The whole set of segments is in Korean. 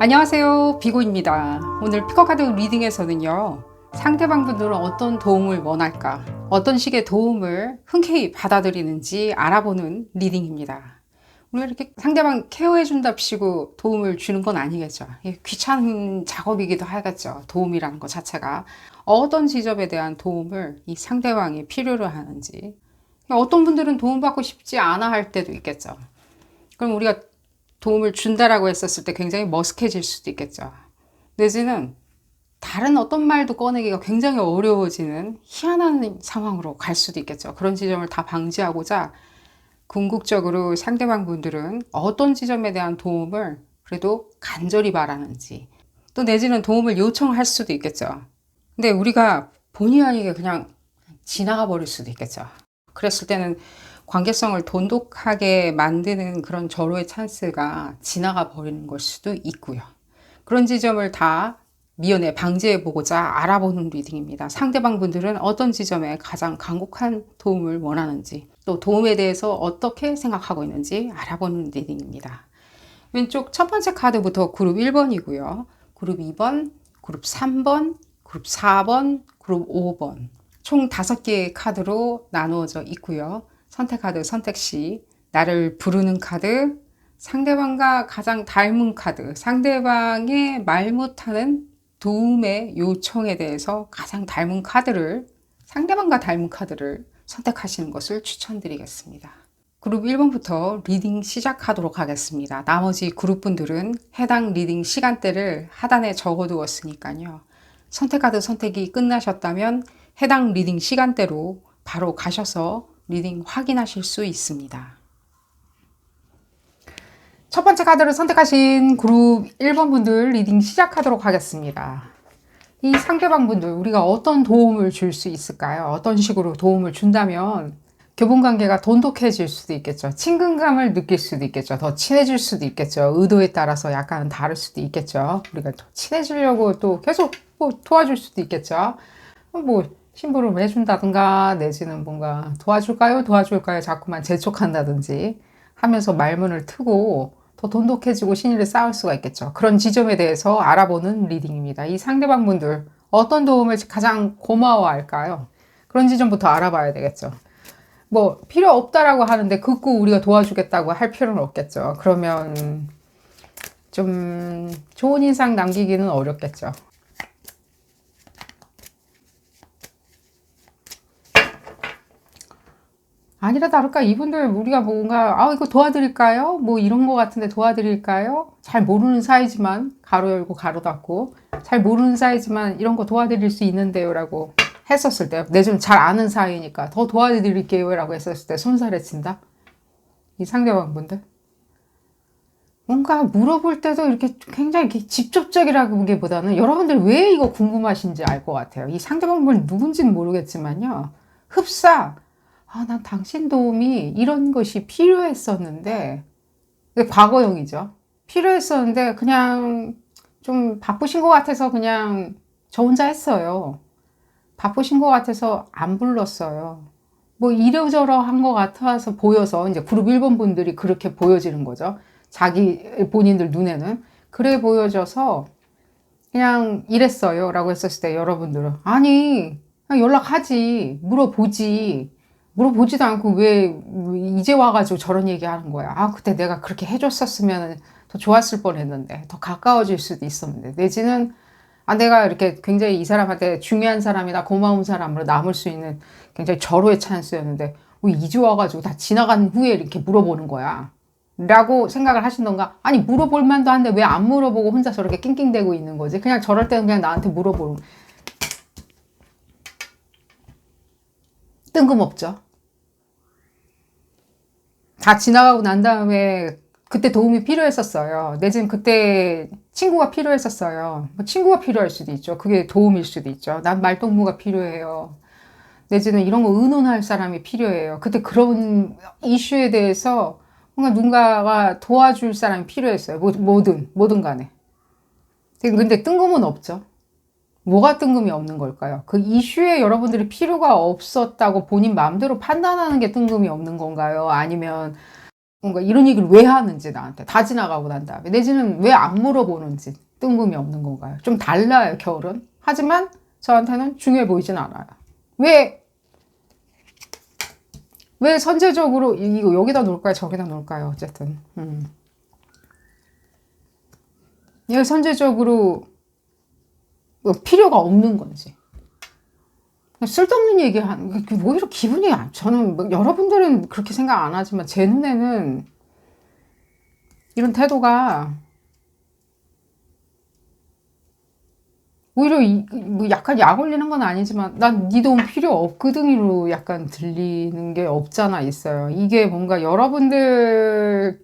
안녕하세요, 비고입니다. 오늘 피커카드 리딩에서는요, 상대방 분들은 어떤 도움을 원할까, 어떤 식의 도움을 흔쾌히 받아들이는지 알아보는 리딩입니다. 우리가 이렇게 상대방 케어해준답시고 도움을 주는 건 아니겠죠. 귀찮은 작업이기도 하겠죠. 도움이라는 것 자체가. 어떤 지점에 대한 도움을 이 상대방이 필요로 하는지. 어떤 분들은 도움받고 싶지 않아 할 때도 있겠죠. 그럼 우리가 도움을 준다라고 했었을 때 굉장히 머쓱해질 수도 있겠죠. 내지는 다른 어떤 말도 꺼내기가 굉장히 어려워지는 희한한 상황으로 갈 수도 있겠죠. 그런 지점을 다 방지하고자 궁극적으로 상대방 분들은 어떤 지점에 대한 도움을 그래도 간절히 바라는지, 또 내지는 도움을 요청할 수도 있겠죠. 근데 우리가 본의 아니게 그냥 지나가 버릴 수도 있겠죠. 그랬을 때는 관계성을 돈독하게 만드는 그런 절호의 찬스가 지나가 버리는 걸 수도 있고요. 그런 지점을 다 미연에 방지해 보고자 알아보는 리딩입니다. 상대방 분들은 어떤 지점에 가장 간곡한 도움을 원하는지, 또 도움에 대해서 어떻게 생각하고 있는지 알아보는 리딩입니다. 왼쪽 첫 번째 카드부터 그룹 1번이고요. 그룹 2번, 그룹 3번, 그룹 4번, 그룹 5번. 총 5개의 카드로 나누어져 있고요. 선택 카드 선택 시 나를 부르는 카드, 상대방과 가장 닮은 카드, 상대방의 말 못하는 도움의 요청에 대해서 가장 닮은 카드를, 상대방과 닮은 카드를 선택하시는 것을 추천드리겠습니다. 그룹 1번부터 리딩 시작하도록 하겠습니다. 나머지 그룹분들은 해당 리딩 시간대를 하단에 적어두었으니까요. 선택 카드 선택이 끝나셨다면 해당 리딩 시간대로 바로 가셔서 리딩 확인하실 수 있습니다. 첫 번째 카드를 선택하신 그룹 1번 분들 리딩 시작하도록 하겠습니다. 이 상대방 분들 우리가 어떤 도움을 줄 수 있을까요? 어떤 식으로 도움을 준다면 교분관계가 돈독해질 수도 있겠죠. 친근감을 느낄 수도 있겠죠. 더 친해질 수도 있겠죠. 의도에 따라서 약간 다를 수도 있겠죠. 우리가 더 친해지려고 또 계속 도와줄 수도 있겠죠. 심부름 해준다든가 내지는 뭔가 도와줄까요? 자꾸만 재촉한다든지 하면서 말문을 트고 더 돈독해지고 신의를 쌓을 수가 있겠죠. 그런 지점에 대해서 알아보는 리딩입니다. 이 상대방 분들 어떤 도움을 가장 고마워할까요? 그런 지점부터 알아봐야 되겠죠. 필요 없다라고 하는데 극구 우리가 도와주겠다고 할 필요는 없겠죠. 그러면 좀 좋은 인상 남기기는 어렵겠죠. 아니라 다를까 이분들 우리가 뭔가 이거 도와드릴까요? 이런 거 같은데 도와드릴까요? 잘 모르는 사이지만 가로 열고 가로 닫고 잘 모르는 사이지만 이런 거 도와드릴 수 있는데요 라고 했었을 때 내좀 잘 아는 사이니까 더 도와드릴게요 라고 했었을 때 손살에 친다? 이 상대방 분들 뭔가 물어볼 때도 이렇게 굉장히 이렇게 직접적이라기보다는 여러분들 왜 이거 궁금하신지 알 것 같아요. 이 상대방 분 누군지는 모르겠지만요. 흡사 난 당신 도움이 이런 것이 필요했었는데, 과거형이죠. 필요했었는데, 그냥 좀 바쁘신 것 같아서 그냥 저 혼자 했어요. 바쁘신 것 같아서 안 불렀어요. 이러저러한 것 같아서 보여서, 이제 그룹 1번 분들이 그렇게 보여지는 거죠. 본인들 눈에는. 그래 보여져서 그냥 이랬어요. 라고 했었을 때 여러분들은, 아니, 그냥 연락하지. 물어보지도 않고 왜 이제 와가지고 저런 얘기 하는 거야. 그때 내가 그렇게 해줬었으면 더 좋았을 뻔 했는데, 더 가까워질 수도 있었는데, 내지는, 내가 이렇게 굉장히 이 사람한테 중요한 사람이나 고마운 사람으로 남을 수 있는 굉장히 절호의 찬스였는데, 왜 이제 와가지고 다 지나간 후에 이렇게 물어보는 거야. 라고 생각을 하신던가, 아니, 물어볼 만도 한데 왜 안 물어보고 혼자 저렇게 낑낑대고 있는 거지? 그냥 저럴 때는 그냥 나한테 물어보는 뜬금없죠. 다 지나가고 난 다음에 그때 도움이 필요했었어요. 내지는 그때 친구가 필요했었어요. 친구가 필요할 수도 있죠. 그게 도움일 수도 있죠. 난 말동무가 필요해요. 내지는 이런 거 의논할 사람이 필요해요. 그때 그런 이슈에 대해서 뭔가 누군가가 도와줄 사람이 필요했어요. 뭐든 간에. 근데 뜬금은 없죠. 뭐가 뜬금이 없는 걸까요? 그 이슈에 여러분들이 필요가 없었다고 본인 마음대로 판단하는 게 뜬금이 없는 건가요? 아니면 뭔가 이런 얘기를 왜 하는지 나한테 다 지나가고 난 다음에 내지는 왜 안 물어보는지 뜬금이 없는 건가요? 좀 달라요, 결은. 하지만 저한테는 중요해 보이진 않아요. 왜, 왜 선제적으로 이거 여기다 놓을까요? 저기다 놓을까요? 어쨌든. 왜 선제적으로 뭐 필요가 없는 건지. 쓸데없는 얘기하는 게 오히려 기분이 저는 뭐 여러분들은 그렇게 생각 안 하지만 제 눈에는 이런 태도가 오히려 뭐 약간 약 올리는 건 아니지만 난 네 도움 필요 없거든으로 약간 들리는 게 없잖아 있어요. 이게 뭔가 여러분들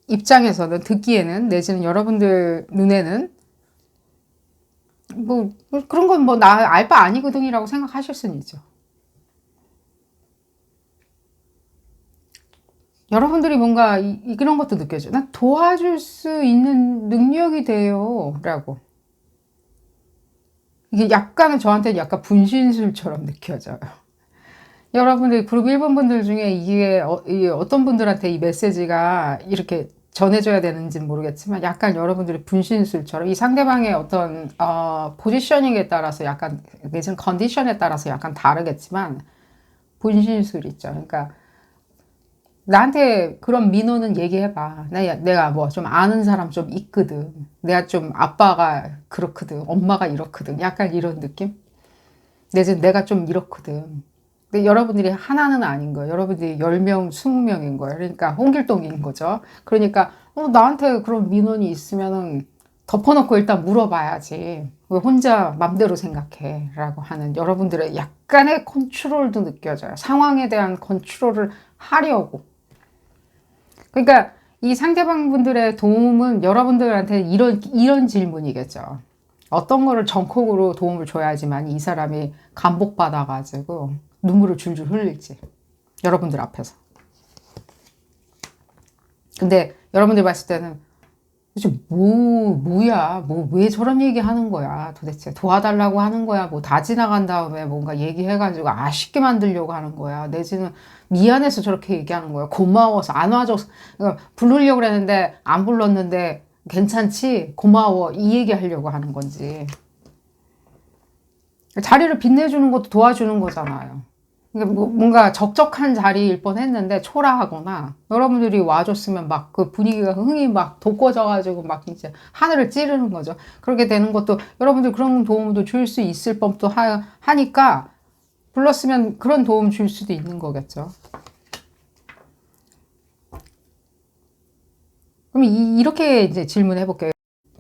입장에서는 듣기에는 내지는 여러분들 눈에는 뭐 그런 건 뭐 나 알 바 아니거든이라고 생각하실 수는 있죠. 여러분들이 뭔가 그런 것도 느껴져요. 나 도와줄 수 있는 능력이 돼요 라고. 이게 약간은 저한테는 약간 분신술처럼 느껴져요. 여러분들 그룹 1번 분들 중에 이게 어떤 분들한테 이 메시지가 이렇게 전해져야 되는지는 모르겠지만 약간 여러분들의 분신술처럼 이 상대방의 어떤 포지셔닝에 따라서 약간 내지는 컨디션에 따라서 약간 다르겠지만 분신술 있죠. 그러니까 나한테 그런 민호는 얘기해봐. 내가 뭐 좀 아는 사람 좀 있거든. 내가 좀 아빠가 그렇거든. 엄마가 이렇거든. 약간 이런 느낌? 내가 좀 이렇거든. 근데 여러분들이 하나는 아닌 거예요. 여러분들이 10명, 20명인 거예요. 그러니까 홍길동인 거죠. 그러니까 나한테 그런 민원이 있으면은 덮어놓고 일단 물어봐야지. 왜 혼자 맘대로 생각해? 라고 하는 여러분들의 약간의 컨트롤도 느껴져요. 상황에 대한 컨트롤을 하려고. 그러니까 이 상대방 분들의 도움은 여러분들한테 이런 질문이겠죠. 어떤 거를 정콕으로 도움을 줘야지만 이 사람이 감복받아가지고 눈물을 줄줄 흘릴지. 여러분들 앞에서. 근데 여러분들 봤을 때는 도대체 뭐야? 왜 저런 얘기 하는 거야? 도대체 도와달라고 하는 거야? 뭐 다 지나간 다음에 뭔가 얘기해가지고 아쉽게 만들려고 하는 거야? 내지는 미안해서 저렇게 얘기하는 거야? 고마워서 안 와줘서 그러니까 부르려고 그랬는데 안 불렀는데 괜찮지? 고마워 이 얘기 하려고 하는 건지 자리를 빛내주는 것도 도와주는 거잖아요. 그러니까 뭔가 적적한 자리일 뻔했는데 초라하거나 여러분들이 와줬으면 막 그 분위기가 흥이 막 돋궈져가지고 막 이제 하늘을 찌르는 거죠. 그렇게 되는 것도 여러분들 그런 도움도 줄 수 있을 법도 하니까 불렀으면 그런 도움 줄 수도 있는 거겠죠. 그럼 이렇게 이제 질문해 볼게요.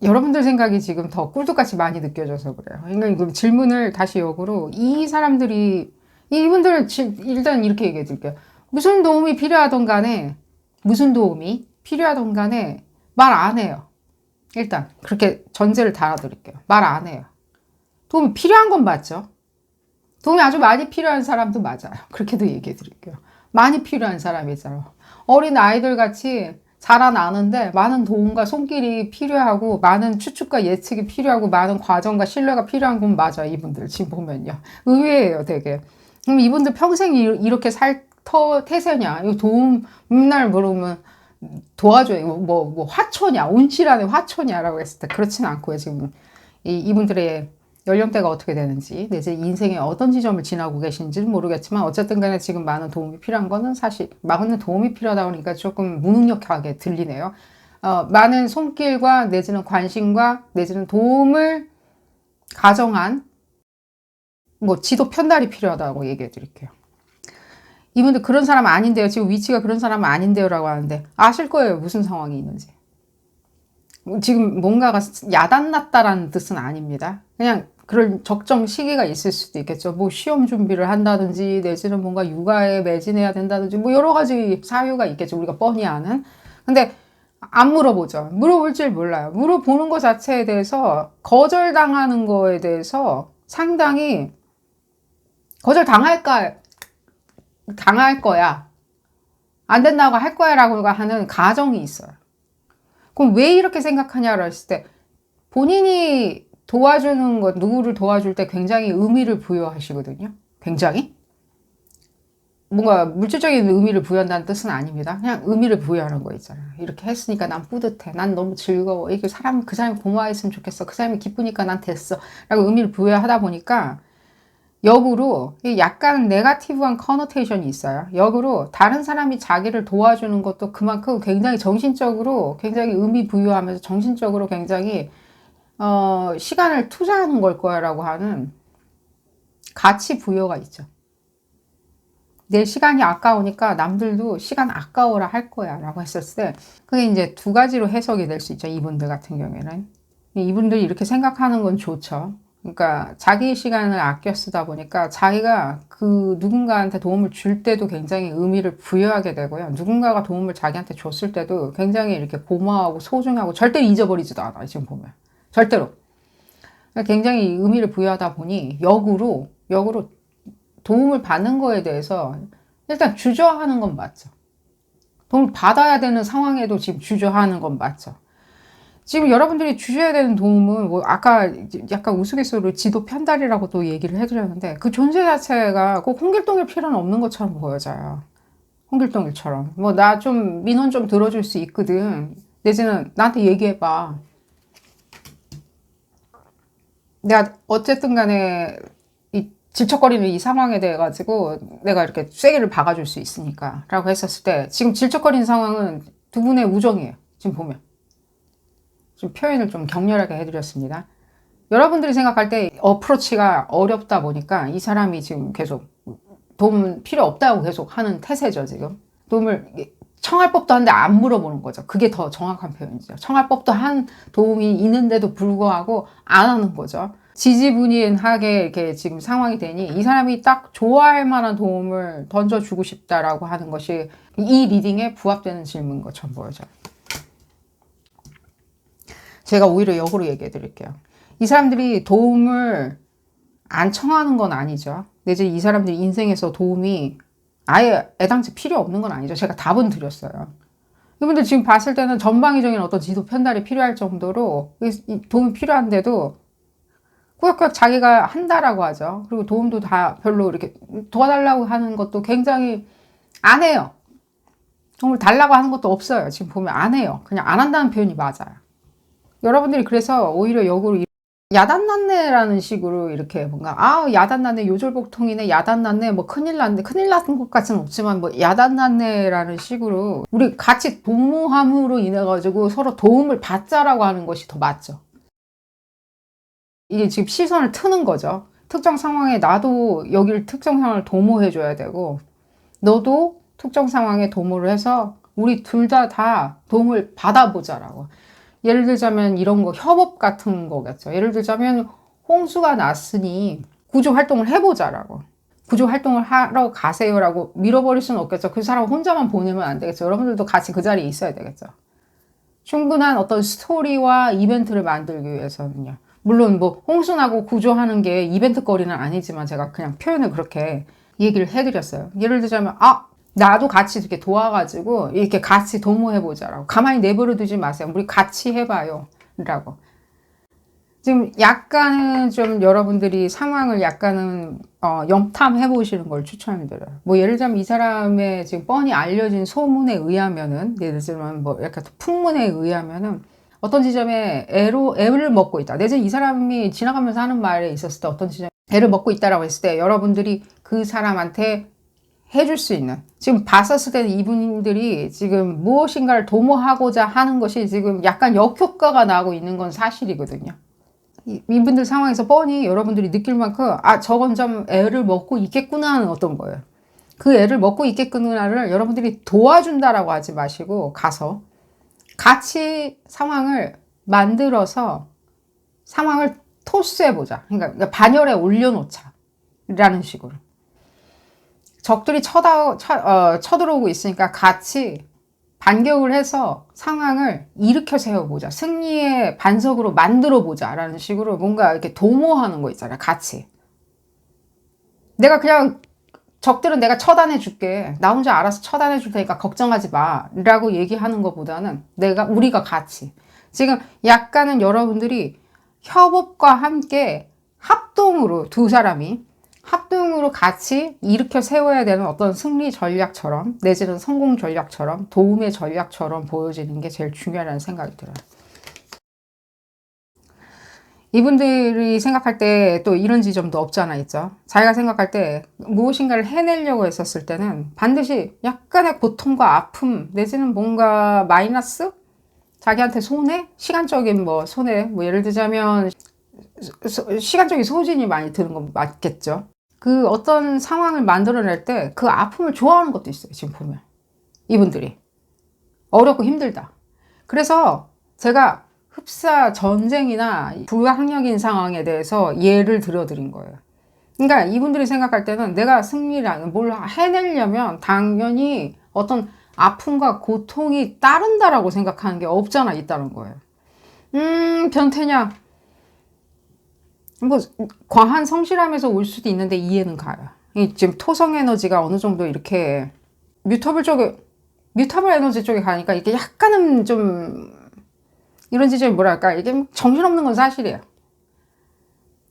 여러분들 생각이 지금 더 꿀뚝같이 많이 느껴져서 그래요. 그러니까 질문을 다시 역으로 이 사람들이 이분들은 일단 이렇게 얘기해 드릴게요. 무슨 도움이 필요하던 간에 무슨 도움이 필요하던 간에 말 안 해요. 일단 그렇게 전제를 달아드릴게요. 말 안 해요. 도움이 필요한 건 맞죠? 도움이 아주 많이 필요한 사람도 맞아요. 그렇게도 얘기해 드릴게요. 많이 필요한 사람이잖아요. 어린 아이들 같이 자라나는데 많은 도움과 손길이 필요하고 많은 추측과 예측이 필요하고 많은 과정과 신뢰가 필요한 건 맞아요. 이분들 지금 보면요. 의외예요 되게. 그럼 이분들 평생 이렇게 살 태세냐? 이 도움 맨날 물으면 도와줘요. 뭐 화초냐? 온실안에 화초냐라고 했을 때 그렇진 않고요. 지금 이분들의 연령대가 어떻게 되는지, 내지 인생의 어떤 지점을 지나고 계신지는 모르겠지만 어쨌든 간에 지금 많은 도움이 필요한 거는 사실 많은 도움이 필요하다 보니까 조금 무능력하게 들리네요. 많은 손길과 내지는 관심과 내지는 도움을 가정한 뭐 지도 편달이 필요하다고 얘기해 드릴게요. 이분들 그런 사람 아닌데요. 지금 위치가 그런 사람 아닌데요 라고 하는데 아실 거예요. 무슨 상황이 있는지. 지금 뭔가가 야단났다라는 뜻은 아닙니다. 그냥 그런 적정 시기가 있을 수도 있겠죠. 뭐 시험 준비를 한다든지 내지는 뭔가 육아에 매진해야 된다든지 뭐 여러 가지 사유가 있겠죠. 우리가 뻔히 아는. 근데 안 물어보죠. 물어볼 줄 몰라요. 물어보는 것 자체에 대해서 거절당하는 거에 대해서 상당히 당할 거야. 안 된다고 할 거야 라고 하는 가정이 있어요. 그럼 왜 이렇게 생각하냐고 했을 때 본인이 도와주는 것, 누구를 도와줄 때 굉장히 의미를 부여하시거든요. 굉장히. 뭔가 물질적인 의미를 부여한다는 뜻은 아닙니다. 그냥 의미를 부여하는 거 있잖아요. 이렇게 했으니까 난 뿌듯해. 난 너무 즐거워. 이게 그 사람이 고마워했으면 좋겠어. 그 사람이 기쁘니까 난 됐어. 라고 의미를 부여하다 보니까 역으로 약간 네거티브한 커노테이션이 있어요. 역으로 다른 사람이 자기를 도와주는 것도 그만큼 굉장히 정신적으로 굉장히 의미 부여하면서 정신적으로 굉장히 시간을 투자하는 걸 거야라고 하는 가치 부여가 있죠. 내 시간이 아까우니까 남들도 시간 아까워라 할 거야 라고 했었을 때 그게 이제 두 가지로 해석이 될 수 있죠. 이분들 같은 경우에는 이분들이 이렇게 생각하는 건 좋죠. 그러니까 자기 시간을 아껴 쓰다 보니까 자기가 그 누군가한테 도움을 줄 때도 굉장히 의미를 부여하게 되고요. 누군가가 도움을 자기한테 줬을 때도 굉장히 이렇게 고마워하고 소중하고 절대 잊어버리지도 않아요. 지금 보면 절대로 굉장히 의미를 부여하다 보니 역으로 도움을 받는 거에 대해서 일단 주저하는 건 맞죠. 도움을 받아야 되는 상황에도 지금 주저하는 건 맞죠. 지금 여러분들이 주셔야 되는 도움은 뭐 아까 약간 우스갯소리로 지도 편달이라고 또 얘기를 해드렸는데 그 존재 자체가 꼭 홍길동일 필요는 없는 것처럼 보여져요. 홍길동일처럼 뭐 나 좀 민원 좀 들어줄 수 있거든. 내지는 나한테 얘기해봐. 내가 어쨌든 간에 이 질척거리는 이 상황에 대해 가지고 내가 이렇게 쐐기를 박아줄 수 있으니까 라고 했었을 때 지금 질척거리는 상황은 두 분의 우정이에요. 지금 보면 좀 표현을 좀 격렬하게 해드렸습니다. 여러분들이 생각할 때 어프로치가 어렵다 보니까 이 사람이 지금 계속 도움 필요 없다고 계속 하는 태세죠. 지금 도움을 청할 법도 한데 안 물어보는 거죠. 그게 더 정확한 표현이죠. 청할 법도 한 도움이 있는데도 불구하고 안 하는 거죠. 지지부진하게 이렇게 지금 상황이 되니 이 사람이 딱 좋아할 만한 도움을 던져주고 싶다라고 하는 것이 이 리딩에 부합되는 질문인 것처럼 보여져요. 제가 오히려 역으로 얘기해 드릴게요. 이 사람들이 도움을 안 청하는 건 아니죠. 내지 이 사람들이 인생에서 도움이 아예 애당초 필요 없는 건 아니죠. 제가 답은 드렸어요. 이분들 지금 봤을 때는 전방위적인 어떤 지도 편달이 필요할 정도로 도움이 필요한데도 꾸역꾸역 자기가 한다라고 하죠. 그리고 도움도 다 별로 이렇게 도와달라고 하는 것도 굉장히 안 해요. 도움을 달라고 하는 것도 없어요. 지금 보면 안 해요. 그냥 안 한다는 표현이 맞아요. 여러분들이 그래서 오히려 역으로 야단났네라는 식으로 이렇게 뭔가 야단났네 요절복통이네 야단났네 뭐 큰일 났네 큰일 났던 것 같지는 없지만 뭐 야단났네라는 식으로 우리 같이 도모함으로 인해 가지고 서로 도움을 받자라고 하는 것이 더 맞죠. 이게 지금 시선을 트는 거죠. 특정 상황에 나도 여기를 특정 상황을 도모해 줘야 되고 너도 특정 상황에 도모를 해서 우리 둘 다 도움을 받아보자라고. 예를 들자면 이런 거 협업 같은 거겠죠. 예를 들자면 홍수가 났으니 구조 활동을 해보자라고. 구조 활동을 하러 가세요라고 밀어버릴 수는 없겠죠. 그 사람 혼자만 보내면 안 되겠죠. 여러분들도 같이 그 자리에 있어야 되겠죠. 충분한 어떤 스토리와 이벤트를 만들기 위해서는요. 물론 뭐 홍수 나고 구조하는 게 이벤트 거리는 아니지만 제가 그냥 표현을 그렇게 얘기를 해드렸어요. 예를 들자면 나도 같이 이렇게 도와가지고 이렇게 같이 도모해보자라고. 가만히 내버려 두지 마세요. 우리 같이 해봐요 라고. 지금 약간은 좀 여러분들이 상황을 약간은 염탐해 보시는 걸 추천드려요. 뭐 예를 들자면 이 사람의 지금 뻔히 알려진 소문에 의하면은 예를 들면 뭐 약간 풍문에 의하면은 어떤 지점에 애를 먹고 있다. 내지는 이 사람이 지나가면서 하는 말에 있었을 때 어떤 지점에 애를 먹고 있다라고 했을 때 여러분들이 그 사람한테 해줄 수 있는 지금 봤었을 때는 이분들이 지금 무엇인가를 도모하고자 하는 것이 지금 약간 역효과가 나고 있는 건 사실이거든요. 이분들 상황에서 뻔히 여러분들이 느낄 만큼 저건 좀 애를 먹고 있겠구나 하는 어떤 거예요. 그 애를 먹고 있겠구나를 여러분들이 도와준다라고 하지 마시고 가서 같이 상황을 만들어서 상황을 토스해보자. 그러니까 반열에 올려놓자 라는 식으로. 적들이 쳐들어오고 있으니까 같이 반격을 해서 상황을 일으켜 세워보자. 승리의 반석으로 만들어보자. 라는 식으로 뭔가 이렇게 도모하는 거 있잖아요. 같이. 내가 그냥 적들은 내가 처단해 줄게. 나 혼자 알아서 처단해 줄 테니까 걱정하지 마. 라고 얘기하는 것보다는 우리가 같이. 지금 약간은 여러분들이 협업과 함께 합동으로 두 사람이 합동으로 같이 일으켜 세워야 되는 어떤 승리 전략처럼 내지는 성공 전략처럼 도움의 전략처럼 보여지는 게 제일 중요하다는 생각이 들어요. 이분들이 생각할 때 또 이런 지점도 없잖아 있죠. 자기가 생각할 때 무엇인가를 해내려고 했었을 때는 반드시 약간의 고통과 아픔 내지는 뭔가 마이너스? 자기한테 손해? 시간적인 뭐 손해? 뭐 예를 들자면 시간적인 소진이 많이 드는 건 맞겠죠. 그 어떤 상황을 만들어낼 때 그 아픔을 좋아하는 것도 있어요. 지금 보면 이분들이 어렵고 힘들다. 그래서 제가 흡사 전쟁이나 불가항력인 상황에 대해서 예를 들어드린 거예요. 그러니까 이분들이 생각할 때는 내가 승리라는 뭘 해내려면 당연히 어떤 아픔과 고통이 따른다라고 생각하는 게 없잖아 있다는 거예요. 변태냐? 뭐 과한 성실함에서 올 수도 있는데 이해는 가요. 지금 토성 에너지가 어느 정도 이렇게 뮤터블 에너지 쪽에 가니까 이게 약간은 좀 이런 지점이 뭐랄까 이게 정신없는 건 사실이에요.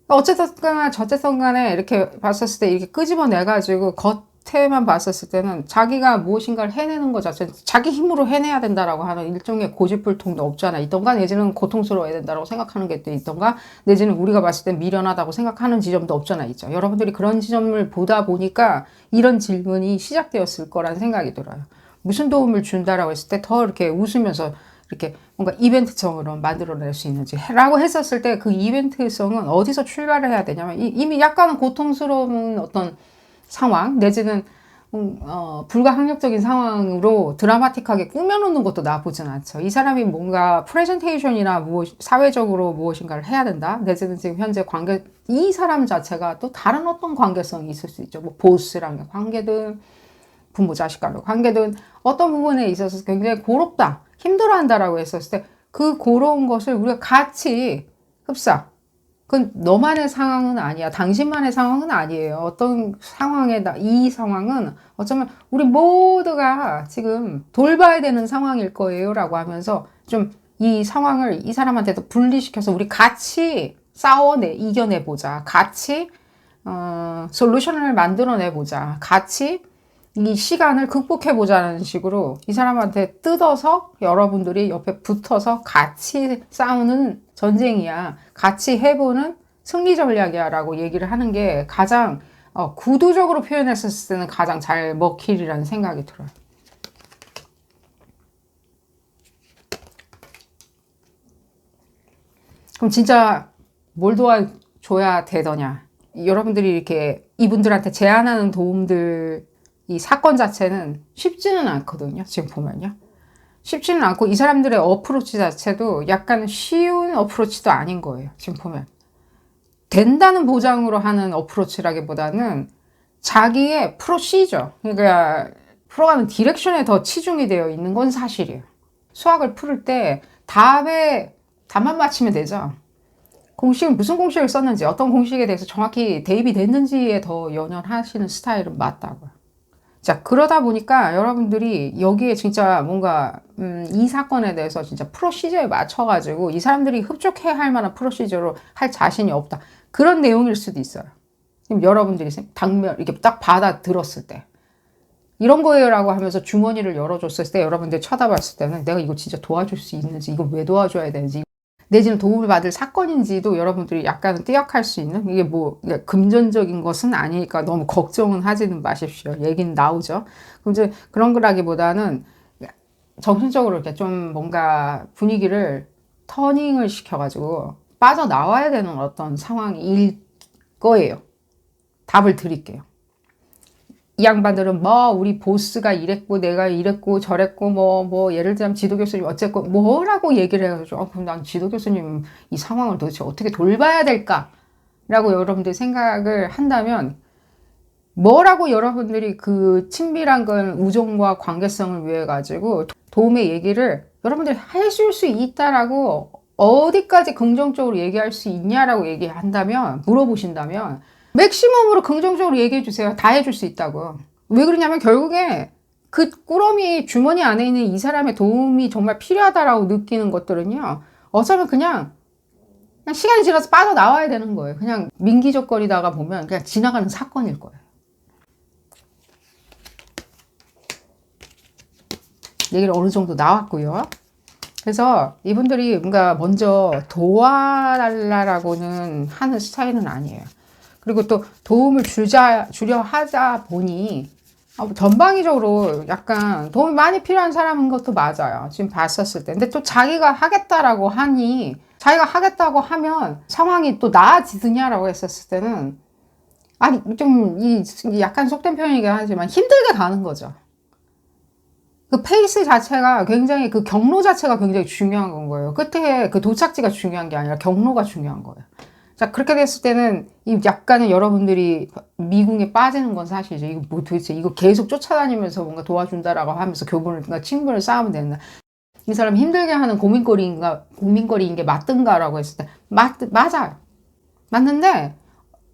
어쨌든 간에 이렇게 봤었을 때 이렇게 끄집어내가지고 겉에만 봤었을 때는 자기가 무엇인가를 해내는 것 자체는 자기 힘으로 해내야 된다라고 하는 일종의 고집불통도 없잖아 있던가 내지는 고통스러워야 된다라고 생각하는 게 또 있던가 내지는 우리가 봤을 때 미련하다고 생각하는 지점도 없잖아 있죠. 여러분들이 그런 지점을 보다 보니까 이런 질문이 시작되었을 거라는 생각이 들어요. 무슨 도움을 준다라고 했을 때 더 이렇게 웃으면서 이렇게 뭔가 이벤트성으로 만들어낼 수 있는지 라고 했었을 때 그 이벤트성은 어디서 출발을 해야 되냐면 이미 약간은 고통스러운 어떤 상황 내지는 불가항력적인 상황으로 드라마틱하게 꾸며놓는 것도 나쁘진 않죠. 이 사람이 뭔가 프레젠테이션이나 사회적으로 무엇인가를 해야 된다 내지는 지금 현재 이 사람 자체가 또 다른 어떤 관계성이 있을 수 있죠. 뭐 보스랑의 관계든 부모 자식 간의 관계든 어떤 부분에 있어서 굉장히 고롭다 힘들어한다라고 했었을 때 그 고로운 것을 우리가 같이 흡사. 그건 너만의 상황은 아니야. 당신만의 상황은 아니에요. 어떤 상황에 이 상황은 어쩌면 우리 모두가 지금 돌봐야 되는 상황일 거예요. 라고 하면서 좀 이 상황을 이 사람한테도 분리시켜서 우리 같이 이겨내보자. 같이 솔루션을 만들어내보자. 같이 이 시간을 극복해보자는 식으로 이 사람한테 뜯어서 여러분들이 옆에 붙어서 같이 싸우는 전쟁이야. 같이 해보는 승리 전략이야 라고 얘기를 하는 게 가장 구두적으로 표현했을 때는 가장 잘 먹힐이라는 생각이 들어요. 그럼 진짜 뭘 도와줘야 되더냐. 여러분들이 이렇게 이분들한테 제안하는 도움들 이 사건 자체는 쉽지는 않거든요. 지금 보면요. 쉽지는 않고 이 사람들의 어프로치 자체도 약간 쉬운 어프로치도 아닌 거예요. 지금 보면. 된다는 보장으로 하는 어프로치라기보다는 자기의 프로시저, 그러니까 풀어가는 디렉션에 더 치중이 되어 있는 건 사실이에요. 수학을 풀을 때 답만 맞히면 되죠. 무슨 공식을 썼는지, 어떤 공식에 대해서 정확히 대입이 됐는지에 더 연연하시는 스타일은 맞다고요. 자, 그러다 보니까 여러분들이 여기에 진짜 뭔가 이 사건에 대해서 진짜 프로시저에 맞춰가지고 이 사람들이 흡족해 할 만한 프로시저로 할 자신이 없다. 그런 내용일 수도 있어요. 그럼 여러분들이 당면 이렇게 딱 받아들었을 때 이런 거예요라고 하면서 주머니를 열어줬을 때 여러분들이 쳐다봤을 때는 내가 이거 진짜 도와줄 수 있는지 이거 왜 도와줘야 되는지 내지는 도움을 받을 사건인지도 여러분들이 약간은 띄역할 수 있는 이게 뭐 금전적인 것은 아니니까 너무 걱정은 하지는 마십시오. 얘기는 나오죠. 그럼 이제 그런 거라기보다는 정신적으로 이렇게 좀 뭔가 분위기를 터닝을 시켜가지고 빠져나와야 되는 어떤 상황일 거예요. 답을 드릴게요. 이 양반들은 우리 보스가 이랬고 내가 이랬고 저랬고 예를 들면 지도 교수님 어쨌고 뭐라고 얘기를 해가지고 그럼 난 지도 교수님 이 상황을 도대체 어떻게 돌봐야 될까? 라고 여러분들이 생각을 한다면 뭐라고 여러분들이 그 친밀한 건 우정과 관계성을 위해 가지고 도움의 얘기를 여러분들이 하실 수 있다라고 어디까지 긍정적으로 얘기할 수 있냐라고 얘기한다면 물어보신다면 맥시멈으로 긍정적으로 얘기해 주세요. 다 해줄 수 있다고. 왜 그러냐면 결국에 그 꾸러미 주머니 안에 있는 이 사람의 도움이 정말 필요하다라고 느끼는 것들은요. 어쩌면 그냥 그냥 시간이 지나서 빠져나와야 되는 거예요. 그냥 민기적거리다가 보면 그냥 지나가는 사건일 거예요. 얘기를 어느 정도 나왔고요. 그래서 이분들이 뭔가 먼저 도와달라고는 하는 스타일은 아니에요. 그리고 또 도움을 주려 하다 보니 전방위적으로 약간 도움이 많이 필요한 사람인 것도 맞아요. 지금 봤었을 때. 근데 또 자기가 하겠다라고 하니, 자기가 하겠다고 하면 상황이 또 나아지느냐라고 했었을 때는, 아니, 좀, 약간 속된 표현이긴 하지만 힘들게 가는 거죠. 그 페이스 자체가 굉장히, 그 경로 자체가 굉장히 중요한 건 거예요. 끝에 그 도착지가 중요한 게 아니라 경로가 중요한 거예요. 자, 그렇게 됐을 때는 약간은 여러분들이 미궁에 빠지는 건 사실이죠. 이거 뭐 도대체 이거 계속 쫓아다니면서 뭔가 도와준다라고 하면서 교분을, 친분을 쌓으면 된다. 이 사람 힘들게 하는 고민거리인 게 맞든가라고 했을 때, 맞아요. 맞는데,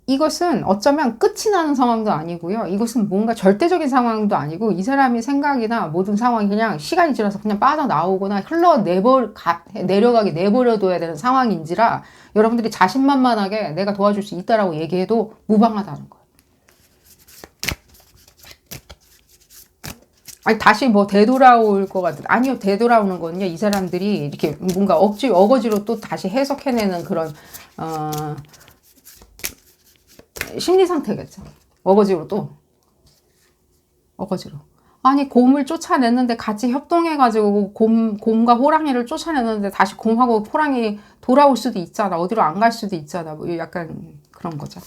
이것은 어쩌면 끝이 나는 상황도 아니고요. 이것은 뭔가 절대적인 상황도 아니고 이 사람이 생각이나 모든 상황이 그냥 시간이 지나서 그냥 빠져나오거나 내려가게 내버려둬야 되는 상황인지라 여러분들이 자신만만하게 내가 도와줄 수 있다라고 얘기해도 무방하다는 거예요. 아니, 다시 뭐 되돌아올 것 같은, 아니요, 되돌아오는 거는요, 이 사람들이 이렇게 뭔가 어거지로 또 다시 해석해내는 그런, 심리 상태겠죠. 어거지로 또. 어거지로. 아니, 곰을 쫓아냈는데 같이 협동해가지고 곰과 호랑이를 쫓아냈는데 다시 곰하고 호랑이 돌아올 수도 있잖아. 어디로 안 갈 수도 있잖아. 뭐 약간 그런 거죠.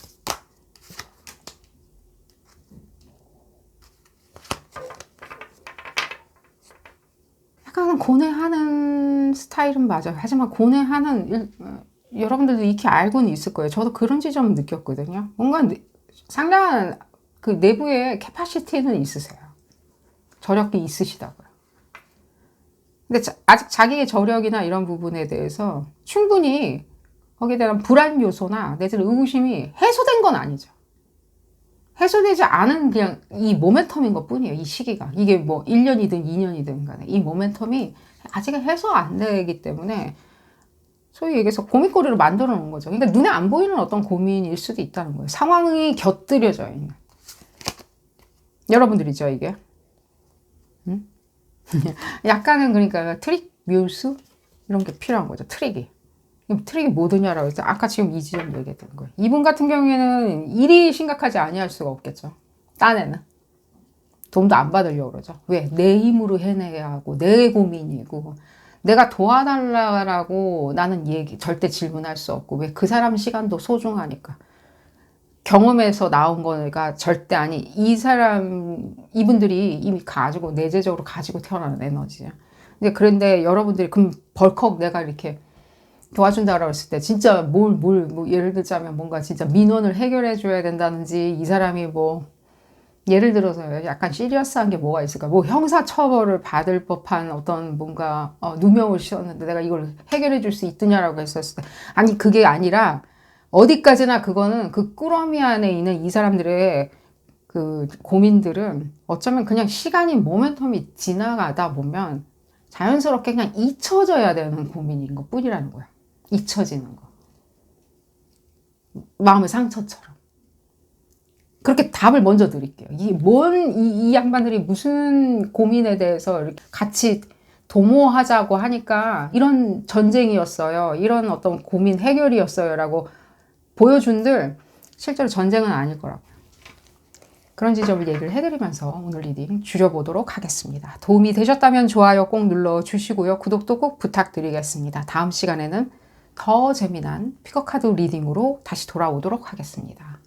약간 고뇌하는 스타일은 맞아요. 하지만 고뇌하는, 여러분들도 익히 알고는 있을 거예요. 저도 그런 지점을 느꼈거든요. 뭔가 상당한 그 내부의 캐파시티는 있으세요. 저력이 있으시다고요. 근데 아직 자기의 저력이나 이런 부분에 대해서 충분히 거기에 대한 불안 요소나 내지는 의구심이 해소된 건 아니죠. 해소되지 않은 그냥 이 모멘텀인 것 뿐이에요. 이 시기가. 이게 뭐 1년이든 2년이든 간에 이 모멘텀이 아직 해소 안 되기 때문에 소위 얘기해서 고민거리를 만들어 놓은 거죠. 그러니까 눈에 안 보이는 어떤 고민일 수도 있다는 거예요. 상황이 곁들여져 있는. 여러분들이죠, 이게. 응? 약간은 그러니까 트릭, 묘수 이런 게 필요한 거죠. 트릭이. 트릭이 뭐드냐라고 해서 아까 지금 이 지점 얘기했던 거예요. 이분 같은 경우에는 일이 심각하지 아니할 수가 없겠죠. 딴에는. 돈도 안 받으려고 그러죠. 왜? 내 힘으로 해내야 하고 내 고민이고 내가 도와달라고 나는 절대 질문할 수 없고 왜? 그 사람 시간도 소중하니까. 경험에서 나온 거가 절대 아니 이분들이 이미 가지고 내재적으로 가지고 태어나는 에너지야. 그런데 여러분들이 그럼 벌컥 내가 이렇게 도와준다라고 했을 때 진짜 뭐 예를 들자면 뭔가 진짜 민원을 해결해 줘야 된다든지 이 사람이 뭐 예를 들어서 약간 시리어스한 게 뭐가 있을까? 뭐 형사처벌을 받을 법한 어떤 뭔가 누명을 씌웠는데 내가 이걸 해결해 줄 수 있느냐라고 했었을 때 아니 그게 아니라 어디까지나 그거는 그 꾸러미 안에 있는 이 사람들의 그 고민들은 어쩌면 그냥 시간이 모멘텀이 지나가다 보면 자연스럽게 그냥 잊혀져야 되는 고민인 것 뿐이라는 거야. 잊혀지는 거. 마음의 상처처럼. 그렇게 답을 먼저 드릴게요. 이 양반들이 무슨 고민에 대해서 이렇게 같이 도모하자고 하니까 이런 전쟁이었어요. 이런 어떤 고민 해결이었어요. 라고 보여준들 실제로 전쟁은 아닐 거라고요. 그런 지점을 얘기를 해드리면서 오늘 리딩 줄여보도록 하겠습니다. 도움이 되셨다면 좋아요 꼭 눌러주시고요. 구독도 꼭 부탁드리겠습니다. 다음 시간에는 더 재미난 픽업카드 리딩으로 다시 돌아오도록 하겠습니다.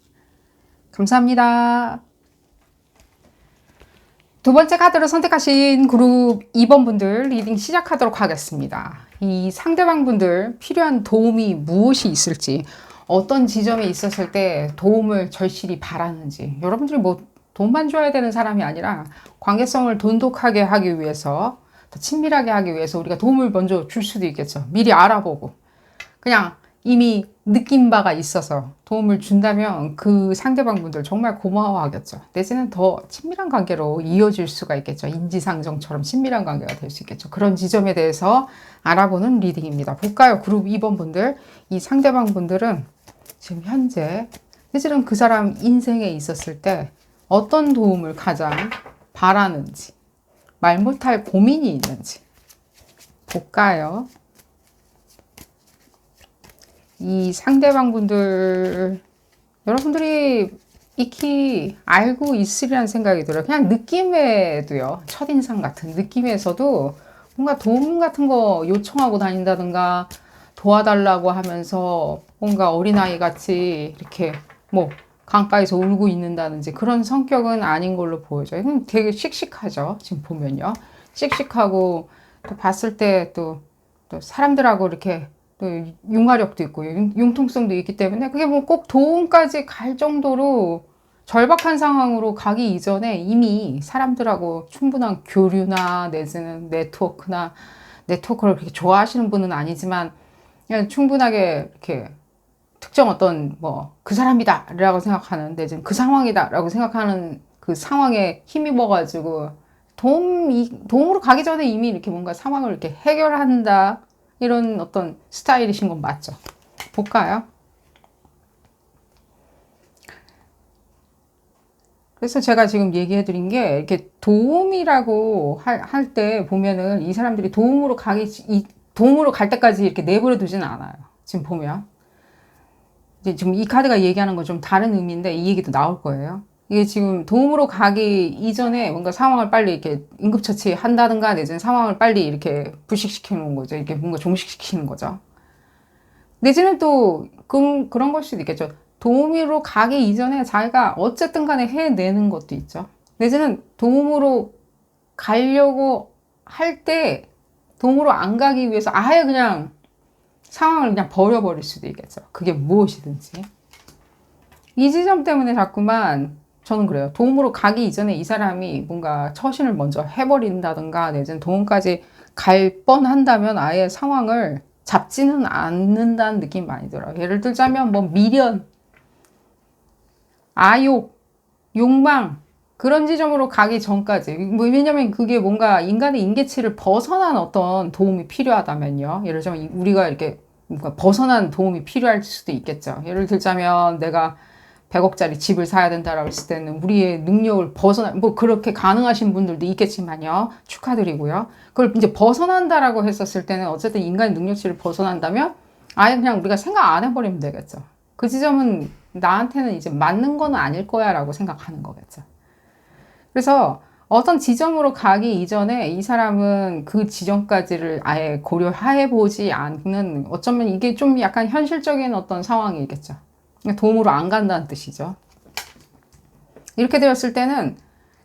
감사합니다. 두 번째 카드를 선택하신 그룹 2번 분들 리딩 시작하도록 하겠습니다. 이 상대방 분들 필요한 도움이 무엇이 있을지 어떤 지점에 있었을 때 도움을 절실히 바라는지 여러분들이 뭐 돈만 줘야 되는 사람이 아니라 관계성을 돈독하게 하기 위해서 더 친밀하게 하기 위해서 우리가 도움을 먼저 줄 수도 있겠죠. 미리 알아보고 그냥 이미 느낀 바가 있어서 도움을 준다면 그 상대방 분들 정말 고마워하겠죠. 내지는 더 친밀한 관계로 이어질 수가 있겠죠. 인지상정처럼 친밀한 관계가 될 수 있겠죠. 그런 지점에 대해서 알아보는 리딩입니다. 볼까요? 그룹 2번 분들. 이 상대방 분들은 지금 현재 내지는 그 사람 인생에 있었을 때 어떤 도움을 가장 바라는지, 말 못할 고민이 있는지 볼까요? 이 상대방 분들, 여러분들이 익히 알고 있으리라는 생각이 들어요. 그냥 느낌에도요. 첫인상 같은 느낌에서도 뭔가 도움 같은 거 요청하고 다닌다든가 도와달라고 하면서 뭔가 어린아이 같이 이렇게 뭐 강가에서 울고 있는다든지 그런 성격은 아닌 걸로 보여져요. 되게 씩씩하죠. 지금 보면요. 씩씩하고 또 봤을 때 또 사람들하고 이렇게 또 융화력도 있고 융통성도 있기 때문에 그게 뭐 꼭 도움까지 갈 정도로 절박한 상황으로 가기 이전에 이미 사람들하고 충분한 교류나 내지는 네트워크를 그렇게 좋아하시는 분은 아니지만 그냥 충분하게 이렇게 특정 어떤 뭐 그 사람이다 라고 생각하는 내지는 그 상황이다 라고 생각하는 그 상황에 힘입어 가지고 도움으로 가기 전에 이미 이렇게 뭔가 상황을 이렇게 해결한다 이런 어떤 스타일이신 건 맞죠? 볼까요? 그래서 제가 지금 얘기해 드린 게 이렇게 도움이라고 할 때 보면은 이 사람들이 도움으로 갈 때까지 이렇게 내버려 두지는 않아요. 지금 보면. 이제 지금 이 카드가 얘기하는 건 좀 다른 의미인데 이 얘기도 나올 거예요. 이게 지금 도움으로 가기 이전에 뭔가 상황을 빨리 이렇게 응급처치 한다든가 내지는 상황을 빨리 이렇게 불식시켜 놓은 거죠. 이렇게 뭔가 종식시키는 거죠. 내지는 또 그런 걸 수도 있겠죠. 도움으로 가기 이전에 자기가 어쨌든 간에 해내는 것도 있죠. 내지는 도움으로 가려고 할 때 도움으로 안 가기 위해서 아예 그냥 상황을 그냥 버려버릴 수도 있겠죠. 그게 무엇이든지. 이 지점 때문에 자꾸만 저는 그래요. 도움으로 가기 이전에 이 사람이 뭔가 처신을 먼저 해버린다든가 내지는 도움까지 갈 뻔한다면 아예 상황을 잡지는 않는다는 느낌이 많이 들어요. 예를 들자면 뭐 미련, 아욕, 욕망 그런 지점으로 가기 전까지 뭐 왜냐면 그게 뭔가 인간의 인계치를 벗어난 어떤 도움이 필요하다면요. 예를 들자면 우리가 이렇게 뭔가 벗어난 도움이 필요할 수도 있겠죠. 예를 들자면 내가 100억짜리 집을 사야 된다라고 했을 때는 우리의 능력을 뭐 그렇게 가능하신 분들도 있겠지만요. 축하드리고요. 그걸 이제 벗어난다라고 했었을 때는 어쨌든 인간의 능력치를 벗어난다면 아예 그냥 우리가 생각 안 해버리면 되겠죠. 그 지점은 나한테는 이제 맞는 건 아닐 거야 라고 생각하는 거겠죠. 그래서 어떤 지점으로 가기 이전에 이 사람은 그 지점까지를 아예 고려해 보지 않는 어쩌면 이게 좀 약간 현실적인 어떤 상황이겠죠. 도움으로 안 간다는 뜻이죠. 이렇게 되었을 때는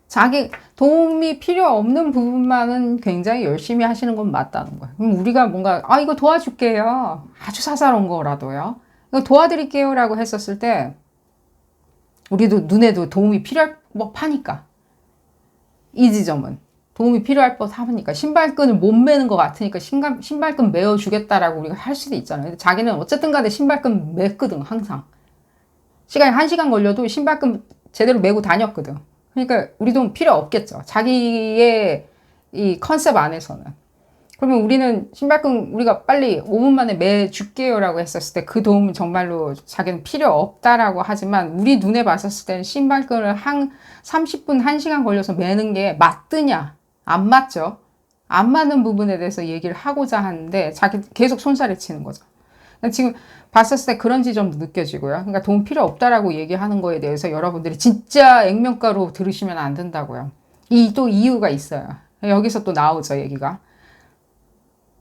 자기 도움이 필요 없는 부분만은 굉장히 열심히 하시는 건 맞다는 거예요. 그럼 우리가 뭔가 이거 도와줄게요. 아주 사사로운 거라도요. 이거 도와드릴게요 라고 했었을 때 우리도 눈에도 도움이 필요할 법하니까 이 지점은 도움이 필요할 법하니까 신발끈을 못 매는 것 같으니까 신발끈 매어주겠다라고 우리가 할 수도 있잖아요. 근데 자기는 어쨌든 간에 신발끈 맸거든 항상. 시간이 1시간 걸려도 신발끈 제대로 매고 다녔거든. 그러니까 우리도 필요 없겠죠. 자기의 이 컨셉 안에서는. 그러면 우리는 신발끈 우리가 빨리 5분 만에 매줄게요 라고 했었을 때 그 도움은 정말로 자기는 필요 없다라고 하지만 우리 눈에 봤었을 때는 신발끈을 한 30분, 1시간 걸려서 매는 게 맞드냐? 안 맞죠? 안 맞는 부분에 대해서 얘기를 하고자 하는데 자기 계속 손살을 치는 거죠. 지금 봤었을 때 그런 지점도 느껴지고요. 그러니까 도움 필요 없다라고 얘기하는 거에 대해서 여러분들이 진짜 액면가로 들으시면 안 된다고요. 또 이유가 있어요. 여기서 또 나오죠, 얘기가.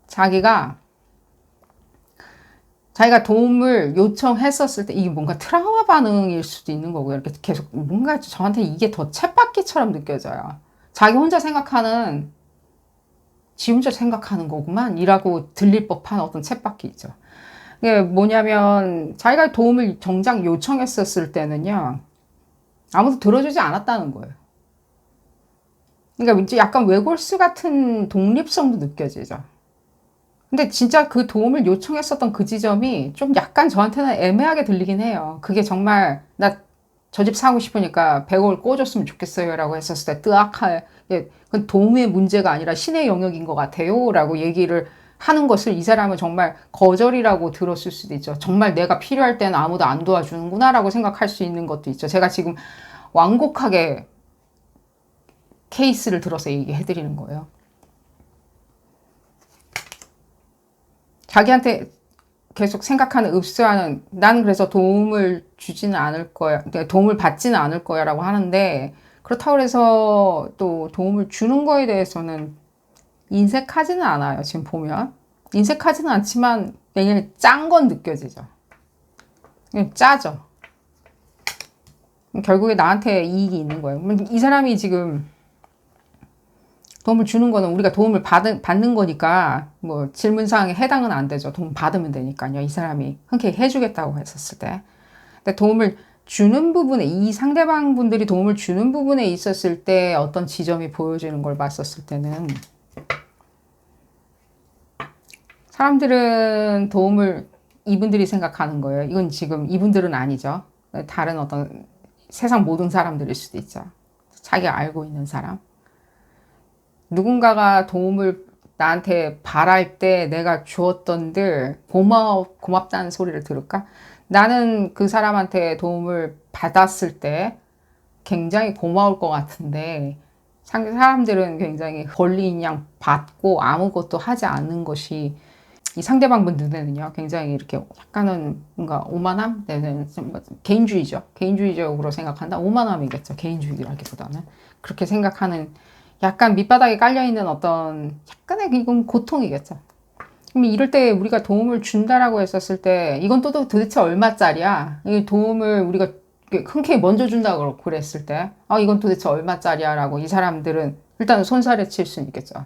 자기가 도움을 요청했었을 때 이게 뭔가 트라우마 반응일 수도 있는 거고요. 이렇게 계속 뭔가 저한테 이게 더 쳇바퀴처럼 느껴져요. 자기 혼자 생각하는 지 혼자 생각하는 거구만 이라고 들릴 법한 어떤 쳇바퀴 있죠. 이게 뭐냐면 자기가 도움을 정작 요청했었을 때는요. 아무도 들어주지 않았다는 거예요. 그러니까 이제 약간 외골수 같은 독립성도 느껴지죠. 근데 진짜 그 도움을 요청했었던 그 지점이 좀 약간 저한테는 애매하게 들리긴 해요. 그게 정말 나 저 집 사고 싶으니까 100억을 꿔줬으면 좋겠어요 라고 했었을 때 뜨악하게 그건 도움의 문제가 아니라 신의 영역인 것 같아요 라고 얘기를 하는 것을 이 사람은 정말 거절이라고 들었을 수도 있죠. 정말 내가 필요할 때는 아무도 안 도와주는구나 라고 생각할 수 있는 것도 있죠. 제가 지금 완곡하게 케이스를 들어서 얘기해드리는 거예요. 자기한테 계속 생각하는 읍수하는 나는 그래서 도움을 주지는 않을 거야. 도움을 받지는 않을 거야 라고 하는데 그렇다고 해서 또 도움을 주는 거에 대해서는 인색하지는 않아요. 지금 보면. 인색하지는 않지만 그냥 짠 건 느껴지죠. 그냥 짜죠. 결국에 나한테 이익이 있는 거예요. 이 사람이 지금 도움을 주는 거는 우리가 도움을 받는 거니까 뭐 질문사항에 해당은 안 되죠. 도움 받으면 되니까요. 이 사람이 흔쾌히 해주겠다고 했었을 때. 근데 도움을 주는 부분에 이 상대방 분들이 도움을 주는 부분에 있었을 때 어떤 지점이 보여지는 걸 봤었을 때는 사람들은 도움을 이분들이 생각하는 거예요. 이건 지금 이분들은 아니죠. 다른 어떤 세상 모든 사람들일 수도 있죠. 자기가 알고 있는 사람. 누군가가 도움을 나한테 바랄 때 내가 주었던들 고맙다는 소리를 들을까? 나는 그 사람한테 도움을 받았을 때 굉장히 고마울 것 같은데 사람들은 굉장히 권리인 양 받고 아무것도 하지 않는 것이 이 상대방 분 눈에는요 굉장히 이렇게 약간은 뭔가 오만함? 개인주의죠. 개인주의적으로 생각한다? 오만함이겠죠. 개인주의라기보다는 그렇게 생각하는 약간 밑바닥에 깔려있는 어떤 약간의 이건 고통이겠죠. 그럼 이럴 때 우리가 도움을 준다라고 했었을 때 이건 또 도대체 얼마짜리야? 이 도움을 우리가 흔쾌히 먼저 준다고 그랬을 때 이건 도대체 얼마짜리야? 라고 이 사람들은 일단 손살에 칠 수는 있겠죠.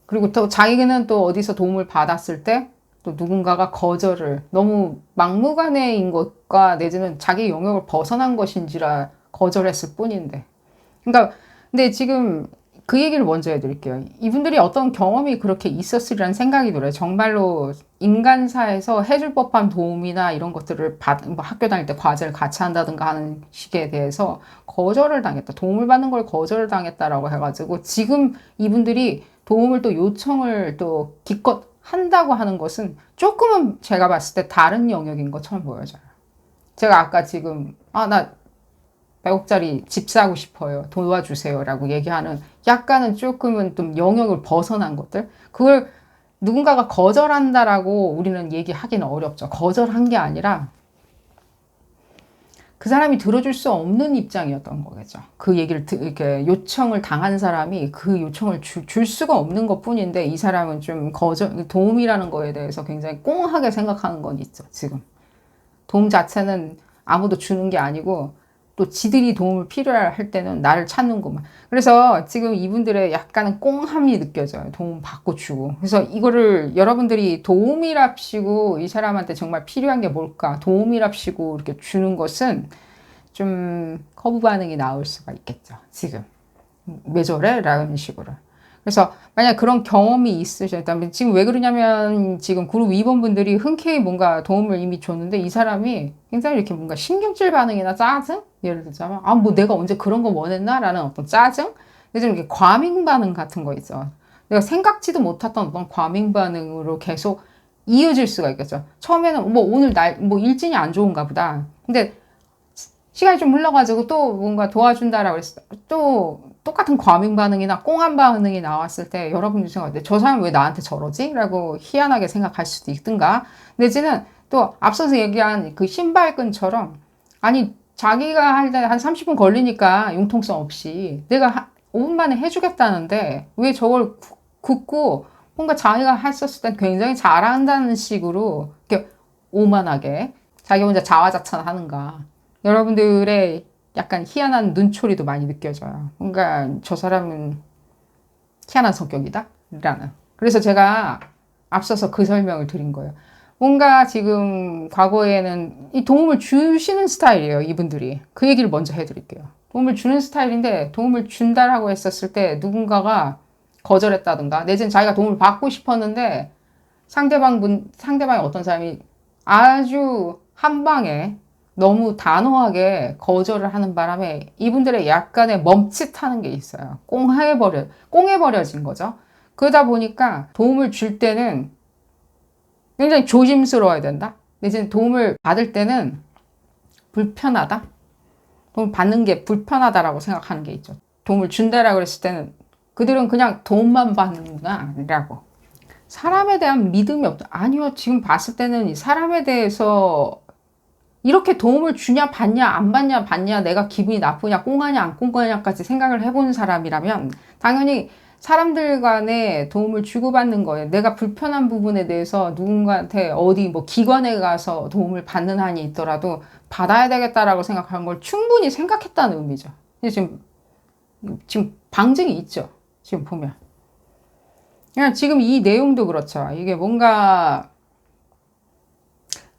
그리고 또 자기는 또 어디서 도움을 받았을 때 또 누군가가 거절을 너무 막무가내인 것과 내지는 자기 영역을 벗어난 것인지라 거절했을 뿐인데 그러니까 근데 지금 그 얘기를 먼저 해드릴게요. 이분들이 어떤 경험이 그렇게 있었으리라는 생각이 들어요. 정말로 인간사에서 해줄 법한 도움이나 이런 것들을 뭐 학교 다닐 때 과제를 같이 한다든가 하는 식에 대해서 거절을 당했다. 도움을 받는 걸 거절을 당했다라고 해가지고 지금 이분들이 도움을 또 요청을 또 기껏 한다고 하는 것은 조금은 제가 봤을 때 다른 영역인 것처럼 보여져요. 제가 아까 지금 나 100억짜리 집 사고 싶어요. 도와주세요. 라고 얘기하는 약간은 조금은 좀 영역을 벗어난 것들. 그걸 누군가가 거절한다라고 우리는 얘기하기는 어렵죠. 거절한 게 아니라 그 사람이 들어줄 수 없는 입장이었던 거겠죠. 그 얘기를 이렇게 요청을 당한 사람이 그 요청을 줄 수가 없는 것 뿐인데 이 사람은 좀 도움이라는 거에 대해서 굉장히 꽁하게 생각하는 건 있죠. 지금. 도움 자체는 아무도 주는 게 아니고 또 지들이 도움을 필요할 때는 나를 찾는구만. 그래서 지금 이분들의 약간은 꽁함이 느껴져요. 도움 받고 주고. 그래서 이거를 여러분들이 도움이랍시고 이 사람한테 정말 필요한 게 뭘까? 도움이랍시고 이렇게 주는 것은 좀 거부 반응이 나올 수가 있겠죠. 지금. 왜 저래? 라는 식으로. 그래서 만약 그런 경험이 있으셨다면 지금 왜 그러냐면 지금 그룹 2번 분들이 흔쾌히 뭔가 도움을 이미 줬는데 이 사람이 굉장히 이렇게 뭔가 신경질 반응이나 짜증? 예를 들자면 뭐 내가 언제 그런 거 원했나? 라는 어떤 짜증? 근데 좀 이렇게 과민 반응 같은 거 있죠. 내가 생각지도 못했던 어떤 과민 반응으로 계속 이어질 수가 있겠죠. 처음에는 뭐 오늘 뭐 일진이 안 좋은가 보다. 근데 시간이 좀 흘러가지고 또 뭔가 도와준다라고 했을 때 또 똑같은 과민 반응이나 꽁한 반응이 나왔을 때 여러분이 생각할 때 저 사람 왜 나한테 저러지? 라고 희한하게 생각할 수도 있든가 내지는 또 앞서서 얘기한 그 신발끈처럼 아니 자기가 할 때 한 30분 걸리니까 융통성 없이 내가 5분 만에 해주겠다는데 왜 저걸 긋고 뭔가 자기가 했었을 때 굉장히 잘한다는 식으로 이렇게 오만하게 자기 혼자 자화자찬하는가 여러분들의 약간 희한한 눈초리도 많이 느껴져요. 뭔가 저 사람은 희한한 성격이다? 라는. 그래서 제가 앞서서 그 설명을 드린 거예요. 뭔가 지금 과거에는 이 도움을 주시는 스타일이에요. 이분들이. 그 얘기를 먼저 해드릴게요. 도움을 주는 스타일인데 도움을 준다라고 했었을 때 누군가가 거절했다든가, 내지는 자기가 도움을 받고 싶었는데 상대방이 어떤 사람이 아주 한 방에 너무 단호하게 거절을 하는 바람에 이분들의 약간의 멈칫하는 게 있어요. 꽁해버려진 거죠. 그러다 보니까 도움을 줄 때는 굉장히 조심스러워야 된다. 내지는 도움을 받을 때는 불편하다. 도움을 받는 게 불편하다라고 생각하는 게 있죠. 도움을 준다라고 그랬을 때는 그들은 그냥 돈만 받는구나 라고. 사람에 대한 믿음이 없다. 아니요. 지금 봤을 때는 이 사람에 대해서 이렇게 도움을 주냐 받냐 안 받냐 내가 기분이 나쁘냐 꽁하냐 안 꽁하냐까지 생각을 해보는 사람이라면 당연히 사람들 간에 도움을 주고받는 거예요. 내가 불편한 부분에 대해서 누군가한테 어디 뭐 기관에 가서 도움을 받는 한이 있더라도 받아야 되겠다라고 생각하는 걸 충분히 생각했다는 의미죠. 지금 방증이 있죠. 지금 보면. 그냥 지금 이 내용도 그렇죠. 이게 뭔가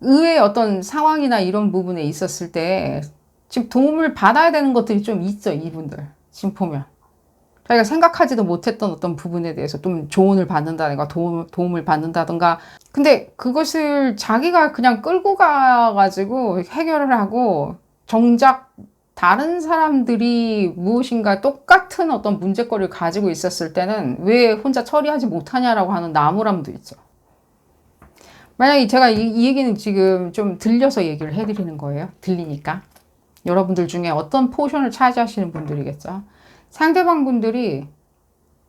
의외의 어떤 상황이나 이런 부분에 있었을 때 지금 도움을 받아야 되는 것들이 좀 있죠. 이분들. 지금 보면. 자기가 생각하지도 못했던 어떤 부분에 대해서 좀 조언을 받는다든가 도움을 받는다든가 근데 그것을 자기가 그냥 끌고 가가지고 해결을 하고 정작 다른 사람들이 무엇인가 똑같은 어떤 문제거리를 가지고 있었을 때는 왜 혼자 처리하지 못하냐라고 하는 나무람도 있죠. 만약에 제가 이 얘기는 지금 좀 들려서 얘기를 해드리는 거예요. 들리니까. 여러분들 중에 어떤 포션을 차지하시는 분들이겠죠. 상대방 분들이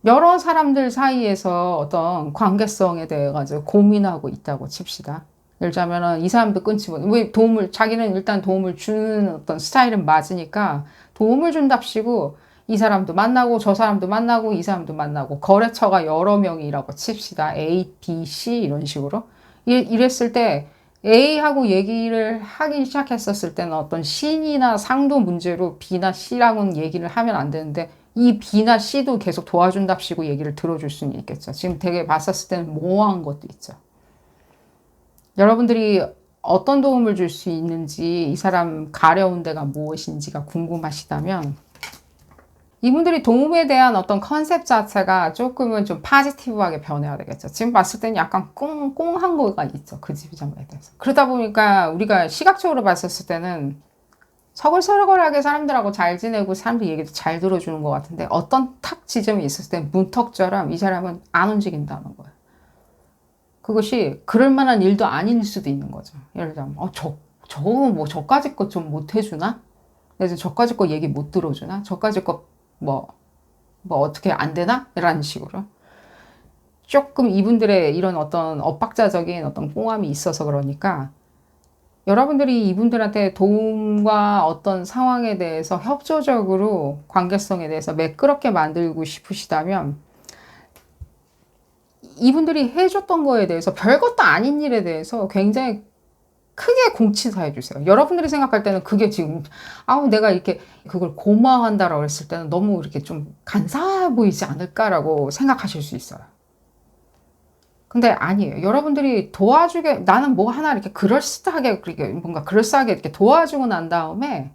여러 사람들 사이에서 어떤 관계성에 대해 가지고 고민하고 있다고 칩시다. 예를 들자면은 이 사람도 끊지 못, 왜 자기는 일단 도움을 주는 어떤 스타일은 맞으니까 도움을 준답시고 이 사람도 만나고 저 사람도 만나고 이 사람도 만나고 거래처가 여러 명이라고 칩시다. A, B, C 이런 식으로. 이랬을 때 A하고 얘기를 하기 시작했었을 때는 어떤 신이나 상도 문제로 B나 C랑은 얘기를 하면 안 되는데 이 B나 C도 계속 도와준답시고 얘기를 들어줄 수는 있겠죠. 지금 되게 봤었을 때는 모호한 것도 있죠. 여러분들이 어떤 도움을 줄 수 있는지 이 사람 가려운 데가 무엇인지가 궁금하시다면 이분들이 도움에 대한 어떤 컨셉 자체가 조금은 좀 파지티브하게 변해야 되겠죠. 지금 봤을 때는 약간 꽁한 거가 있죠. 그 지점에 대해서. 그러다 보니까 우리가 시각적으로 봤었을 때는 서글서글하게 사람들하고 잘 지내고 사람들 얘기도 잘 들어주는 것 같은데 어떤 탁 지점이 있었을 때 문턱처럼 이 사람은 안 움직인다는 거예요. 그것이 그럴 만한 일도 아닐 수도 있는 거죠. 예를 들면 저거 뭐 저까지 거 좀 못 해주나? 그래서 저까지 거 얘기 못 들어주나? 저까지 거 뭐 어떻게 안 되나? 이런 식으로. 조금 이분들의 이런 어떤 엇박자적인 어떤 꽁함이 있어서 그러니까 여러분들이 이분들한테 도움과 어떤 상황에 대해서 협조적으로 관계성에 대해서 매끄럽게 만들고 싶으시다면 이분들이 해줬던 거에 대해서 별것도 아닌 일에 대해서 굉장히 크게 공치사 해주세요. 여러분들이 생각할 때는 그게 지금 내가 이렇게 그걸 고마워한다라고 했을 때는 너무 이렇게 좀 간사해 보이지 않을까라고 생각하실 수 있어요. 근데 아니에요. 여러분들이 나는 뭐 하나 이렇게 그럴싸하게 뭔가 그럴싸하게 이렇게 도와주고 난 다음에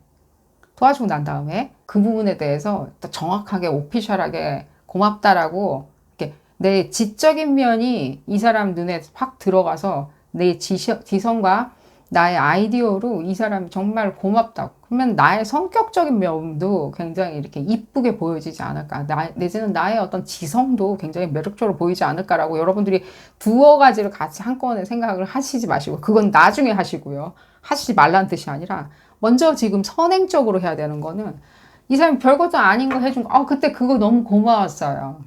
그 부분에 대해서 정확하게 오피셜하게 고맙다라고 이렇게 내 지적인 면이 이 사람 눈에 확 들어가서 내 지성과 나의 아이디어로 이 사람이 정말 고맙다고. 그러면 나의 성격적인 면도 굉장히 이렇게 이쁘게 보여지지 않을까. 내지는 나의 어떤 지성도 굉장히 매력적으로 보이지 않을까라고 여러분들이 두어 가지를 같이 한꺼번에 생각을 하시지 마시고, 그건 나중에 하시고요. 하시지 말라는 뜻이 아니라, 먼저 지금 선행적으로 해야 되는 거는, 이 사람이 별것도 아닌 거 해준 거, 그때 그거 너무 고마웠어요.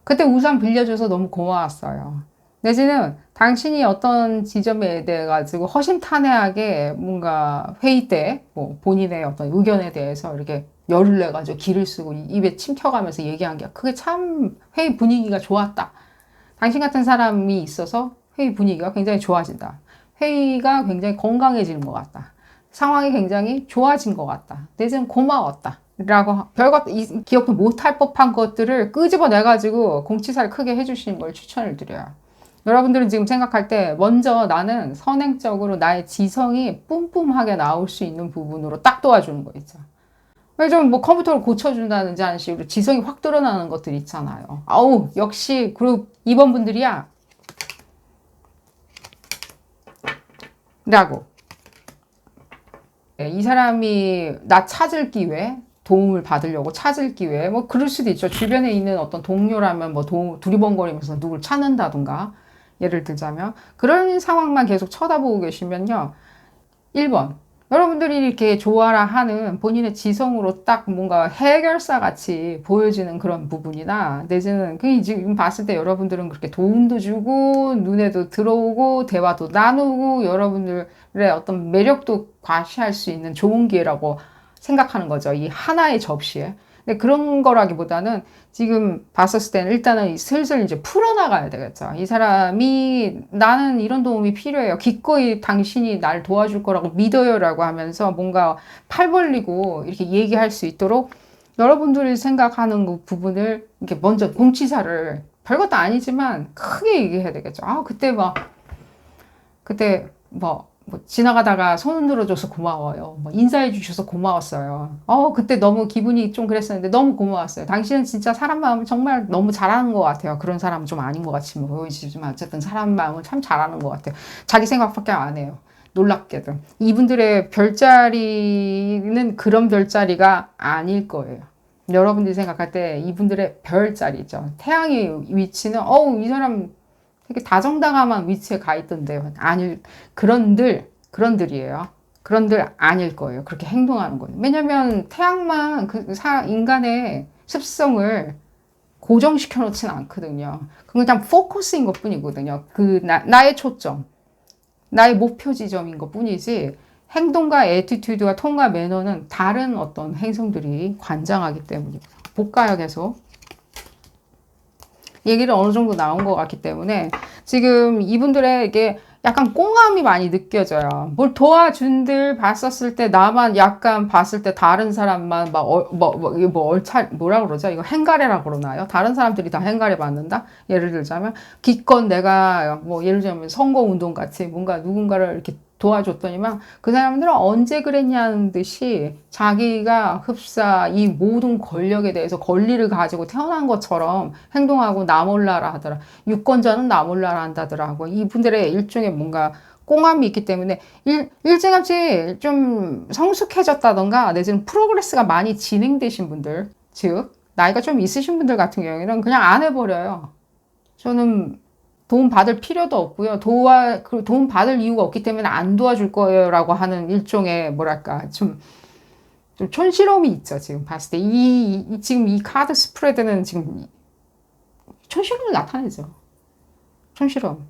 그때 우산 빌려줘서 너무 고마웠어요. 내지는 당신이 어떤 지점에 대해 가지고 허심탄회하게 뭔가 회의 때 뭐 본인의 어떤 의견에 대해서 이렇게 열을 내 가지고 기를 쓰고 입에 침 튀어가면서 얘기한 게 그게 참 회의 분위기가 좋았다. 당신 같은 사람이 있어서 회의 분위기가 굉장히 좋아진다. 회의가 굉장히 건강해지는 것 같다. 상황이 굉장히 좋아진 것 같다. 내지는 고마웠다. 라고 별것 기억도 못할 법한 것들을 끄집어내가지고 공치사를 크게 해주시는 걸 추천을 드려요. 여러분들은 지금 생각할 때 먼저 나는 선행적으로 나의 지성이 뿜뿜하게 나올 수 있는 부분으로 딱 도와주는 거 있죠. 좀 뭐 컴퓨터를 고쳐준다든지 하는 식으로 지성이 확 드러나는 것들 있잖아요. 아우, 역시 그룹 2번 분들이야. 라고. 이 사람이 나 찾을 기회, 도움을 받으려고 찾을 기회, 뭐 그럴 수도 있죠. 주변에 있는 어떤 동료라면 뭐 두리번거리면서 누굴 찾는다든가, 예를 들자면 그런 상황만 계속 쳐다보고 계시면요. 1번. 여러분들이 이렇게 좋아라 하는 본인의 지성으로 딱 뭔가 해결사 같이 보여지는 그런 부분이나, 내지는 그 지금 봤을 때 여러분들은 그렇게 도움도 주고 눈에도 들어오고 대화도 나누고 여러분들의 어떤 매력도 과시할 수 있는 좋은 기회라고 생각하는 거죠. 이 하나의 접시에. 근데 그런 거라기보다는 지금 봤었을 때는 일단은 슬슬 이제 풀어나가야 되겠죠. 이 사람이 나는 이런 도움이 필요해요. 기꺼이 당신이 날 도와줄 거라고 믿어요. 라고 하면서 뭔가 팔 벌리고 이렇게 얘기할 수 있도록 여러분들이 생각하는 그 부분을 이렇게 먼저 공치사를 별것도 아니지만 크게 얘기해야 되겠죠. 아, 그때 지나가다가 손 흔들어줘서 고마워요. 뭐 인사해 주셔서 고마웠어요. 그때 너무 기분이 좀 그랬었는데 너무 고마웠어요. 당신은 진짜 사람 마음을 정말 너무 잘하는 것 같아요. 그런 사람은 좀 아닌 것 같이 보이지만 어쨌든 사람 마음을 참 잘하는 것 같아요. 자기 생각밖에 안 해요. 놀랍게도. 이분들의 별자리는 그런 별자리가 아닐 거예요. 여러분들이 생각할 때 이분들의 별자리죠. 태양의 위치는 이 사람 되게 다정다감한 위치에 가 있던데요. 그런들이에요. 그런들 아닐 거예요. 그렇게 행동하는 거예요. 왜냐면 태양만 인간의 습성을 고정시켜 놓지는 않거든요. 그건 그냥 포커스인 것 뿐이거든요. 나의 초점, 나의 목표 지점인 것 뿐이지, 행동과 애티튜드와 통과 매너는 다른 어떤 행성들이 관장하기 때문입니다. 볼까요, 계속? 얘기를 어느 정도 나온 것 같기 때문에 지금 이분들에게 약간 꽁함이 많이 느껴져요. 뭘 도와준들 봤었을 때 나만 약간 봤을 때 다른 사람만 뭐라 그러죠? 이거 행가래라고 그러나요? 다른 사람들이 다 행가래 받는다? 예를 들자면 기껏 내가 예를 들자면 선거운동 같이 뭔가 누군가를 이렇게 도와줬더니만 그 사람들은 언제 그랬냐는 듯이 자기가 흡사 이 모든 권력에 대해서 권리를 가지고 태어난 것처럼 행동하고 나 몰라라 하더라. 유권자는 나 몰라라 한다더라고. 이분들의 일종의 뭔가 꽁함이 있기 때문에 일찌감치 좀 성숙해졌다던가 내지는 프로그레스가 많이 진행되신 분들, 즉 나이가 좀 있으신 분들 같은 경우에는 그냥 안 해버려요. 저는 도움 받을 필요도 없고요. 도움 받을 이유가 없기 때문에 안 도와줄 거예요. 라고 하는 일종의, 좀 촌스러움이 있죠. 지금 봤을 때. 지금 이 카드 스프레드는 지금 촌스러움을 나타내죠. 촌스러움.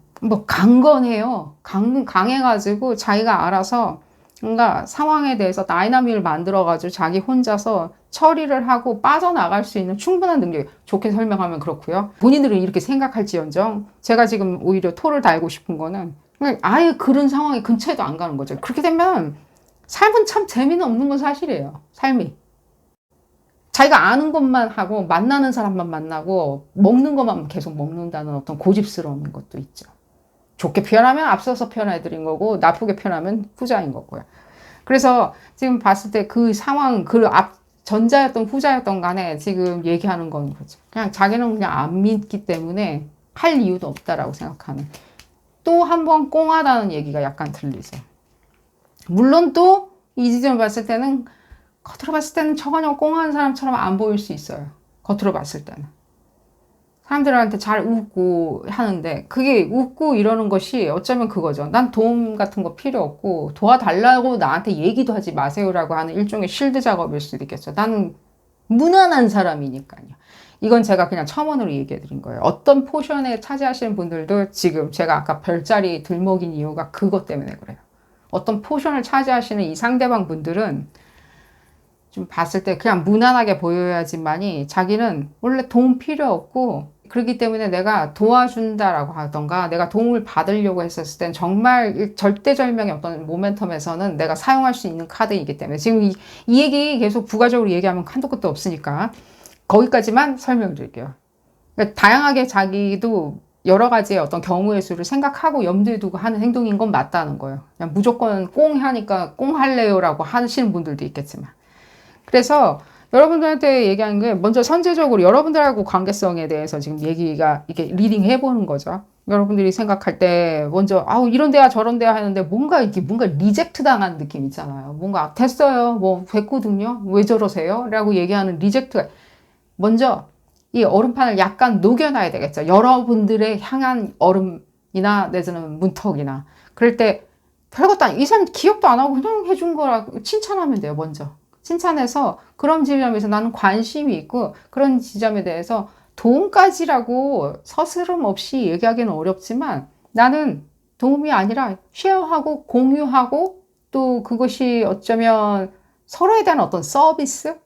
강건해요. 강해가지고 자기가 알아서 뭔가 상황에 대해서 다이나믹을 만들어가지고 자기 혼자서 처리를 하고 빠져나갈 수 있는 충분한 능력. 좋게 설명하면 그렇고요. 본인들은 이렇게 생각할지언정 제가 지금 오히려 토를 달고 싶은 거는 아예 그런 상황이 근처에도 안 가는 거죠. 그렇게 되면 삶은 참 재미는 없는 건 사실이에요. 삶이. 자기가 아는 것만 하고 만나는 사람만 만나고 먹는 것만 계속 먹는다는 어떤 고집스러운 것도 있죠. 좋게 표현하면 앞서서 표현해드린 거고 나쁘게 표현하면 후자인 거고요. 그래서 지금 봤을 때 그 상황, 전자였던 후자였던 간에 지금 얘기하는 건 거죠. 그냥 자기는 그냥 안 믿기 때문에 할 이유도 없다라고 생각하는. 또 한 번 꽁하다는 얘기가 약간 들리죠. 물론 또 이 지점을 봤을 때는 겉으로 봤을 때는 전혀 꽁한 사람처럼 안 보일 수 있어요. 겉으로 봤을 때는. 사람들한테 잘 웃고 하는데 그게 웃고 이러는 것이 어쩌면 그거죠. 난 도움 같은 거 필요 없고 도와달라고 나한테 얘기도 하지 마세요라고 하는 일종의 실드 작업일 수도 있겠죠. 나는 무난한 사람이니까요. 이건 제가 그냥 첨언으로 얘기해 드린 거예요. 어떤 포션에 차지하시는 분들도 지금 제가 아까 별자리 들먹인 이유가 그것 때문에 그래요. 어떤 포션을 차지하시는 이 상대방 분들은 좀 봤을 때 그냥 무난하게 보여야지만이 자기는 원래 도움 필요 없고 그렇기 때문에 내가 도와준다라고 하던가 내가 도움을 받으려고 했었을 땐 정말 절대절명의 어떤 모멘텀에서는 내가 사용할 수 있는 카드이기 때문에 지금 이 얘기 계속 부가적으로 얘기하면 한도 끝도 없으니까 거기까지만 설명드릴게요. 그러니까 다양하게 자기도 여러 가지의 어떤 경우의 수를 생각하고 염두에 두고 하는 행동인 건 맞다는 거예요. 그냥 무조건 꽁 하니까 꽁 할래요라고 하시는 분들도 있겠지만 그래서 여러분들한테 얘기하는 게 먼저 선제적으로 여러분들하고 관계성에 대해서 지금 얘기가 이렇게 리딩 해보는 거죠. 여러분들이 생각할 때 먼저 아우 이런 데야 저런 데야 하는데 뭔가 이렇게 뭔가 리젝트 당한 느낌 있잖아요. 뭔가 됐어요. 뭐 됐거든요. 왜 저러세요? 라고 얘기하는 리젝트가 먼저 이 얼음판을 약간 녹여놔야 되겠죠. 여러분들의 향한 얼음이나 내지는 문턱이나 그럴 때 별것도 아니 이 사람 기억도 안 하고 그냥 해준 거라고 칭찬하면 돼요. 먼저 칭찬해서 그런 지점에서 나는 관심이 있고 그런 지점에 대해서 도움까지라고 서스럼 없이 얘기하기는 어렵지만 나는 도움이 아니라 쉐어하고 공유하고 또 그것이 어쩌면 서로에 대한 어떤 서비스,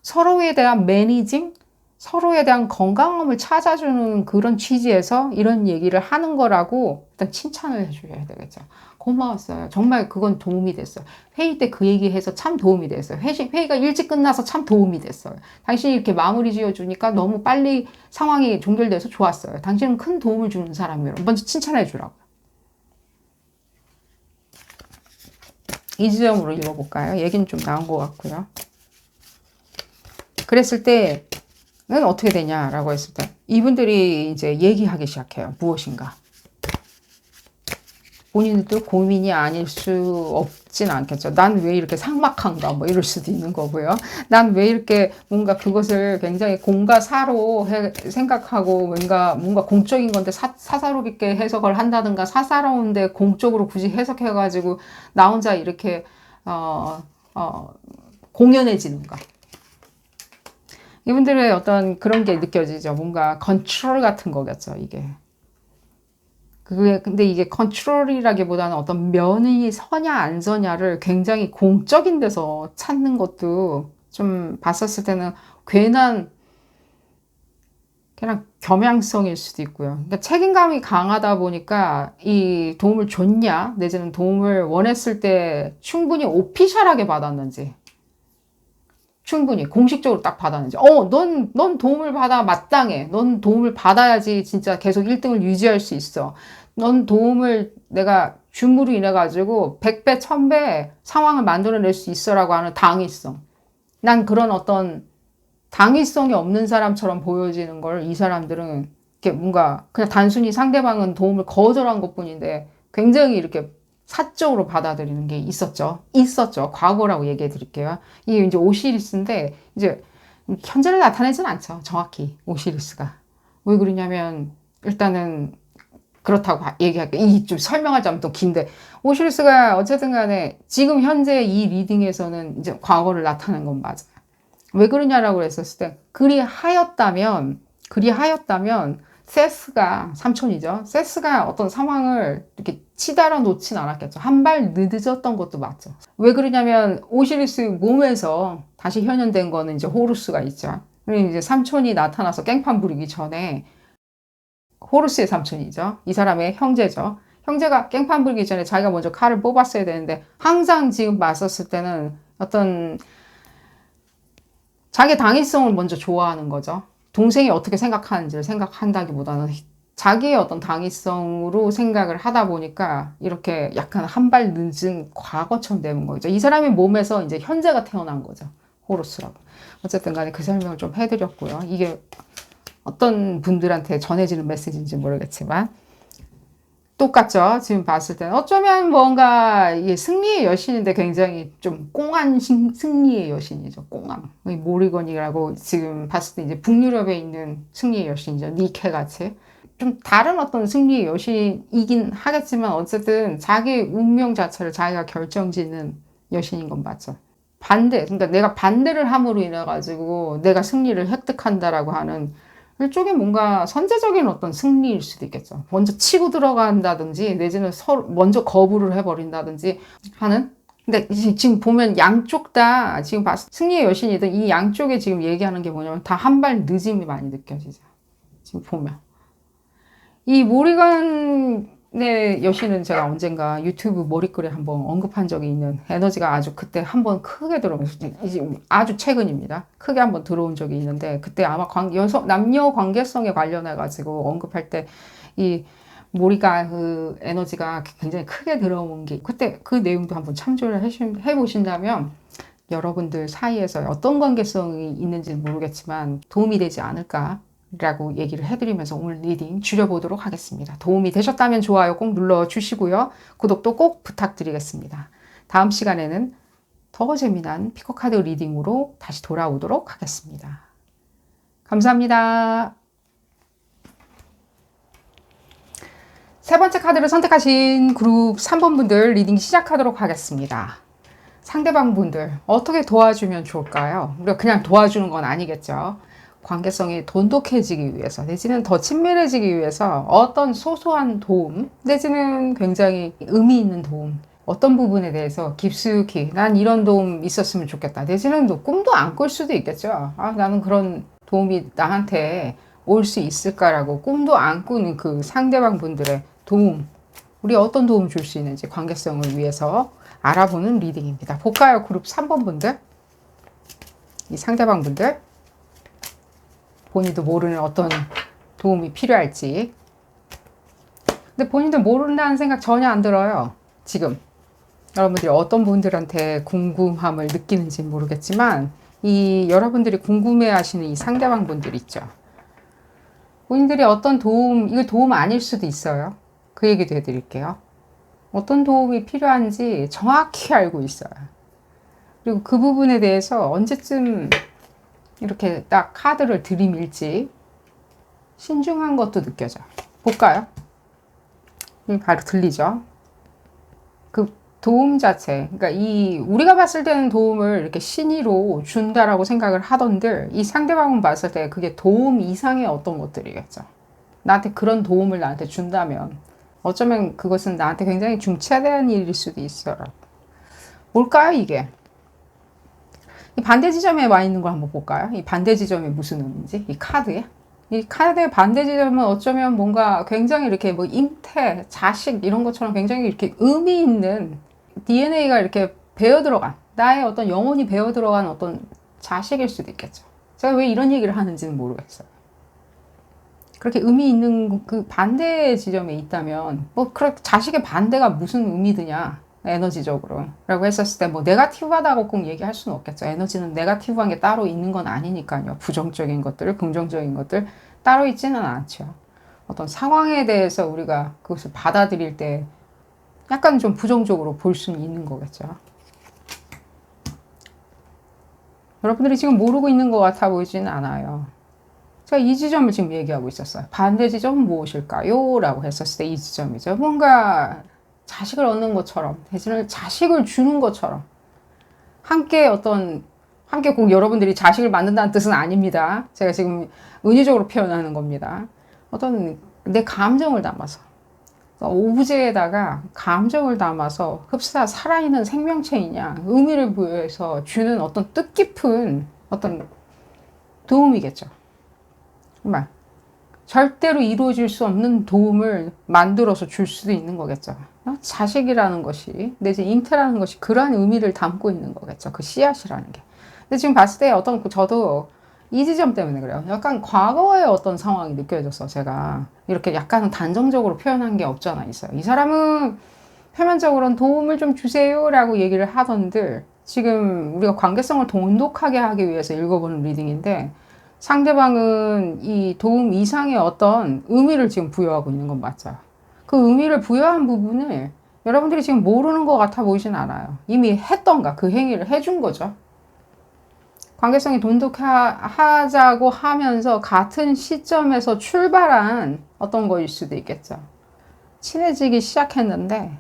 서로에 대한 매니징, 서로에 대한 건강함을 찾아주는 그런 취지에서 이런 얘기를 하는 거라고 일단 칭찬을 해줘야 되겠죠. 고마웠어요. 정말 그건 도움이 됐어요. 회의 때 그 얘기해서 참 도움이 됐어요. 회의가 일찍 끝나서 참 도움이 됐어요. 당신이 이렇게 마무리 지어주니까 너무 빨리 상황이 종결돼서 좋았어요. 당신은 큰 도움을 주는 사람이에요. 먼저 칭찬해 주라고요. 이 지점으로 읽어볼까요? 얘기는 좀 나온 것 같고요. 그랬을 때는 어떻게 되냐라고 했을 때 이분들이 이제 얘기하기 시작해요. 무엇인가. 본인도 고민이 아닐 수 없진 않겠죠. 난 왜 이렇게 삭막한가 뭐 이럴 수도 있는 거고요. 난 왜 이렇게 뭔가 그것을 굉장히 공과 사로 생각하고 뭔가 공적인 건데 사사롭게 해석을 한다든가 사사로운데 공적으로 굳이 해석해가지고 나 혼자 이렇게 공연해지는가. 이분들의 어떤 그런 게 느껴지죠. 뭔가 컨트롤 같은 거겠죠, 이게. 근데 이게 컨트롤이라기보다는 어떤 면이 서냐 안 서냐를 굉장히 공적인 데서 찾는 것도 좀 봤었을 때는 괜한 겸양성일 수도 있고요. 그러니까 책임감이 강하다 보니까 이 도움을 줬냐, 내지는 도움을 원했을 때 충분히 오피셜하게 받았는지, 충분히 공식적으로 딱 받았는지, 넌 도움을 받아 마땅해. 넌 도움을 받아야지 진짜 계속 1등을 유지할 수 있어. 넌 도움을 내가 줌으로 인해 가지고 100배, 1000배 상황을 만들어낼 수 있어라고 하는 당위성. 난 그런 어떤 당위성이 없는 사람처럼 보여지는 걸 이 사람들은 이렇게 뭔가 그냥 단순히 상대방은 도움을 거절한 것뿐인데 굉장히 이렇게 사적으로 받아들이는 게 있었죠. 과거라고 얘기해 드릴게요. 이게 이제 오시리스인데, 이제, 현재를 나타내진 않죠. 정확히, 오시리스가. 왜 그러냐면, 일단은, 그렇다고 얘기할게요. 이 좀 설명하자면 또 긴데, 오시리스가 어쨌든 간에, 지금 현재 이 리딩에서는 이제 과거를 나타낸 건 맞아요. 왜 그러냐라고 했었을 때, 그리하였다면, 세스가 삼촌이죠. 세스가 어떤 상황을 이렇게 치달아 놓진 않았겠죠. 한 발 늦어졌던 것도 맞죠. 왜 그러냐면 오시리스 몸에서 다시 현현된 거는 이제 호루스가 있죠. 그리고 이제 삼촌이 나타나서 깽판 부리기 전에 호루스의 삼촌이죠. 이 사람의 형제죠. 형제가 깽판 부리기 전에 자기가 먼저 칼을 뽑았어야 되는데 항상 지금 맞섰을 때는 어떤 자기 당위성을 먼저 좋아하는 거죠. 동생이 어떻게 생각하는지를 생각한다기보다는 자기의 어떤 당위성으로 생각을 하다 보니까 이렇게 약간 한 발 늦은 과거처럼 되는 거죠. 이 사람의 몸에서 이제 현재가 태어난 거죠. 호루스라고. 어쨌든 간에 그 설명을 좀 해드렸고요. 이게 어떤 분들한테 전해지는 메시지인지 모르겠지만 똑같죠. 지금 봤을 때는 어쩌면 뭔가 이게 승리의 여신인데 굉장히 좀 꽁한 승리의 여신이죠. 꽁함. 모리건이라고 지금 봤을 때 이제 북유럽에 있는 승리의 여신이죠. 니케 같이. 좀 다른 어떤 승리의 여신이긴 하겠지만 어쨌든 자기 운명 자체를 자기가 결정짓는 여신인 건 맞죠. 그러니까 내가 반대를 함으로 인해 가지고 내가 승리를 획득한다라고 하는 일종의 뭔가 선제적인 어떤 승리일 수도 있겠죠. 먼저 치고 들어간다든지 내지는 먼저 거부를 해버린다든지 하는. 근데 지금 보면 양쪽 다 지금 승리의 여신이든 이 양쪽에 지금 얘기하는 게 뭐냐면 다 한 발 늦음이 많이 느껴지죠. 지금 보면. 이 모리건의 여신은 제가 언젠가 유튜브 머리글에 한번 언급한 적이 있는 에너지가 아주 그때 한번 크게 이제 아주 최근입니다. 크게 한번 들어온 적이 있는데 그때 아마 남녀 관계성에 관련해 가지고 언급할 때 이 모리가 그 에너지가 굉장히 크게 들어온 게 그때 그 내용도 한번 참조를 해보신다면 여러분들 사이에서 어떤 관계성이 있는지는 모르겠지만 도움이 되지 않을까 라고 얘기를 해드리면서 오늘 리딩 줄여보도록 하겠습니다. 도움이 되셨다면 좋아요 꼭 눌러주시고요. 구독도 꼭 부탁드리겠습니다. 다음 시간에는 더 재미난 피커카드 리딩으로 다시 돌아오도록 하겠습니다. 감사합니다. 세 번째 카드를 선택하신 그룹 3번 분들 리딩 시작하도록 하겠습니다. 상대방 분들 어떻게 도와주면 좋을까요? 우리가 그냥 도와주는 건 아니겠죠. 관계성이 돈독해지기 위해서 내지는 더 친밀해지기 위해서 어떤 소소한 도움 내지는 굉장히 의미 있는 도움 어떤 부분에 대해서 깊숙이 난 이런 도움 있었으면 좋겠다 내지는 또 꿈도 안 꿀 수도 있겠죠. 나는 그런 도움이 나한테 올 수 있을까라고 꿈도 안 꾸는 그 상대방 분들의 도움 우리 어떤 도움 줄 수 있는지 관계성을 위해서 알아보는 리딩입니다. 볼까요? 그룹 3번 분들 이 상대방 분들 본인도 모르는 어떤 도움이 필요할지 근데 본인도 모른다는 생각 전혀 안 들어요. 지금 여러분들이 어떤 분들한테 궁금함을 느끼는지는 모르겠지만 이 여러분들이 궁금해 하시는 이 상대방 분들 있죠. 본인들이 어떤 도움 이거 도움 아닐 수도 있어요. 그 얘기도 해드릴게요. 어떤 도움이 필요한지 정확히 알고 있어요. 그리고 그 부분에 대해서 언제쯤 이렇게 딱 카드를 들이밀지 신중한 것도 느껴져요. 볼까요? 바로 들리죠? 그 도움 자체, 그러니까 우리가 봤을 때는 도움을 이렇게 신의로 준다라고 생각을 하던들 이 상대방은 봤을 때 그게 도움 이상의 어떤 것들이겠죠. 나한테 그런 도움을 나한테 준다면 어쩌면 그것은 나한테 굉장히 중차대한 일일 수도 있어요. 뭘까요, 이게? 이 반대 지점에 와 있는 걸 한번 볼까요? 이 반대 지점이 무슨 의미인지? 이 카드에? 이 카드의 반대 지점은 어쩌면 뭔가 굉장히 이렇게 뭐 잉태, 자식 이런 것처럼 굉장히 이렇게 의미 있는 DNA가 이렇게 배어 들어간 나의 어떤 영혼이 배어 들어간 어떤 자식일 수도 있겠죠. 제가 왜 이런 얘기를 하는지는 모르겠어요. 그렇게 의미 있는 그 반대 지점에 있다면 뭐 그렇게 자식의 반대가 무슨 의미드냐 에너지적으로 라고 했었을 때 뭐 네거티브하다고 꼭 얘기할 수는 없겠죠. 에너지는 네거티브한 게 따로 있는 건 아니니까요. 부정적인 것들, 긍정적인 것들 따로 있지는 않죠. 어떤 상황에 대해서 우리가 그것을 받아들일 때 약간 좀 부정적으로 볼 수는 있는 거겠죠. 여러분들이 지금 모르고 있는 것 같아 보이지는 않아요. 제가 이 지점을 지금 얘기하고 있었어요. 반대 지점은 무엇일까요? 라고 했었을 때 이 지점이죠. 뭔가 자식을 얻는 것처럼, 대신에 자식을 주는 것처럼 함께 꼭 여러분들이 자식을 만든다는 뜻은 아닙니다. 제가 지금 은유적으로 표현하는 겁니다. 어떤 내 감정을 담아서 오브제에다가 감정을 담아서 흡사 살아있는 생명체이냐 의미를 부여해서 주는 어떤 뜻깊은 어떤 도움이겠죠. 정말 절대로 이루어질 수 없는 도움을 만들어서 줄 수도 있는 거겠죠. 자식이라는 것이 내지 잉태라는 것이 그러한 의미를 담고 있는 거겠죠. 그 씨앗이라는 게. 근데 지금 봤을 때 저도 이 지점 때문에 그래요. 약간 과거의 어떤 상황이 느껴져서 제가 이렇게 약간 단정적으로 표현한 게 없잖아 있어요. 이 사람은 표면적으로는 도움을 좀 주세요 라고 얘기를 하던들 지금 우리가 관계성을 돈독하게 하기 위해서 읽어보는 리딩인데 상대방은 이 도움 이상의 어떤 의미를 지금 부여하고 있는 건 맞죠. 그 의미를 부여한 부분을 여러분들이 지금 모르는 것 같아 보이진 않아요. 이미 했던가 그 행위를 해준 거죠. 관계성이 돈독하자고 하면서 같은 시점에서 출발한 어떤 거일 수도 있겠죠. 친해지기 시작했는데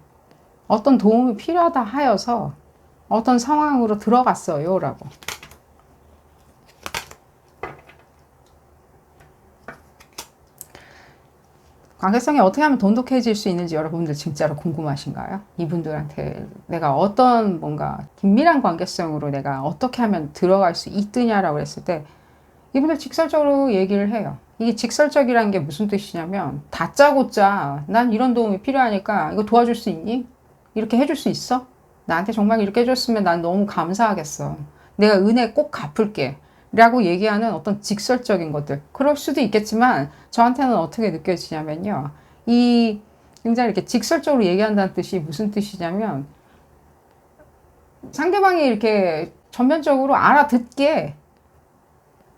어떤 도움이 필요하다 하여서 어떤 상황으로 들어갔어요 라고. 관계성이 어떻게 하면 돈독해질 수 있는지 여러분들 진짜로 궁금하신가요? 이분들한테 내가 어떤 뭔가 긴밀한 관계성으로 내가 어떻게 하면 들어갈 수 있느냐라고 했을 때 이분들 직설적으로 얘기를 해요. 이게 직설적이라는 게 무슨 뜻이냐면 다짜고짜 난 이런 도움이 필요하니까 이거 도와줄 수 있니? 이렇게 해줄 수 있어? 나한테 정말 이렇게 해줬으면 난 너무 감사하겠어. 내가 은혜 꼭 갚을게. 라고 얘기하는 어떤 직설적인 것들. 그럴 수도 있겠지만 저한테는 어떻게 느껴지냐면요. 이 굉장히 이렇게 직설적으로 얘기한다는 뜻이 무슨 뜻이냐면 상대방이 이렇게 전면적으로 알아듣게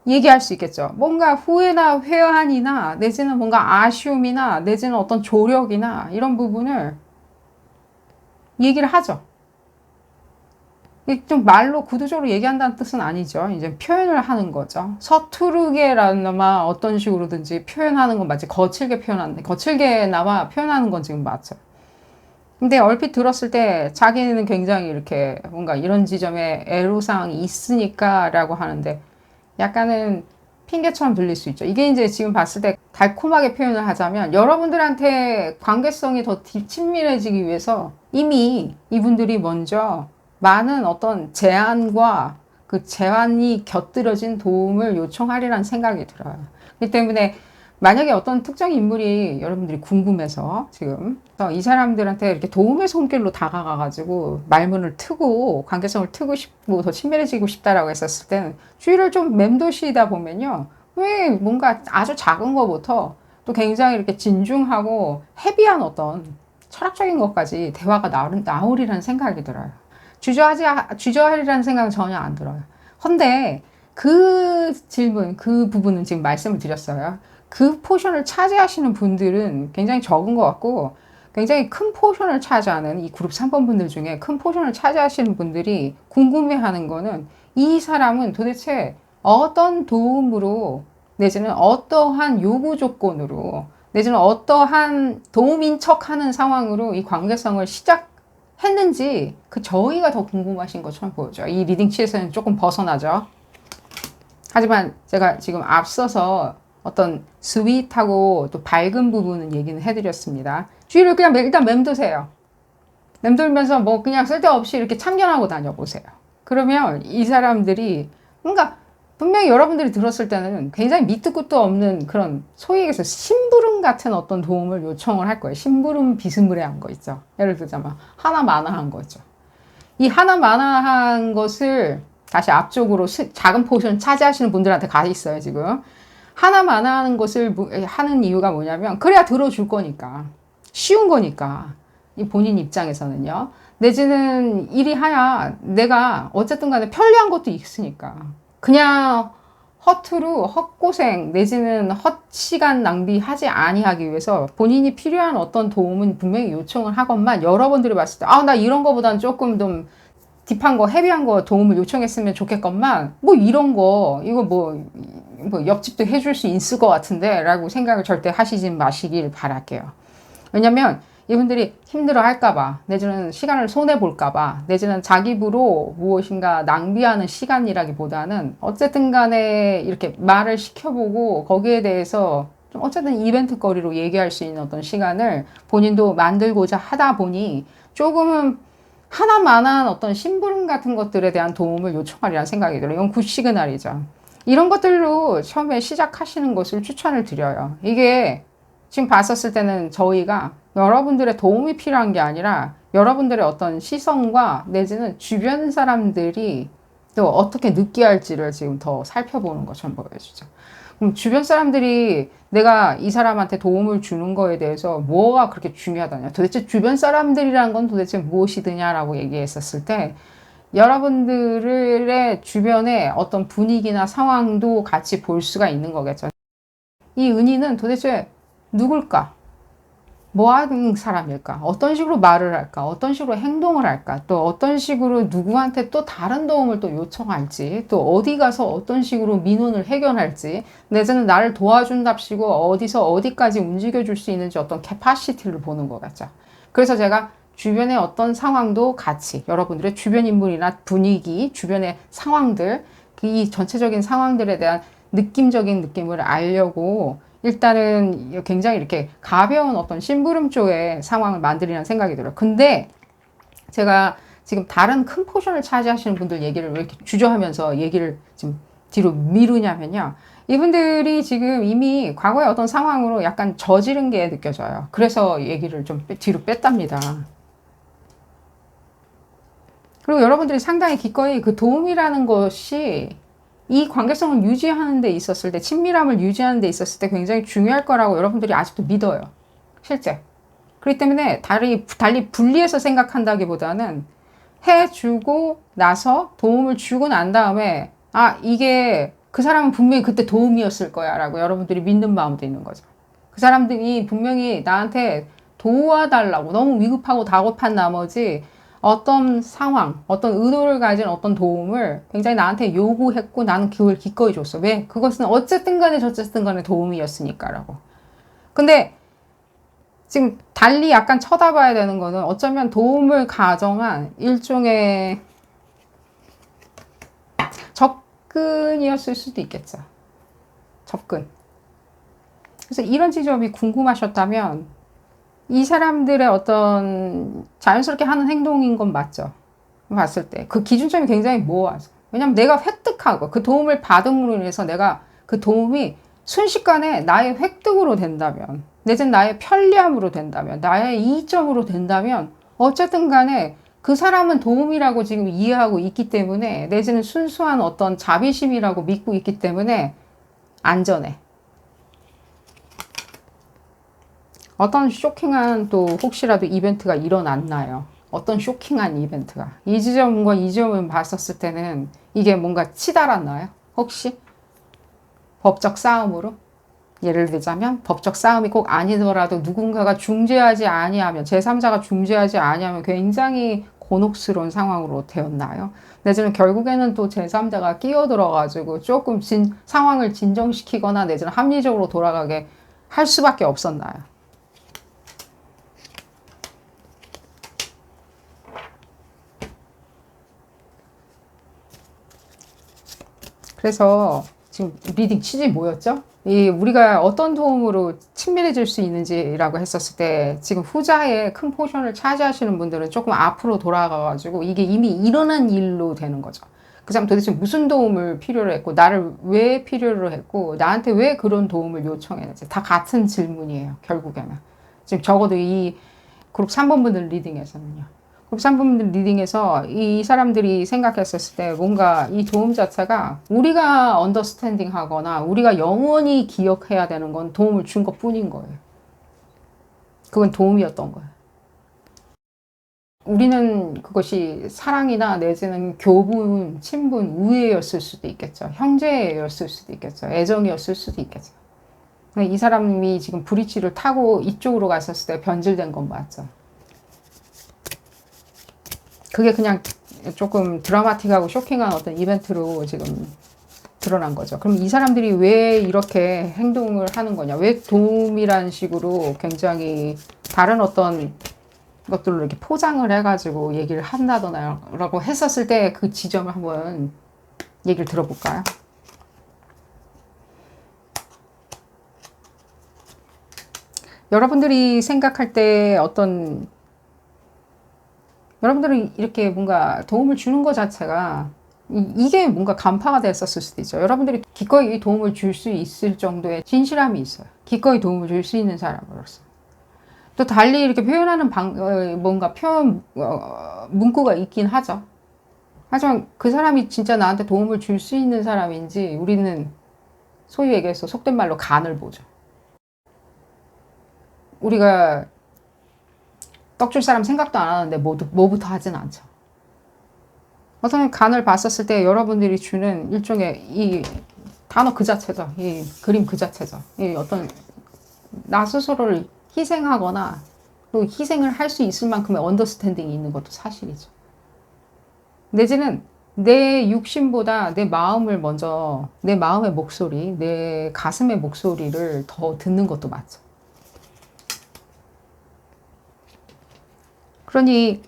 얘기할 수 있겠죠. 뭔가 후회나 회한이나 내지는 뭔가 아쉬움이나 내지는 어떤 조력이나 이런 부분을 얘기를 하죠. 좀 말로 구두적으로 얘기한다는 뜻은 아니죠. 이제 표현을 하는 거죠. 서투르게나마 어떤 식으로든지 표현하는 건 맞지. 거칠게나마 표현하는 건 지금 맞죠. 근데 얼핏 들었을 때 자기는 굉장히 이렇게 뭔가 이런 지점에 애로사항이 있으니까 라고 하는데 약간은 핑계처럼 들릴 수 있죠. 이게 이제 지금 봤을 때 달콤하게 표현을 하자면 여러분들한테 관계성이 더 친밀해지기 위해서 이미 이분들이 먼저 많은 어떤 제안과 그 제안이 곁들여진 도움을 요청하리라는 생각이 들어요. 그렇기 때문에 만약에 어떤 특정 인물이 여러분들이 궁금해서 지금 이 사람들한테 이렇게 도움의 손길로 다가가가지고 말문을 트고 관계성을 트고 싶고 더 친밀해지고 싶다라고 했었을 때는 주위를 좀 맴도시다 보면요. 왜 뭔가 아주 작은 것부터 또 굉장히 이렇게 진중하고 헤비한 어떤 철학적인 것까지 대화가 나오리라는 생각이 들어요. 주저하리라는 생각은 전혀 안 들어요. 헌데 그 질문, 그 부분은 지금 말씀을 드렸어요. 그 포션을 차지하시는 분들은 굉장히 적은 것 같고 굉장히 큰 포션을 차지하는 이 그룹 3번 분들 중에 큰 포션을 차지하시는 분들이 궁금해하는 거는 이 사람은 도대체 어떤 도움으로 내지는 어떠한 요구 조건으로 내지는 어떠한 도움인 척하는 상황으로 이 관계성을 시작했는지 그 저희가 더 궁금하신 것처럼 보여져요. 이 리딩 치에서는 조금 벗어나죠. 하지만 제가 지금 앞서서 어떤 스윗하고 또 밝은 부분은 얘기는 해드렸습니다. 주위를 그냥 일단 맴도세요. 맴돌면서 뭐 그냥 쓸데없이 이렇게 참견하고 다녀보세요. 그러면 이 사람들이 뭔가 분명히 여러분들이 들었을 때는 굉장히 밑도 끝도 없는 그런 소위 얘기해서 심부름 같은 어떤 도움을 요청을 할 거예요. 심부름 비스무리한 거 있죠. 예를 들자면 하나마나한 거죠. 이 하나마나한 것을 다시 앞쪽으로 작은 포션 차지하시는 분들한테 가 있어요, 지금. 하나마나하는 것을 하는 이유가 뭐냐면, 그래야 들어줄 거니까. 쉬운 거니까. 이 본인 입장에서는요. 내지는 일이 하야 내가 어쨌든 간에 편리한 것도 있으니까. 그냥 허투루 헛고생 내지는 헛시간 낭비하지 아니하기 위해서 본인이 필요한 어떤 도움은 분명히 요청을 하건만 여러분들이 봤을 때 나 이런 거보다는 조금 좀 딥한 거 헤비한 거 도움을 요청했으면 좋겠건만 뭐 이런 거 이거 뭐 옆집도 해줄 수 있을 것 같은데 라고 생각을 절대 하시지 마시길 바랄게요. 왜냐면 이분들이 힘들어 할까봐, 내지는 시간을 손해볼까봐, 내지는 자기 입으로 무엇인가 낭비하는 시간이라기보다는 어쨌든 간에 이렇게 말을 시켜보고 거기에 대해서 좀 어쨌든 이벤트 거리로 얘기할 수 있는 어떤 시간을 본인도 만들고자 하다 보니 조금은 하나만한 어떤 심부름 같은 것들에 대한 도움을 요청하리라는 생각이 들어요. 이건 굿 시그널이죠. 이런 것들로 처음에 시작하시는 것을 추천을 드려요. 이게 지금 봤었을 때는 저희가 여러분들의 도움이 필요한 게 아니라 여러분들의 어떤 시선과 내지는 주변 사람들이 또 어떻게 느끼할지를 지금 더 살펴보는 것처럼 보여주죠. 그럼 주변 사람들이 내가 이 사람한테 도움을 주는 거에 대해서 뭐가 그렇게 중요하다냐. 도대체 주변 사람들이란 건 도대체 무엇이드냐라고 얘기했었을 때 여러분들의 주변의 어떤 분위기나 상황도 같이 볼 수가 있는 거겠죠. 이 은희는 도대체 누굴까? 뭐 하는 사람일까? 어떤 식으로 말을 할까? 어떤 식으로 행동을 할까? 또 어떤 식으로 누구한테 또 다른 도움을 또 요청할지, 또 어디 가서 어떤 식으로 민원을 해결할지, 내지는 나를 도와준답시고 어디서 어디까지 움직여줄 수 있는지 어떤 캐파시티를 보는 것 같죠. 그래서 제가 주변의 어떤 상황도 같이 여러분들의 주변 인물이나 분위기, 주변의 상황들, 이 전체적인 상황들에 대한 느낌적인 느낌을 알려고 일단은 굉장히 이렇게 가벼운 어떤 심부름 쪽의 상황을 만들이라는 생각이 들어요. 근데 제가 지금 다른 큰 포션을 차지하시는 분들 얘기를 왜 이렇게 주저하면서 얘기를 지금 뒤로 미루냐면요. 이분들이 지금 이미 과거의 어떤 상황으로 약간 저지른 게 느껴져요. 그래서 얘기를 좀 뒤로 뺐답니다. 그리고 여러분들이 상당히 기꺼이 그 도움이라는 것이 이 관계성을 유지하는 데 있었을 때, 친밀함을 유지하는 데 있었을 때 굉장히 중요할 거라고 여러분들이 아직도 믿어요. 실제. 그렇기 때문에 달리 분리해서 생각한다기보다는 해주고 나서 도움을 주고 난 다음에 아 이게 그 사람은 분명히 그때 도움이었을 거야 라고 여러분들이 믿는 마음도 있는 거죠. 그 사람들이 분명히 나한테 도와달라고 너무 위급하고 다급한 나머지 어떤 상황, 어떤 의도를 가진 어떤 도움을 굉장히 나한테 요구했고 나는 그걸 기꺼이 줬어. 왜? 그것은 어쨌든 간에 저쨌든 간에 도움이었으니까 라고. 근데 지금 달리 약간 쳐다봐야 되는 거는 어쩌면 도움을 가정한 일종의 접근이었을 수도 있겠죠. 접근. 그래서 이런 지점이 궁금하셨다면 이 사람들의 어떤 자연스럽게 하는 행동인 건 맞죠. 봤을 때. 그 기준점이 굉장히 모호하죠. 왜냐면 내가 획득하고 그 도움을 받음으로 인해서 내가 그 도움이 순식간에 나의 획득으로 된다면, 내지는 나의 편리함으로 된다면, 나의 이점으로 된다면, 어쨌든 간에 그 사람은 도움이라고 지금 이해하고 있기 때문에, 내지는 순수한 어떤 자비심이라고 믿고 있기 때문에 안전해. 어떤 쇼킹한 또 혹시라도 이벤트가 일어났나요? 어떤 쇼킹한 이벤트가. 이 지점과 이 지점을 봤었을 때는 이게 뭔가 치달았나요? 혹시? 법적 싸움으로? 예를 들자면 법적 싸움이 꼭 아니더라도 누군가가 중재하지 아니하면 제3자가 중재하지 아니하면 굉장히 곤혹스러운 상황으로 되었나요? 내지는 결국에는 또 제3자가 끼어들어가지고 조금 상황을 진정시키거나 내지는 합리적으로 돌아가게 할 수밖에 없었나요? 그래서 지금 리딩 취지 뭐였죠? 우리가 어떤 도움으로 친밀해질 수 있는지라고 했었을 때 지금 후자의 큰 포션을 차지하시는 분들은 조금 앞으로 돌아가가지고 이게 이미 일어난 일로 되는 거죠. 그 사람 도대체 무슨 도움을 필요로 했고 나를 왜 필요로 했고 나한테 왜 그런 도움을 요청했는지 다 같은 질문이에요. 결국에는. 지금 적어도 이 그룹 3번 분들 리딩에서는요. 그룹 3번 리딩에서 이 사람들이 생각했었을 때 뭔가 이 도움 자체가 우리가 언더스탠딩 하거나 우리가 영원히 기억해야 되는 건 도움을 준 것 뿐인 거예요. 그건 도움이었던 거예요. 우리는 그것이 사랑이나 내지는 교분, 친분, 우애였을 수도 있겠죠. 형제였을 수도 있겠죠. 애정이었을 수도 있겠죠. 이 사람이 지금 브릿지를 타고 이쪽으로 갔었을 때 변질된 건 맞죠. 그게 그냥 조금 드라마틱하고 쇼킹한 어떤 이벤트로 지금 드러난 거죠. 그럼 이 사람들이 왜 이렇게 행동을 하는 거냐? 왜 도움이라는 식으로 굉장히 다른 어떤 것들로 이렇게 포장을 해가지고 얘기를 한다거나 라고 했었을 때 그 지점을 한번 얘기를 들어볼까요? 여러분들이 생각할 때 여러분들은 이렇게 뭔가 도움을 주는 것 자체가 이게 뭔가 간파가 됐었을 수도 있죠. 여러분들이 기꺼이 도움을 줄 수 있을 정도의 진실함이 있어요. 기꺼이 도움을 줄 수 있는 사람으로서. 또 달리 이렇게 표현하는 뭔가 표현 문구가 있긴 하죠. 하지만 그 사람이 진짜 나한테 도움을 줄 수 있는 사람인지 우리는 소위 얘기해서 속된 말로 간을 보죠. 우리가 떡 줄 사람 생각도 안 하는데 뭐부터 하진 않죠. 어떤 간을 봤었을 때 여러분들이 주는 일종의 이 단어 그 자체죠. 이 그림 그 자체죠. 이 어떤 나 스스로를 희생하거나 또 희생을 할 수 있을 만큼의 언더스탠딩이 있는 것도 사실이죠. 내지는 내 육신보다 내 마음을 먼저, 내 마음의 목소리, 내 가슴의 목소리를 더 듣는 것도 맞죠. 그러니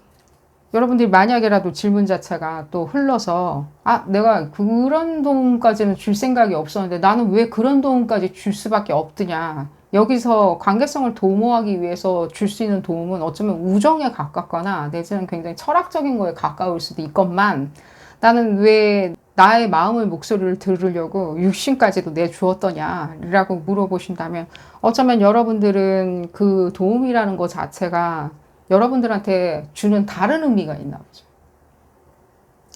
여러분들이 만약에라도 질문 자체가 또 흘러서 내가 그런 도움까지는 줄 생각이 없었는데 나는 왜 그런 도움까지 줄 수밖에 없드냐. 여기서 관계성을 도모하기 위해서 줄 수 있는 도움은 어쩌면 우정에 가깝거나 내지는 굉장히 철학적인 거에 가까울 수도 있건만 나는 왜 나의 마음의 목소리를 들으려고 육신까지도 내주었더냐 라고 물어보신다면 어쩌면 여러분들은 그 도움이라는 것 자체가 여러분들한테 주는 다른 의미가 있나 보죠.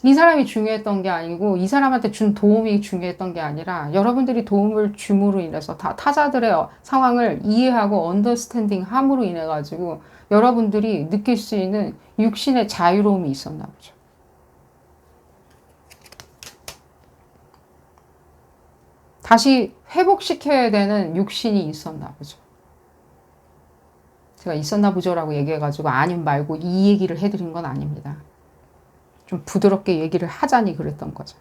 이 사람이 중요했던 게 아니고 이 사람한테 준 도움이 중요했던 게 아니라 여러분들이 도움을 줌으로 인해서 다 타자들의 상황을 이해하고 언더스탠딩 함으로 인해 가지고 여러분들이 느낄 수 있는 육신의 자유로움이 있었나 보죠. 다시 회복시켜야 되는 육신이 있었나 보죠. 제가 있었나 보죠라고 얘기해가지고 아님 말고 이 얘기를 해드린 건 아닙니다. 좀 부드럽게 얘기를 하자니 그랬던 거죠.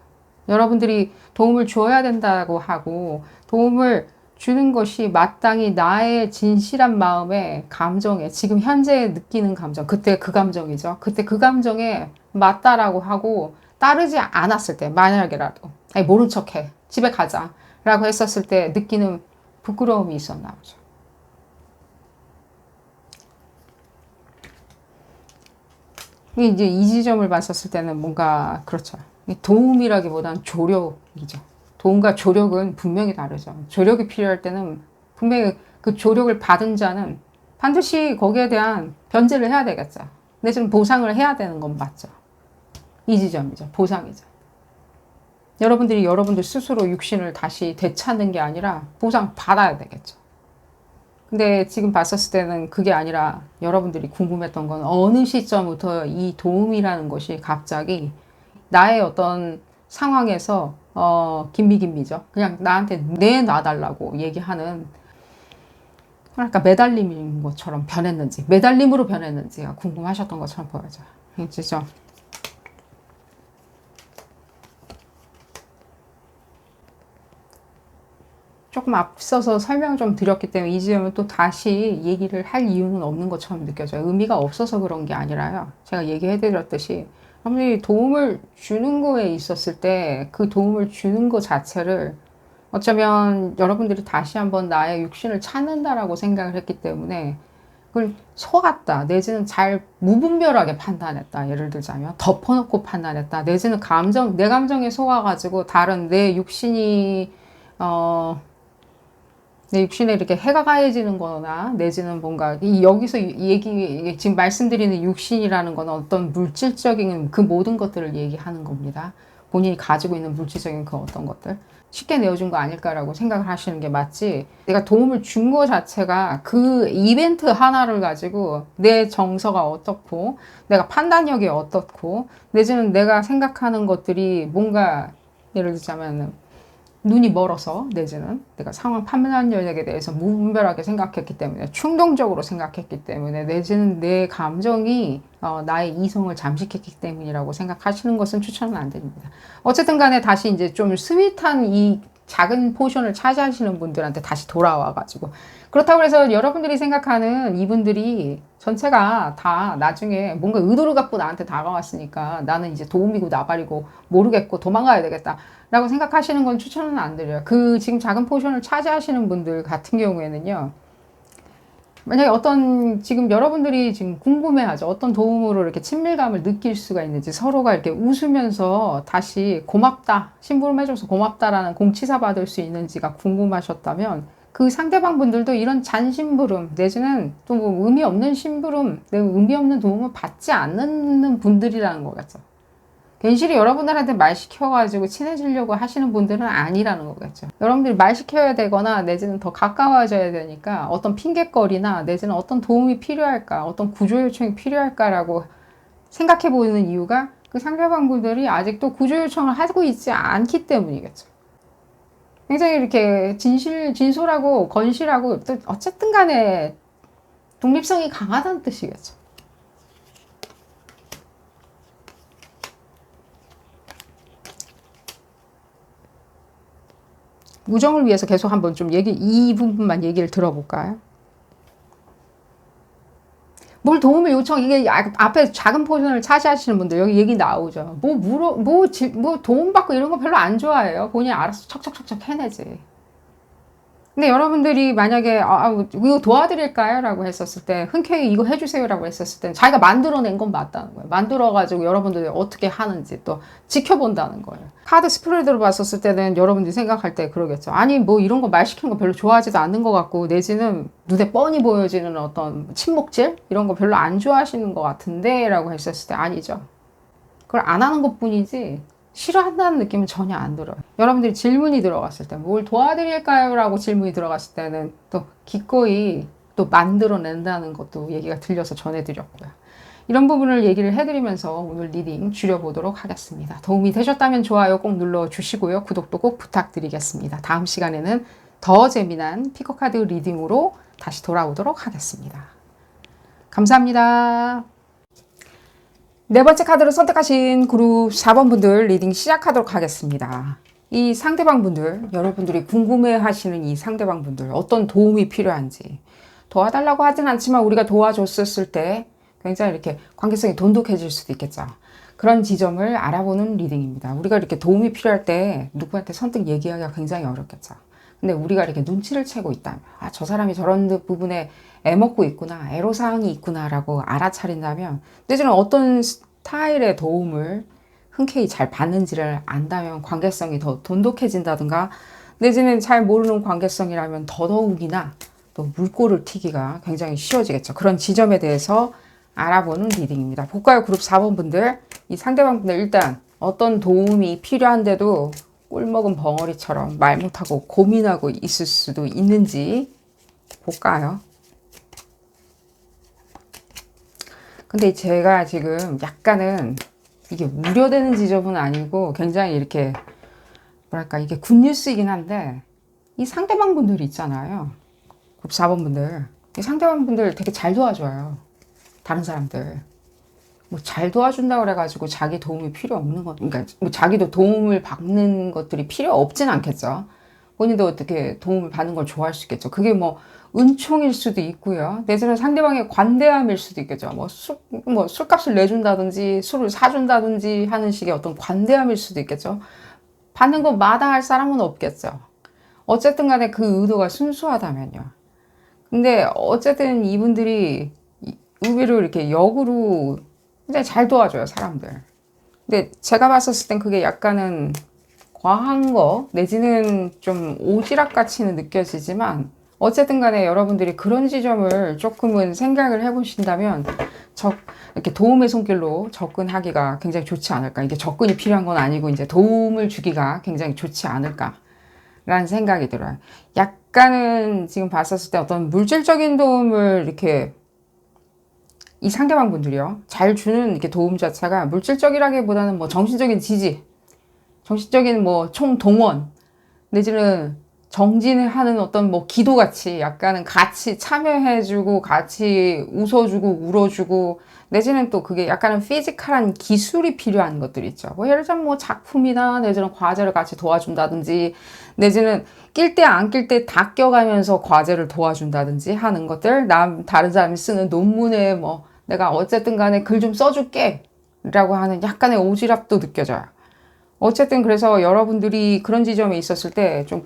여러분들이 도움을 줘야 된다고 하고 도움을 주는 것이 마땅히 나의 진실한 마음의 감정에 지금 현재 느끼는 감정, 그때 그 감정이죠. 그때 그 감정에 맞다라고 하고 따르지 않았을 때 만약에라도 아니 모른 척해 집에 가자 라고 했었을 때 느끼는 부끄러움이 있었나 보죠. 이제 이 지점을 봤었을 때는 뭔가 그렇죠. 도움이라기보다는 조력이죠. 도움과 조력은 분명히 다르죠. 조력이 필요할 때는 분명히 그 조력을 받은 자는 반드시 거기에 대한 변제를 해야 되겠죠. 내지는 보상을 해야 되는 건 맞죠. 이 지점이죠. 보상이죠. 여러분들이 여러분들 스스로 육신을 다시 되찾는 게 아니라 보상 받아야 되겠죠. 근데 지금 봤었을 때는 그게 아니라 여러분들이 궁금했던 건 어느 시점부터 이 도움이라는 것이 갑자기 나의 어떤 상황에서 김미김미죠. 그냥 나한테 내놔달라고 얘기하는 그러니까 매달림인 것처럼 변했는지 매달림으로 변했는지가 궁금하셨던 것처럼 보여져요. 그렇죠? 조금 앞서서 설명을 좀 드렸기 때문에 이 지점은 또 다시 얘기를 할 이유는 없는 것처럼 느껴져요. 의미가 없어서 그런 게 아니라요. 제가 얘기해 드렸듯이 여러분들이 도움을 주는 거에 있었을 때 그 도움을 주는 것 자체를 어쩌면 여러분들이 다시 한번 나의 육신을 찾는다라고 생각을 했기 때문에 그걸 속았다 내지는 잘 무분별하게 판단했다. 예를 들자면 덮어놓고 판단했다. 내지는 내 감정에 속아가지고 다른 내 육신이 내 육신에 이렇게 해가 가해지는 거나 내지는 뭔가 여기서 지금 말씀드리는 육신이라는 건 어떤 물질적인 그 모든 것들을 얘기하는 겁니다. 본인이 가지고 있는 물질적인 그 어떤 것들 쉽게 내어준 거 아닐까라고 생각을 하시는 게 맞지, 내가 도움을 준 거 자체가 그 이벤트 하나를 가지고 내 정서가 어떻고 내가 판단력이 어떻고 내지는 내가 생각하는 것들이 뭔가 예를 들자면 눈이 멀어서 내지는 내가 상황 판단력에 대해서 무분별하게 생각했기 때문에 충동적으로 생각했기 때문에 내지는 내 감정이 나의 이성을 잠식했기 때문이라고 생각하시는 것은 추천은 안 드립니다. 어쨌든 간에 다시 이제 좀 스윗한 이 작은 포션을 차지하시는 분들한테 다시 돌아와가지고 그렇다고 해서 여러분들이 생각하는 이분들이 전체가 다 나중에 뭔가 의도를 갖고 나한테 다가왔으니까 나는 이제 도움이고 나발이고 모르겠고 도망가야 되겠다 라고 생각하시는 건 추천은 안 드려요. 그 지금 작은 포션을 차지하시는 분들 같은 경우에는요, 만약에 지금 여러분들이 지금 궁금해하죠. 어떤 도움으로 이렇게 친밀감을 느낄 수가 있는지, 서로가 이렇게 웃으면서 다시 고맙다, 심부름해줘서 고맙다라는 공치사 받을 수 있는지가 궁금하셨다면, 그 상대방 분들도 이런 잔심부름, 내지는 또 뭐 의미 없는 심부름, 의미 없는 도움을 받지 않는 분들이라는 거겠죠. 괜시리 여러분들한테 말 시켜가지고 친해지려고 하시는 분들은 아니라는 거겠죠. 여러분들이 말 시켜야 되거나 내지는 더 가까워져야 되니까 어떤 핑곗거리나 내지는 어떤 도움이 필요할까, 어떤 구조 요청이 필요할까라고 생각해 보는 이유가 그 상대방 분들이 아직도 구조 요청을 하고 있지 않기 때문이겠죠. 굉장히 이렇게 진솔하고 건실하고 또 어쨌든 간에 독립성이 강하다는 뜻이겠죠. 우정을 위해서 계속 한번 좀 이 부분만 얘기를 들어볼까요? 뭘 도움을 이게 앞에 작은 포션을 차지하시는 분들 여기 얘기 나오죠. 뭐 도움받고 이런 거 별로 안 좋아해요. 본인이 알아서 척척척척 해내지. 근데 여러분들이 만약에 이거 도와드릴까요? 라고 했었을 때 흔쾌히 이거 해주세요 라고 했었을 때 자기가 만들어낸 건 맞다는 거예요. 만들어가지고 여러분들이 어떻게 하는지 또 지켜본다는 거예요. 카드 스프레드로 봤었을 때는 여러분들이 생각할 때 그러겠죠. 아니 뭐 이런 거 말 시키는 거 별로 좋아하지도 않는 것 같고 내지는 눈에 뻔히 보여지는 어떤 침묵질? 이런 거 별로 안 좋아하시는 것 같은데 라고 했었을 때 아니죠. 그걸 안 하는 것 뿐이지 싫어한다는 느낌은 전혀 안 들어요. 여러분들이 질문이 들어갔을 때 뭘 도와드릴까요? 라고 질문이 들어갔을 때는 또 기꺼이 또 만들어낸다는 것도 얘기가 들려서 전해드렸고요. 이런 부분을 얘기를 해드리면서 오늘 리딩 줄여보도록 하겠습니다. 도움이 되셨다면 좋아요 꼭 눌러주시고요. 구독도 꼭 부탁드리겠습니다. 다음 시간에는 더 재미난 피커카드 리딩으로 다시 돌아오도록 하겠습니다. 감사합니다. 네 번째 카드를 선택하신 그룹 4번 분들 리딩 시작하도록 하겠습니다. 이 상대방 분들, 여러분들이 궁금해 하시는 이 상대방 분들 어떤 도움이 필요한지 도와달라고 하진 않지만 우리가 도와줬을 때 굉장히 이렇게 관계성이 돈독해질 수도 있겠죠. 그런 지점을 알아보는 리딩입니다. 우리가 이렇게 도움이 필요할 때 누구한테 선뜻 얘기하기가 굉장히 어렵겠죠. 근데 우리가 이렇게 눈치를 채고 있다면 아, 저 사람이 저런 부분에 애먹고 있구나, 애로사항이 있구나 라고 알아차린다면 내지는 어떤 스타일의 도움을 흔쾌히 잘 받는지를 안다면 관계성이 더 돈독해진다든가 내지는 잘 모르는 관계성이라면 더더욱이나 또 물꼬를 튀기가 굉장히 쉬워지겠죠. 그런 지점에 대해서 알아보는 리딩입니다. 볼까요? 그룹 4번 분들. 이 상대방 분들 일단 어떤 도움이 필요한데도 꿀먹은 벙어리처럼 말 못하고 고민하고 있을 수도 있는지 볼까요? 근데 제가 지금 약간은 이게 우려되는 지점은 아니고 굉장히 이렇게 뭐랄까 이게 굿뉴스이긴 한데 이 상대방 분들이 있잖아요. 그룹 4번 분들. 이 상대방 분들 되게 잘 도와줘요. 다른 사람들. 뭐 잘 도와준다고 그래가지고 자기 도움이 필요 없는 것, 그러니까 뭐 자기도 도움을 받는 것들이 필요 없진 않겠죠. 본인도 어떻게 도움을 받는 걸 좋아할 수 있겠죠. 그게 뭐 은총일 수도 있고요. 내지는 상대방의 관대함일 수도 있겠죠. 뭐 술값을 내준다든지 술을 사준다든지 하는 식의 어떤 관대함일 수도 있겠죠. 받는 거 마다할 사람은 없겠죠. 어쨌든 간에 그 의도가 순수하다면요. 근데 어쨌든 이분들이 의외로 이렇게 역으로 굉장히 잘 도와줘요, 사람들. 근데 제가 봤었을 땐 그게 약간은 과한 거 내지는 좀 오지랖 같이는 느껴지지만 어쨌든 간에 여러분들이 그런 지점을 조금은 생각을 해보신다면 이렇게 도움의 손길로 접근하기가 굉장히 좋지 않을까. 이게 접근이 필요한 건 아니고 이제 도움을 주기가 굉장히 좋지 않을까라는 생각이 들어요. 약간은 지금 봤었을 때 어떤 물질적인 도움을 이렇게 이 상대방 분들이요. 잘 주는 이렇게 도움 자체가 물질적이라기보다는 뭐 정신적인 지지, 정신적인 뭐 총동원, 내지는 정진하는 어떤 뭐 기도같이 약간은 같이 참여해주고 같이 웃어주고 울어주고 내지는 또 그게 약간은 피지컬한 기술이 필요한 것들이 있죠. 뭐 예를 들면 뭐 작품이나 내지는 과제를 같이 도와준다든지 내지는 낄 때 안 낄 때 다 껴가면서 과제를 도와준다든지 하는 것들 다른 사람이 쓰는 논문에 뭐 내가 어쨌든 간에 글 좀 써줄게 라고 하는 약간의 오지랖도 느껴져요. 어쨌든 그래서 여러분들이 그런 지점에 있었을 때 좀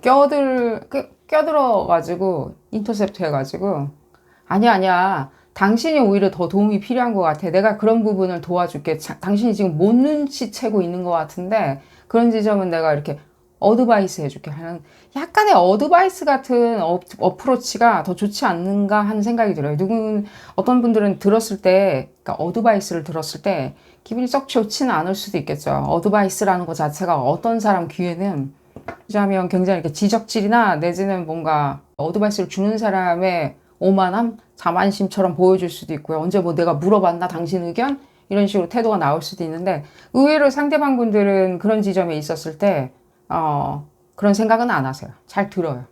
껴들어가지고 인터셉트 해가지고 아니야 당신이 오히려 더 도움이 필요한 것 같아. 내가 그런 부분을 도와줄게. 당신이 지금 못 눈치채고 있는 것 같은데 그런 지점은 내가 이렇게 어드바이스 해줄게 하는 약간의 어드바이스 같은 어프로치가 더 좋지 않는가 하는 생각이 들어요. 어떤 분들은 들었을 때, 그러니까 어드바이스를 들었을 때 기분이 썩 좋지는 않을 수도 있겠죠. 어드바이스라는 것 자체가 어떤 사람 귀에는 하면 굉장히 이렇게 지적질이나 내지는 뭔가 어드바이스를 주는 사람의 오만함, 자만심처럼 보여줄 수도 있고요. 언제 뭐 내가 물어봤나 당신 의견? 이런 식으로 태도가 나올 수도 있는데 의외로 상대방 분들은 그런 지점에 있었을 때 그런 생각은 안 하세요. 잘 들어요.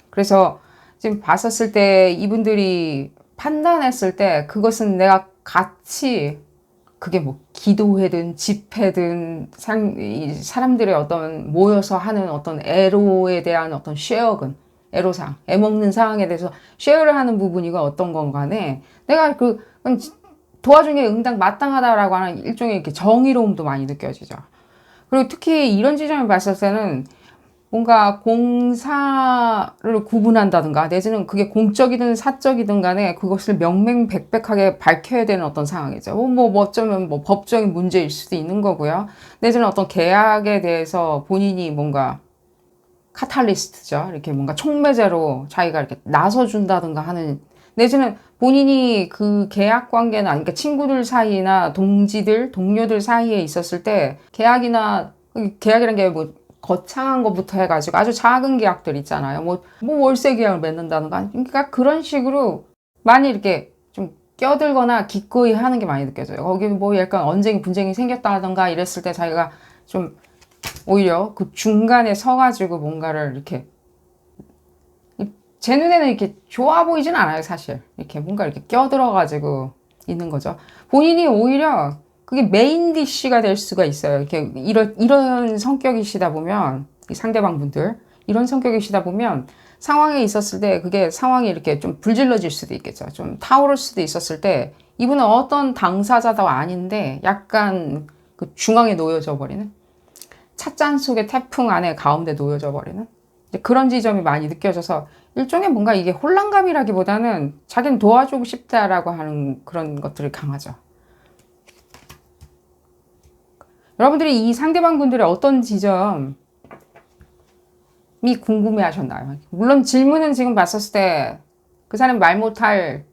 그래서 지금 봤었을 때 이분들이 판단했을 때 그것은 내가 같이 그게 뭐 기도회든 집회든 사람들의 어떤 모여서 하는 어떤 애로에 대한 어떤 쉐어근 애로사항, 애먹는 사항에 대해서 쉐어를 하는 부분이가 어떤 건 간에 내가 도와준 게 응당 마땅하다라고 하는 일종의 이렇게 정의로움도 많이 느껴지죠. 그리고 특히 이런 지점을 봤을 때는 뭔가 공사를 구분한다든가 내지는 그게 공적이든 사적이든 간에 그것을 명명백백하게 밝혀야 되는 어떤 상황이죠. 어쩌면 뭐 법적인 문제일 수도 있는 거고요. 내지는 어떤 계약에 대해서 본인이 뭔가 카탈리스트죠. 이렇게 뭔가 촉매제로 자기가 이렇게 나서준다든가 하는 내지는 본인이 그 계약 관계나, 그러니까 친구들 사이나 동료들 사이에 있었을 때 계약이란 게 뭐 거창한 것부터 해가지고 아주 작은 계약들 있잖아요. 뭐 월세 계약을 맺는다든가. 그러니까 그런 식으로 많이 이렇게 좀 껴들거나 기꺼이 하는 게 많이 느껴져요. 거기 뭐 약간 언쟁이 분쟁이 생겼다던가 이랬을 때 자기가 좀 오히려 그 중간에 서가지고 뭔가를 이렇게 제 눈에는 이렇게 좋아 보이진 않아요, 사실. 이렇게 뭔가 이렇게 껴들어가지고 있는 거죠. 본인이 오히려 그게 메인 디쉬가 될 수가 있어요. 이렇게 이런 성격이시다 보면, 이 상대방 분들, 이런 성격이시다 보면 상황에 있었을 때 그게 상황이 이렇게 좀 불질러질 수도 있겠죠. 좀 타오를 수도 있었을 때 이분은 어떤 당사자도 아닌데 약간 그 중앙에 놓여져 버리는, 찻잔 속의 태풍 안에 가운데 놓여져 버리는 그런 지점이 많이 느껴져서 일종의 뭔가 이게 혼란감이라기보다는 자기는 도와주고 싶다라고 하는 그런 것들이 강하죠. 여러분들이 이 상대방 분들의 어떤 지점이 궁금해 하셨나요? 물론 질문은 지금 봤었을 때 그 사람이 말 못할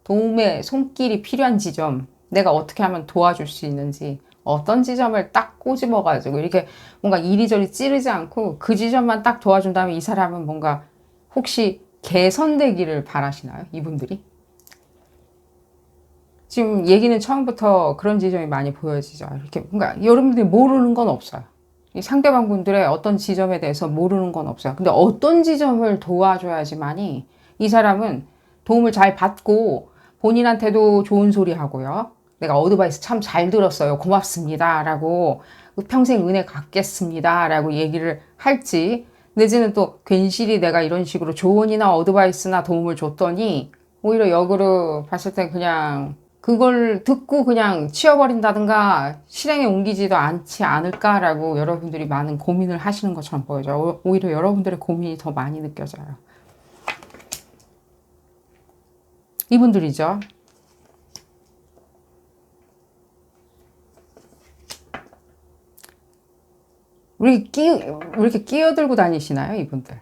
도움의 손길이 필요한 지점, 내가 어떻게 하면 도와줄 수 있는지 어떤 지점을 딱 꼬집어가지고 이렇게 뭔가 이리저리 찌르지 않고 그 지점만 딱 도와준다면 이 사람은 뭔가 혹시 개선되기를 바라시나요? 이분들이? 지금 얘기는 처음부터 그런 지점이 많이 보여지죠. 이렇게 뭔가 여러분들이 모르는 건 없어요. 이 상대방 분들의 어떤 지점에 대해서 모르는 건 없어요. 근데 어떤 지점을 도와줘야지만이 이 사람은 도움을 잘 받고 본인한테도 좋은 소리 하고요. 내가 어드바이스 참 잘 들었어요. 고맙습니다. 라고 평생 은혜 갚겠습니다. 라고 얘기를 할지, 내지는 또 괜시리 내가 이런 식으로 조언이나 어드바이스나 도움을 줬더니 오히려 역으로 봤을 때 그냥 그걸 듣고 그냥 치워버린다든가 실행에 옮기지도 않지 않을까라고 여러분들이 많은 고민을 하시는 것처럼 보여져요. 오히려 여러분들의 고민이 더 많이 느껴져요. 이분들이죠. 왜 이렇게 끼어들고 다니시나요, 이분들?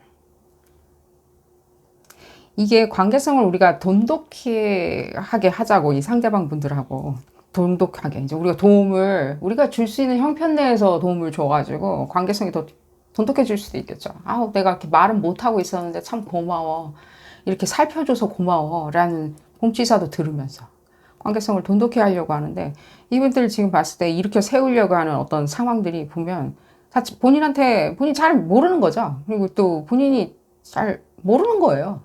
이게 관계성을 우리가 돈독하게 하자고, 이 상대방 분들하고 돈독하게 이제 우리가 줄 수 있는 형편 내에서 도움을 줘가지고 관계성이 더 돈독해질 수도 있겠죠. 아우, 내가 이렇게 말은 못하고 있었는데 참 고마워, 이렇게 살펴줘서 고마워 라는 공치사도 들으면서 관계성을 돈독히 하려고 하는데, 이분들 지금 봤을 때 일으켜 세우려고 하는 어떤 상황들이 보면 사실 본인이 잘 모르는 거죠. 그리고 또 본인이 잘 모르는 거예요.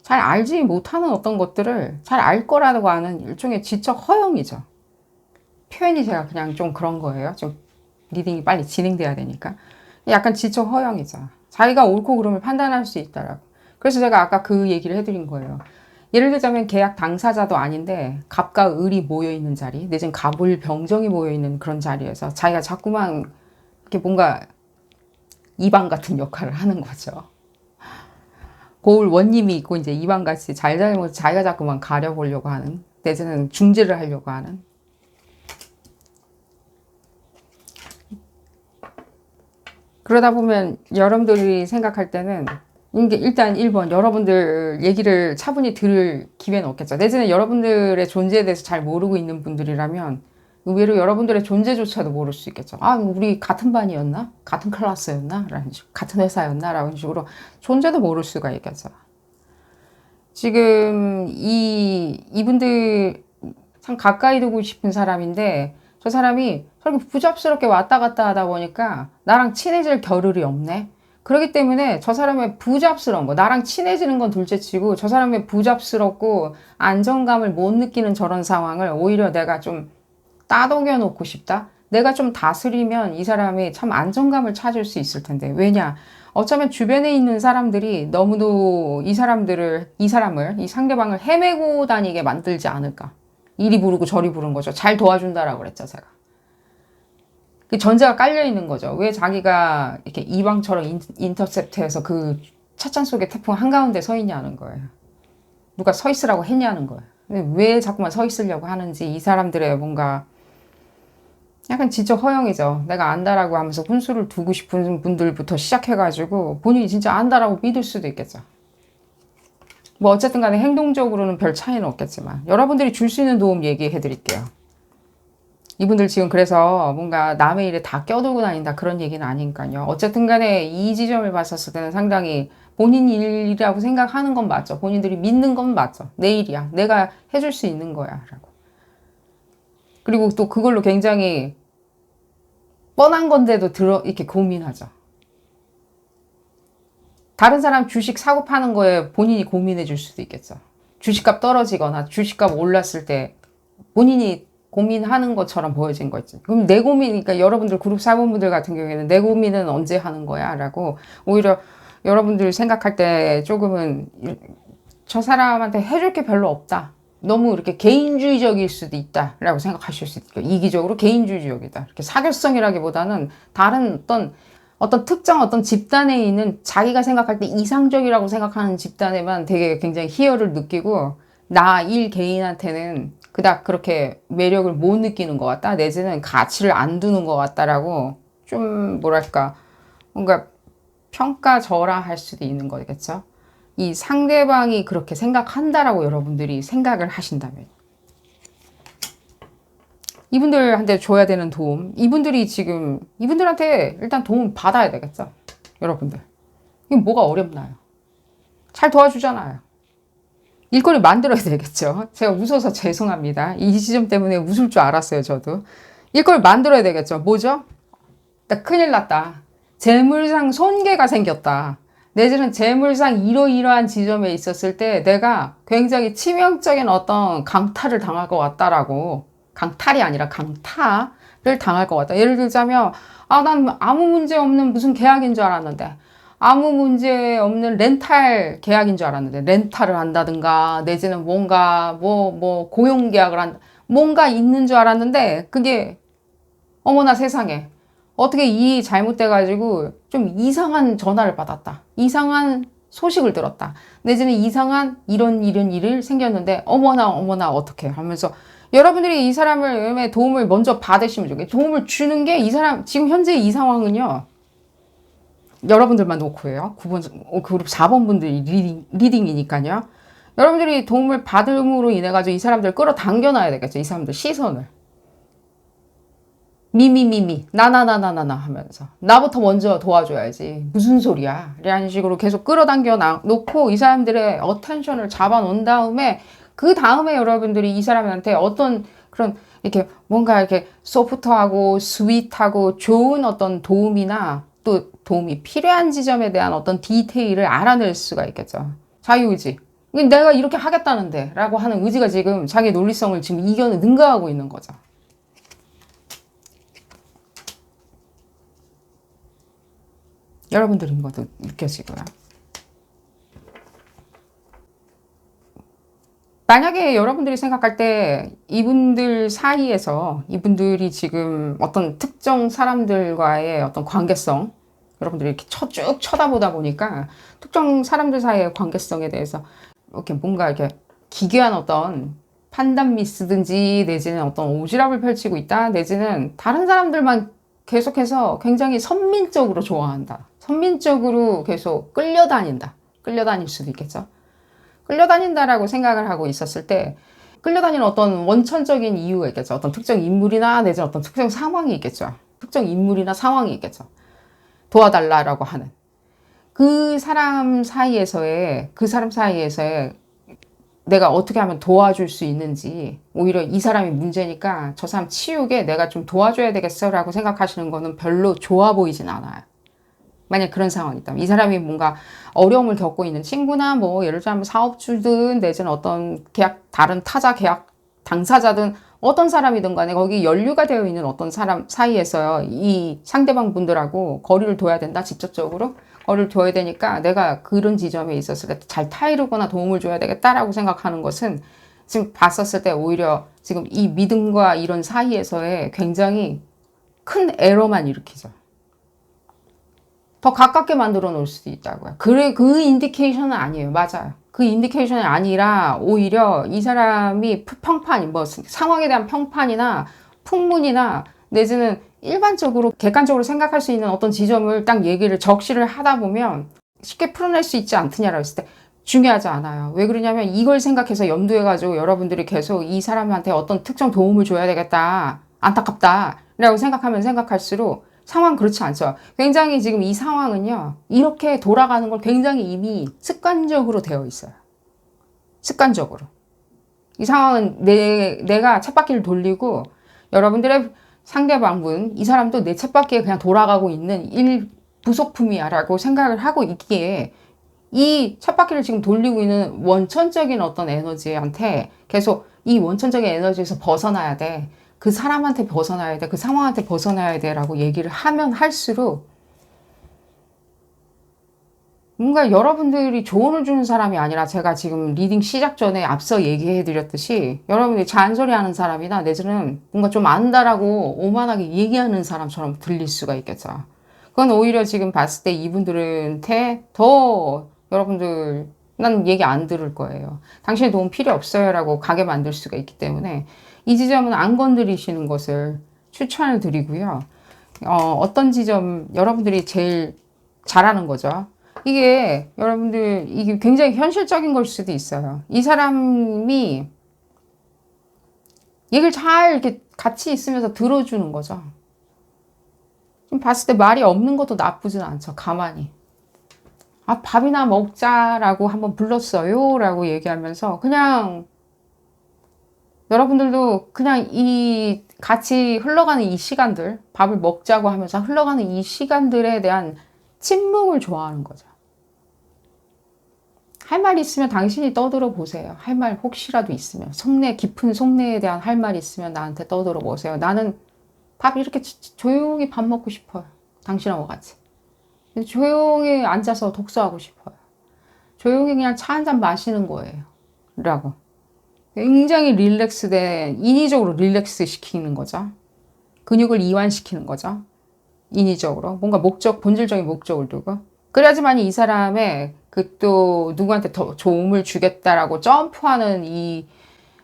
잘 알지 못하는 어떤 것들을 잘 알 거라고 하는 일종의 지적 허영이죠. 표현이 제가 그냥 좀 그런 거예요. 좀 리딩이 빨리 진행돼야 되니까. 약간 지적 허영이죠. 자기가 옳고 그름을 판단할 수 있다라고. 그래서 제가 아까 그 얘기를 해드린 거예요. 예를 들자면 계약 당사자도 아닌데 갑과 을이 모여있는 자리, 내지는 갑을 병정이 모여있는 그런 자리에서 자기가 자꾸만 이렇게 뭔가 이방 같은 역할을 하는 거죠. 고을 원님이 있고 이제 이방같이 잘잘못 자기가 자꾸만 가려보려고 하는, 내지는 중재를 하려고 하는. 그러다 보면 여러분들이 생각할 때는 이게 일단 1번 여러분들 얘기를 차분히 들을 기회는 없겠죠. 내지는 여러분들의 존재에 대해서 잘 모르고 있는 분들이라면 의외로 여러분들의 존재조차도 모를 수 있겠죠. 아, 우리 같은 반이었나? 같은 클래스였나? 라는 식으로, 같은 회사였나? 라는 식으로 존재도 모를 수가 있겠죠. 지금 이분들 참 가까이 두고 싶은 사람인데 저 사람이 저렇게 부잡스럽게 왔다 갔다 하다 보니까 나랑 친해질 겨를이 없네. 그렇기 때문에 저 사람의 부잡스러운 거, 나랑 친해지는 건 둘째치고 저 사람의 부잡스럽고 안정감을 못 느끼는 저런 상황을 오히려 내가 좀 따독여 놓고 싶다. 내가 좀 다스리면 이 사람이 참 안정감을 찾을 수 있을 텐데. 왜냐? 어쩌면 주변에 있는 사람들이 너무도 이 상대방을 헤매고 다니게 만들지 않을까. 이리 부르고 저리 부른 거죠. 잘 도와준다라고 그랬죠, 제가. 그 전제가 깔려 있는 거죠. 왜 자기가 이렇게 이방처럼 인터셉트해서 그 찻잔 속의 태풍 한가운데 서 있냐는 거예요. 누가 서 있으라고 했냐는 거예요. 왜 자꾸만 서 있으려고 하는지, 이 사람들의 뭔가 약간 지적 허영이죠. 내가 안다라고 하면서 훈수를 두고 싶은 분들부터 시작해가지고 본인이 진짜 안다라고 믿을 수도 있겠죠. 뭐 어쨌든 간에 행동적으로는 별 차이는 없겠지만 여러분들이 줄 수 있는 도움 얘기해 드릴게요. 이분들 지금 그래서 뭔가 남의 일에 다 껴들고 다닌다 그런 얘기는 아니니까요. 어쨌든 간에 이 지점을 봤었을 때는 상당히 본인 일이라고 생각하는 건 맞죠. 본인들이 믿는 건 맞죠. 내 일이야. 내가 해줄 수 있는 거야. 라고. 그리고 또 그걸로 굉장히 뻔한 건데도 이렇게 고민하죠. 다른 사람 주식 사고 파는 거에 본인이 고민해 줄 수도 있겠죠. 주식값 떨어지거나 주식값 올랐을 때 본인이 고민하는 것처럼 보여진 거 있죠. 그럼 내 고민이니까 여러분들 그룹 사원분들 같은 경우에는 내 고민은 언제 하는 거야? 라고 오히려 여러분들 생각할 때 조금은 저 사람한테 해줄 게 별로 없다. 너무 이렇게 개인주의적일 수도 있다. 라고 생각하실 수 있죠. 이기적으로 개인주의적이다. 이렇게 사교성이라기보다는 다른 어떤 특정 어떤 집단에 있는 자기가 생각할 때 이상적이라고 생각하는 집단에만 되게 굉장히 희열을 느끼고 나 일 개인한테는 그닥 그렇게 매력을 못 느끼는 것 같다. 내지는 가치를 안 두는 것 같다라고 좀 뭐랄까 뭔가 평가절하할 수도 있는 거겠죠. 이 상대방이 그렇게 생각한다라고 여러분들이 생각을 하신다면 이분들한테 줘야 되는 도움, 이분들이 지금 이분들한테 일단 도움 받아야 되겠죠. 여러분들 이게 뭐가 어렵나요? 잘 도와주잖아요. 일거리 만들어야 되겠죠. 제가 웃어서 죄송합니다. 이 지점 때문에 웃을 줄 알았어요. 저도 일거리 만들어야 되겠죠. 뭐죠? 나 큰일 났다. 재물상 손괴가 생겼다. 내지는 재물상 이러이러한 지점에 있었을 때 내가 굉장히 치명적인 어떤 강탈을 당할 것 같다라고, 강탈이 아니라 강타를 당할 것 같다. 예를 들자면 난 아무 문제 없는 무슨 계약인 줄 알았는데, 아무 문제 없는 렌탈 계약인 줄 알았는데 렌탈을 한다든가 내지는 뭔가 고용 계약을 뭔가 있는 줄 알았는데 그게 어머나 세상에 어떻게 이 잘못돼 가지고 좀 이상한 전화를 받았다. 이상한 소식을 들었다. 내지는 이상한 이런 일을 생겼는데 어머나 어떻게 하면서 여러분들이 이 사람의 도움을 먼저 받으시면 좋겠어요. 도움을 주는 게 이 사람 지금 현재 이 상황은요. 여러분들만 놓고요. 그룹 4번 분들이 리딩이니까요. 여러분들이 도움을 받음으로 인해 가지고 이 사람들 끌어당겨 놔야 되겠죠. 이 사람들 시선을. 나나나나나나 하면서 나부터 먼저 도와줘야지. 무슨 소리야. 이런 식으로 계속 끌어당겨 놓고 이 사람들의 어텐션을 잡아 놓은 다음에 그 다음에 여러분들이 이 사람한테 어떤 그런 이렇게 뭔가 이렇게 소프트하고 스윗하고 좋은 어떤 도움이나 또 도움이 필요한 지점에 대한 어떤 디테일을 알아낼 수가 있겠죠. 자유의지. 내가 이렇게 하겠다는데 라고 하는 의지가 지금 자기 논리성을 지금 능가하고 있는 거죠. 여러분들인 것도 느껴지고요. 만약에 여러분들이 생각할 때 이분들 사이에서 이분들이 지금 어떤 특정 사람들과의 어떤 관계성, 여러분들이 이렇게 쭉 쳐다보다 보니까 특정 사람들 사이의 관계성에 대해서 이렇게 뭔가 이렇게 기괴한 어떤 판단 미스든지 내지는 어떤 오지랖을 펼치고 있다, 내지는 다른 사람들만 계속해서 굉장히 선민적으로 좋아한다. 선민적으로 계속 끌려다닐 수도 있겠죠. 끌려다닌다라고 생각을 하고 있었을 때 끌려다니는 어떤 원천적인 이유가 있겠죠. 어떤 특정 인물이나 내지는 어떤 특정 상황이 있겠죠. 특정 인물이나 상황이 있겠죠. 도와달라라고 하는 그 사람 사이에서의 내가 어떻게 하면 도와줄 수 있는지, 오히려 이 사람이 문제니까 저 사람 치우게 내가 좀 도와줘야 되겠어라고 생각하시는 거는 별로 좋아 보이진 않아요. 만약 그런 상황이 있다면 이 사람이 뭔가 어려움을 겪고 있는 친구나 뭐 예를 들자면 사업주든 내지는 어떤 다른 타자 계약 당사자든 어떤 사람이든 간에 거기 연루가 되어 있는 어떤 사람 사이에서 이 상대방 분들하고 거리를 둬야 된다. 직접적으로 거리를 둬야 되니까 내가 그런 지점에 있었을 때 잘 타이르거나 도움을 줘야 되겠다라고 생각하는 것은 지금 봤었을 때 오히려 지금 이 믿음과 이런 사이에서의 굉장히 큰 에러만 일으키죠. 더 가깝게 만들어 놓을 수도 있다고요. 그 인디케이션은 아니에요. 맞아요. 그 인디케이션이 아니라 오히려 이 사람이 상황에 대한 평판이나 풍문이나 내지는 일반적으로 객관적으로 생각할 수 있는 어떤 지점을 딱 적시를 하다 보면 쉽게 풀어낼 수 있지 않느냐라고 했을 때 중요하지 않아요. 왜 그러냐면 이걸 생각해서 염두해가지고 여러분들이 계속 이 사람한테 어떤 특정 도움을 줘야 되겠다. 안타깝다. 라고 생각하면 생각할수록 상황 그렇지 않죠. 굉장히 지금 이 상황은요. 이렇게 돌아가는 걸 굉장히 이미 습관적으로 되어 있어요. 습관적으로. 이 상황은 내가 쳇바퀴를 돌리고 여러분들의 상대방분, 이 사람도 내 쳇바퀴에 그냥 돌아가고 있는 일 부속품이야 라고 생각을 하고 있기에 이 쳇바퀴를 지금 돌리고 있는 원천적인 어떤 에너지한테 계속 이 원천적인 에너지에서 벗어나야 돼. 그 사람한테 벗어나야 돼. 그 상황한테 벗어나야 돼. 라고 얘기를 하면 할수록 뭔가 여러분들이 조언을 주는 사람이 아니라 제가 지금 리딩 시작 전에 앞서 얘기해 드렸듯이 여러분들이 잔소리 하는 사람이나 내지는 뭔가 좀 안다라고 오만하게 얘기하는 사람처럼 들릴 수가 있겠죠. 그건 오히려 지금 봤을 때 이분들한테 더 여러분들 난 얘기 안 들을 거예요. 당신의 도움 필요 없어요 라고 가게 만들 수가 있기 때문에 이 지점은 안 건드리시는 것을 추천을 드리고요. 어떤 지점 여러분들이 제일 잘하는 거죠. 이게 여러분들 이게 굉장히 현실적인 걸 수도 있어요. 이 사람이 얘기를 잘 이렇게 같이 있으면서 들어주는 거죠. 좀 봤을 때 말이 없는 것도 나쁘진 않죠. 가만히. 아, 밥이나 먹자라고 한번 불렀어요. 라고 얘기하면서 그냥 여러분들도 그냥 이 같이 흘러가는 이 시간들, 밥을 먹자고 하면서 흘러가는 이 시간들에 대한 침묵을 좋아하는 거죠. 할 말 있으면 당신이 떠들어 보세요. 할 말 혹시라도 있으면. 속내, 깊은 속내에 대한 할 말 있으면 나한테 떠들어 보세요. 나는 밥 이렇게 조용히 밥 먹고 싶어요. 당신하고 같이. 조용히 앉아서 독서하고 싶어요. 조용히 그냥 차 한 잔 마시는 거예요. 라고. 굉장히 릴렉스된, 인위적으로 릴렉스 시키는 거죠. 근육을 이완시키는 거죠. 인위적으로. 뭔가 본질적인 목적을 두고. 그래야지만 이 사람의 그 또 누구한테 더 도움을 주겠다라고 점프하는 이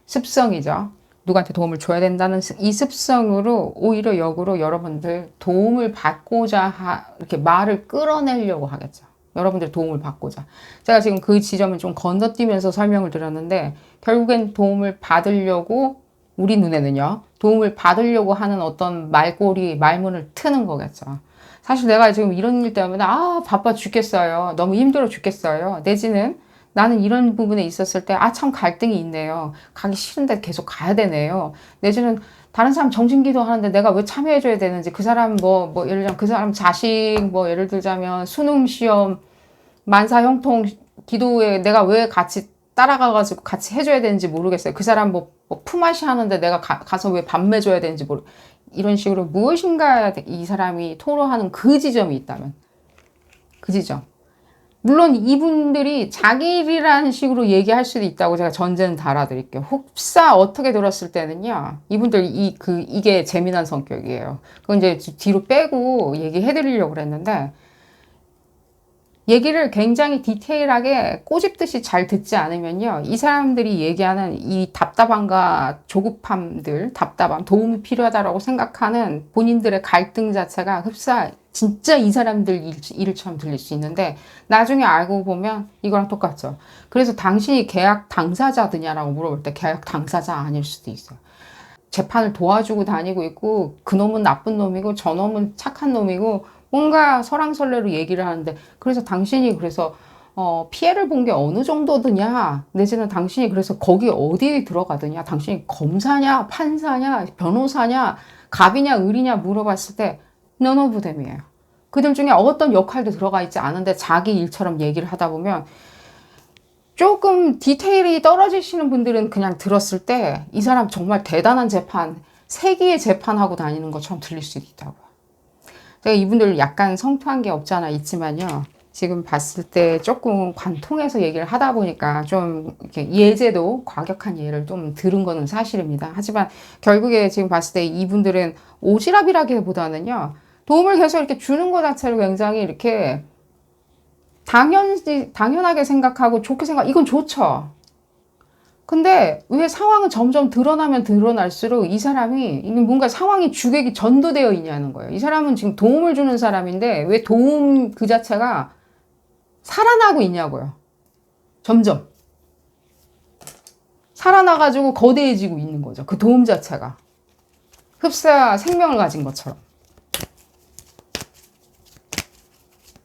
습성이죠. 누구한테 도움을 줘야 된다는 이 습성으로 오히려 역으로 여러분들 도움을 받고자 이렇게 말을 끌어내려고 하겠죠. 여러분들 도움을 받고자. 제가 지금 그 지점을 좀 건너뛰면서 설명을 드렸는데 결국엔 도움을 받으려고 우리 눈에는요. 도움을 받으려고 하는 어떤 말꼬리, 말문을 트는 거겠죠. 사실 내가 지금 이런 일 때문에 바빠 죽겠어요. 너무 힘들어 죽겠어요. 내지는 나는 이런 부분에 있었을 때 참 갈등이 있네요. 가기 싫은데 계속 가야 되네요. 내지는 다른 사람 정신기도 하는데 내가 왜 참여해줘야 되는지 그 사람 예를 들면 그 사람 자식 예를 들자면 수능 시험 만사 형통 기도에 내가 왜 같이 따라가가지고 같이 해줘야 되는지 모르겠어요. 그 사람 품앗이 하는데 내가 가서 왜 밥 매줘야 되는지 이런 식으로 무엇인가 이 사람이 토로하는 그 지점이 있다면 그 지점. 물론 이분들이 자기 일이라는 식으로 얘기할 수도 있다고 제가 전제는 달아드릴게요. 혹사 어떻게 들었을 때는요. 이분들 이게 재미난 성격이에요. 그건 이제 뒤로 빼고 얘기해드리려고 그랬는데 얘기를 굉장히 디테일하게 꼬집듯이 잘 듣지 않으면요. 이 사람들이 얘기하는 이 답답함과 조급함들, 도움이 필요하다고 생각하는 본인들의 갈등 자체가 흡사 진짜 이 사람들 일처럼 들릴 수 있는데 나중에 알고 보면 이거랑 똑같죠. 그래서 당신이 계약 당사자드냐라고 물어볼 때 계약 당사자 아닐 수도 있어요. 재판을 도와주고 다니고 있고 그놈은 나쁜 놈이고 저놈은 착한 놈이고 뭔가 설왕설래로 얘기를 하는데 그래서 당신이 그래서 피해를 본 게 어느 정도드냐 내지는 당신이 그래서 거기 어디에 들어가드냐 당신이 검사냐 판사냐 변호사냐 갑이냐 을이냐 물어봤을 때 none of them이에요. 그들 중에 어떤 역할도 들어가 있지 않은데 자기 일처럼 얘기를 하다 보면 조금 디테일이 떨어지시는 분들은 그냥 들었을 때 이 사람 정말 대단한 재판 세기의 재판하고 다니는 것처럼 들릴 수 있다고요. 제가 이분들 약간 성토한 게 없지 않아 있지만요. 지금 봤을 때 조금 관통해서 얘기를 하다 보니까 좀 이렇게 예제도 과격한 예를 좀 들은 거는 사실입니다. 하지만 결국에 지금 봤을 때 이분들은 오지랖이라기보다는요. 도움을 계속 이렇게 주는 것 자체를 굉장히 이렇게 당연하게 생각하고 좋게 이건 좋죠. 근데 왜 상황은 점점 드러나면 드러날수록 이 사람이 뭔가 상황이 주객이 전도되어 있냐는 거예요. 이 사람은 지금 도움을 주는 사람인데 왜 도움 그 자체가 살아나고 있냐고요. 점점 살아나가지고 거대해지고 있는 거죠. 그 도움 자체가 흡사 생명을 가진 것처럼.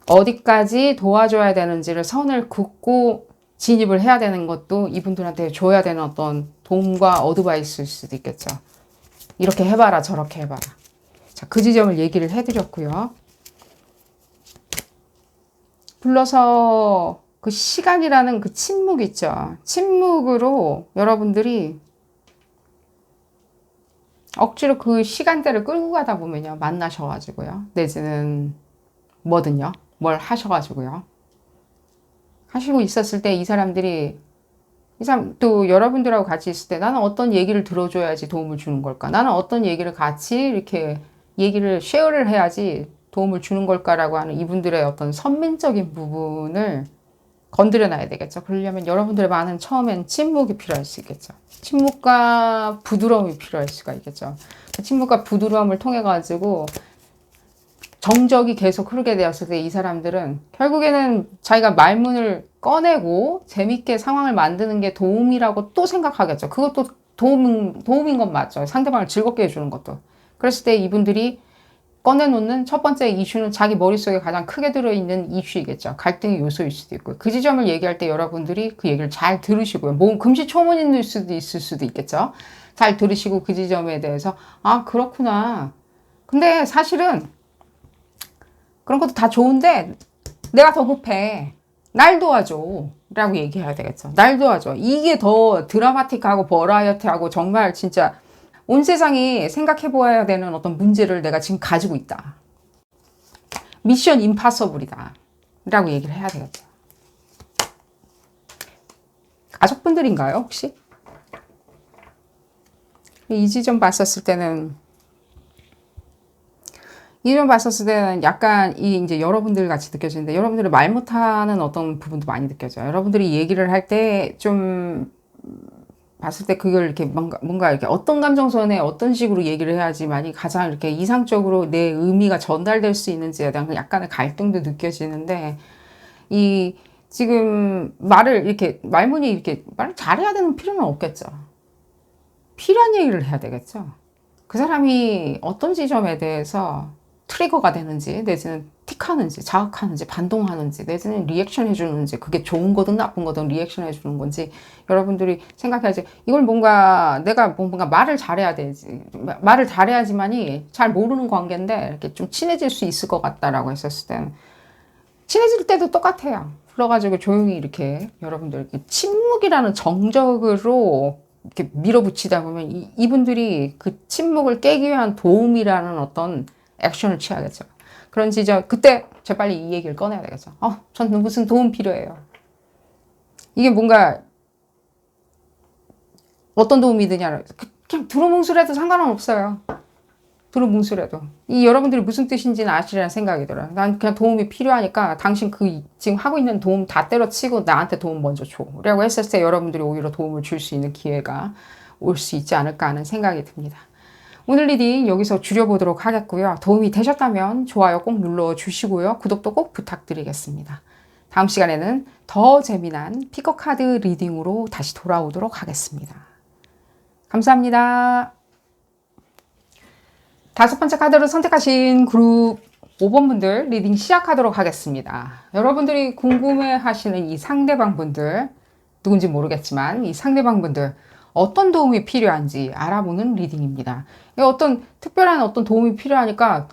어디까지 도와줘야 되는지를 선을 긋고 진입을 해야 되는 것도 이분들한테 줘야 되는 어떤 도움과 어드바이스일 수도 있겠죠. 이렇게 해봐라, 저렇게 해봐라. 자, 그 지점을 얘기를 해드렸고요. 불러서 그 시간이라는 그 침묵 있죠. 침묵으로 여러분들이 억지로 그 시간대를 끌고 가다 보면요. 만나셔가지고요. 내지는 뭐든요. 뭘 하셔가지고요. 하시고 있었을 때 이 사람들이 이 사람 또 여러분들하고 같이 있을 때 나는 어떤 얘기를 들어줘야지 도움을 주는 걸까? 나는 어떤 얘기를 같이 이렇게 얘기를 쉐어를 해야지 도움을 주는 걸까라고 하는 이분들의 어떤 선민적인 부분을 건드려 놔야 되겠죠. 그러려면 여러분들의 많은 처음엔 침묵이 필요할 수 있겠죠. 침묵과 부드러움이 필요할 수가 있겠죠. 그 침묵과 부드러움을 통해 가지고 정적이 계속 흐르게 되었을 때 이 사람들은 결국에는 자기가 말문을 꺼내고 재밌게 상황을 만드는 게 도움이라고 또 생각하겠죠. 그것도 도움인 건 맞죠. 상대방을 즐겁게 해주는 것도. 그랬을 때 이분들이 꺼내놓는 첫 번째 이슈는 자기 머릿속에 가장 크게 들어있는 이슈이겠죠. 갈등의 요소일 수도 있고. 그 지점을 얘기할 때 여러분들이 그 얘기를 잘 들으시고요. 뭐 금시초문일 수도 있을 수도 있겠죠. 잘 들으시고 그 지점에 대해서 아 그렇구나. 근데 사실은 그런 것도 다 좋은데 내가 더 급해. 날 도와줘. 라고 얘기해야 되겠죠. 날 도와줘. 이게 더 드라마틱하고 버라이어티하고 정말 진짜 온 세상이 생각해 보아야 되는 어떤 문제를 내가 지금 가지고 있다. 미션 임파서블이다. 라고 얘기를 해야 되겠죠. 가족분들인가요, 혹시? 이 지점 봤었을 때는 약간 이제 여러분들 같이 느껴지는데 여러분들이 말 못하는 어떤 부분도 많이 느껴져요. 여러분들이 얘기를 할 때 좀 봤을 때 그걸 이렇게 뭔가 이렇게 어떤 감정선에 어떤 식으로 얘기를 해야지만이 가장 이렇게 이상적으로 내 의미가 전달될 수 있는지에 대한 약간의 갈등도 느껴지는데 이 지금 말문이 이렇게 말을 잘해야 되는 필요는 없겠죠. 필요한 얘기를 해야 되겠죠. 그 사람이 어떤 지점에 대해서 트리거가 되는지, 내지는 틱하는지, 자극하는지, 반동하는지, 내지는 리액션 해주는지, 그게 좋은 거든 나쁜 거든 리액션 해주는 건지, 여러분들이 생각해야지. 이걸 내가 뭔가 말을 잘해야 되지. 말을 잘해야지만이 잘 모르는 관계인데, 이렇게 좀 친해질 수 있을 것 같다라고 했었을 때는, 친해질 때도 똑같아요. 그래가지고 조용히 이렇게 여러분들 이렇게 침묵이라는 정적으로 이렇게 밀어붙이다 보면 이분들이 그 침묵을 깨기 위한 도움이라는 어떤 액션을 취하겠죠. 그런 지점, 그때 재빨리 이 얘기를 꺼내야 되겠죠. 전 무슨 도움 필요해요. 이게 뭔가 어떤 도움이 드냐. 그냥 두루뭉술해도 상관은 없어요. 두루뭉술해도. 이 여러분들이 무슨 뜻인지는 아시리라는 생각이 들어요. 난 그냥 도움이 필요하니까 당신 지금 하고 있는 도움 다 때려치고 나한테 도움 먼저 줘. 라고 했을 때 여러분들이 오히려 도움을 줄 수 있는 기회가 올 수 있지 않을까 하는 생각이 듭니다. 오늘 리딩 여기서 줄여보도록 하겠고요. 도움이 되셨다면 좋아요 꼭 눌러주시고요. 구독도 꼭 부탁드리겠습니다. 다음 시간에는 더 재미난 피커카드 리딩으로 다시 돌아오도록 하겠습니다. 감사합니다. 5번째 카드를 선택하신 그룹 5번 분들 리딩 시작하도록 하겠습니다. 여러분들이 궁금해하시는 이 상대방 분들, 누군지 모르겠지만 이 상대방 분들 어떤 도움이 필요한지 알아보는 리딩입니다. 어떤 특별한 어떤 도움이 필요하니까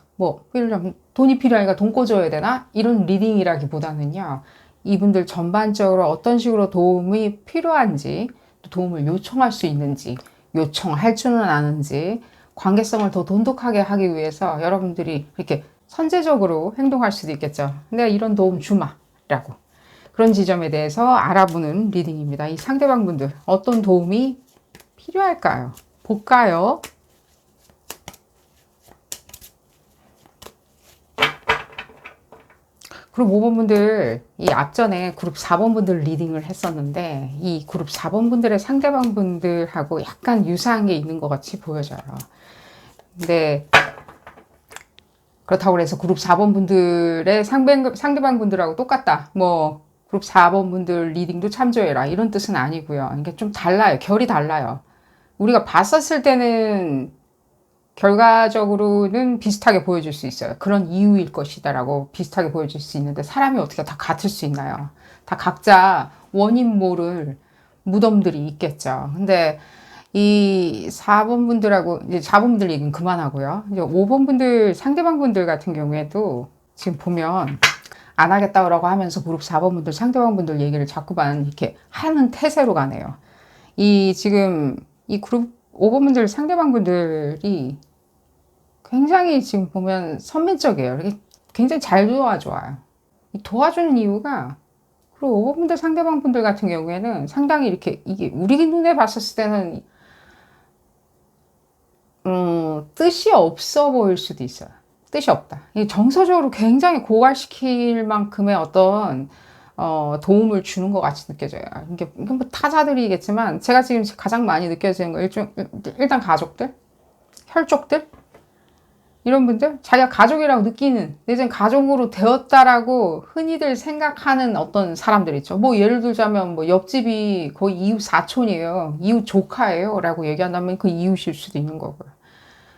예를 들면 돈이 필요하니까 돈 꿔줘야 되나? 이런 리딩이라기보다는요. 이분들 전반적으로 어떤 식으로 도움이 필요한지, 도움을 요청할 수 있는지, 요청할 줄은 아는지, 관계성을 더 돈독하게 하기 위해서 여러분들이 이렇게 선제적으로 행동할 수도 있겠죠. 내가 이런 도움 주마 라고. 그런 지점에 대해서 알아보는 리딩입니다. 이 상대방 분들 어떤 도움이 필요할까요? 볼까요? 그룹 5번 분들, 이 앞전에 그룹 4번 분들 리딩을 했었는데 이 그룹 4번 분들의 상대방 분들하고 약간 유사한 게 있는 것 같이 보여져요. 근데 그렇다고 해서 그룹 4번 분들의 상대방 분들하고 똑같다. 그룹 4번 분들 리딩도 참조해라 이런 뜻은 아니고요. 이게 좀 달라요. 결이 달라요. 우리가 봤었을 때는 결과적으로는 비슷하게 보여줄 수 있어요. 그런 이유일 것이다라고 비슷하게 보여줄 수 있는데 사람이 어떻게 다 같을 수 있나요? 다 각자 원인 모를 무덤들이 있겠죠. 근데 이 4번 분들하고 이제 4번 분들 얘기는 그만하고요. 이제 5번 분들 상대방 분들 같은 경우에도 지금 보면 안 하겠다고 하면서 그룹 4번 분들 상대방 분들 얘기를 자꾸만 이렇게 하는 태세로 가네요. 이 지금 이 그룹 5번 분들 상대방 분들이 굉장히 지금 보면 선민적이에요. 이렇게 굉장히 잘 도와줘요. 도와주는 이유가 그리고 5번 분들 상대방 분들 같은 경우에는 상당히 이렇게 이게 우리 눈에 봤었을 때는 뜻이 없어 보일 수도 있어요. 뜻이 없다. 정서적으로 굉장히 고갈시킬 만큼의 어떤 도움을 주는 것 같이 느껴져요. 이게 뭐 타자들이겠지만 제가 지금 가장 많이 느껴지는 거 일단 가족들, 혈족들 이런 분들 자기가 가족이라고 느끼는 내지는 가족으로 되었다라고 흔히들 생각하는 어떤 사람들 있죠. 뭐 예를 들자면 뭐 옆집이 거의 이웃 사촌이에요. 이웃 조카예요. 라고 얘기한다면 그 이웃일 수도 있는 거고요.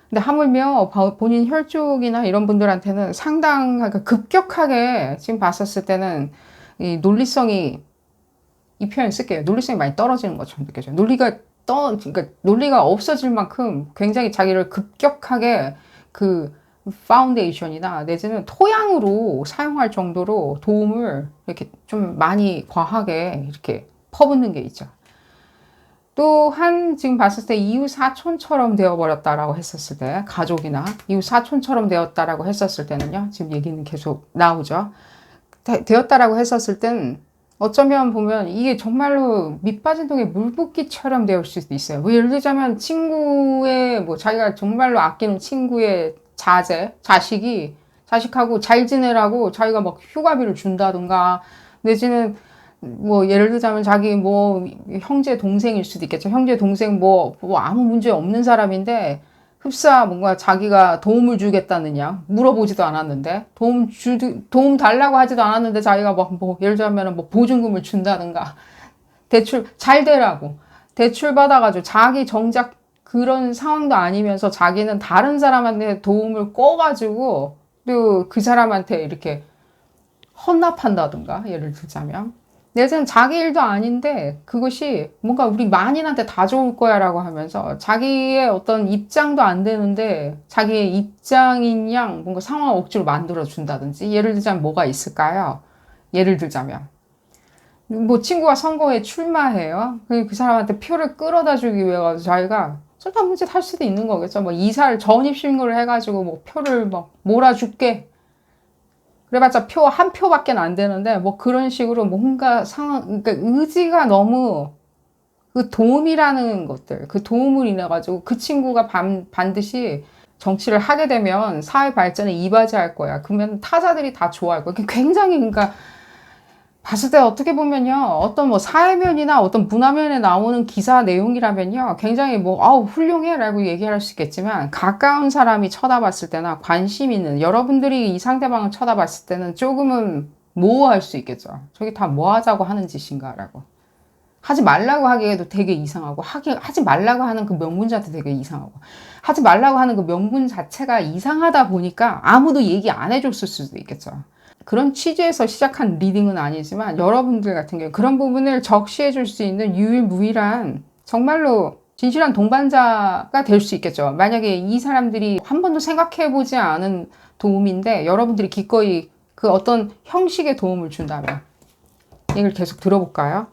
근데 하물며 본인 혈족이나 이런 분들한테는 상당하게 급격하게 지금 봤었을 때는 이 논리성이 이 표현 쓸게요. 논리성이 많이 떨어지는 것처럼 느껴져요. 그러니까 논리가 없어질 만큼 굉장히 자기를 급격하게 그 파운데이션이나 내지는 토양으로 사용할 정도로 도움을 이렇게 좀 많이 과하게 이렇게 퍼붓는 게 있죠. 또한 지금 봤을 때 이웃 사촌처럼 되어버렸다라고 했었을 때 가족이나 이웃 사촌처럼 되었다라고 했었을 때는요. 지금 얘기는 계속 나오죠. 되었다라고 했었을 땐 어쩌면 보면 이게 정말로 밑 빠진 독에 물 붓기처럼 되올 수도 있어요. 뭐 예를 들자면 친구의 뭐 자기가 정말로 아끼는 친구의 자식하고 잘 지내라고 자기가 막 휴가비를 준다든가 내지는 뭐 예를 들자면 자기 뭐 형제 동생일 수도 있겠죠. 형제 동생 뭐 아무 문제 없는 사람인데 흡사 뭔가 자기가 도움을 주겠다느냐 물어보지도 않았는데 도움 달라고 하지도 않았는데 자기가 뭐 예를 들자면 뭐 보증금을 준다든가 대출 잘 되라고 대출 받아가지고 자기 정작 그런 상황도 아니면서 자기는 다른 사람한테 도움을 꿔가지고 또 그 사람한테 이렇게 헌납한다든가 예를 들자면 내지는 자기 일도 아닌데 그것이 뭔가 우리 만인한테 다 좋을 거야 라고 하면서 자기의 어떤 입장도 안 되는데 자기의 입장인 양 뭔가 상황을 억지로 만들어 준다든지 예를 들자면 뭐가 있을까요? 예를 들자면 뭐 친구가 선거에 출마해요. 그 사람한테 표를 끌어다 주기 위해 자기가 쓸데없는 할 수도 있는 거겠죠. 뭐 이사를 전입신고를 해가지고 뭐 표를 막 몰아줄게. 그래봤자 한 표밖에 안 되는데 뭐 그런 식으로 뭔가 그러니까 의지가 너무 그 도움이라는 것들, 그 도움을 인해 가지고 그 친구가 반드시 정치를 하게 되면 사회 발전에 이바지할 거야. 그러면 타자들이 다 좋아할 거야. 굉장히 그러니까 봤을 때 어떻게 보면요. 어떤 뭐 사회면이나 어떤 문화면에 나오는 기사 내용이라면요. 굉장히 뭐, 훌륭해. 라고 얘기할 수 있겠지만, 가까운 사람이 쳐다봤을 때나 관심 있는, 여러분들이 이 상대방을 쳐다봤을 때는 조금은 모호할 수 있겠죠. 저게 다 뭐 하자고 하는 짓인가. 라고. 하지 말라고 하기에도 되게 이상하고, 하지 말라고 하는 그 명분 자체 되게 이상하고, 하지 말라고 하는 그 명분 자체가 이상하다 보니까 아무도 얘기 안 해줬을 수도 있겠죠. 그런 취지에서 시작한 리딩은 아니지만 여러분들 같은 경우 그런 부분을 적시해 줄 수 있는 유일무이한 정말로 진실한 동반자가 될 수 있겠죠. 만약에 이 사람들이 한 번도 생각해 보지 않은 도움인데 여러분들이 기꺼이 그 어떤 형식의 도움을 준다면 이걸 계속 들어볼까요?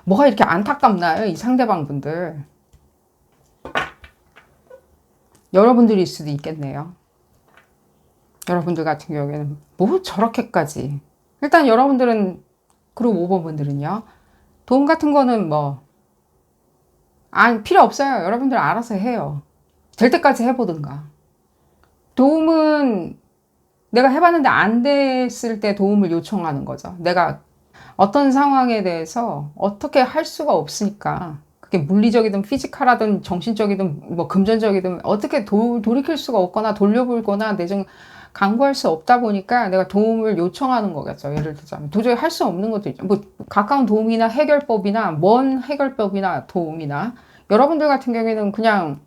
뭐가 이렇게 안타깝나요? 이 상대방 분들. 여러분들일 수도 있겠네요. 여러분들 같은 경우에는 뭐 저렇게까지 일단 여러분들은 그룹 5번 분들은요 도움 같은 거는 뭐 필요 없어요. 여러분들 알아서 해요. 될 때까지 해보든가. 도움은 내가 해봤는데 안 됐을 때 도움을 요청하는 거죠. 내가 어떤 상황에 대해서 어떻게 할 수가 없으니까 그게 물리적이든 피지컬하든 정신적이든 뭐 금전적이든 어떻게 돌이킬 수가 없거나 돌려볼거나 내정 강구할 수 없다 보니까 내가 도움을 요청하는 거겠죠. 예를 들자면 도저히 할 수 없는 것도 있죠. 뭐 가까운 도움이나 해결법이나 먼 해결법이나 도움이나 여러분들 같은 경우에는 그냥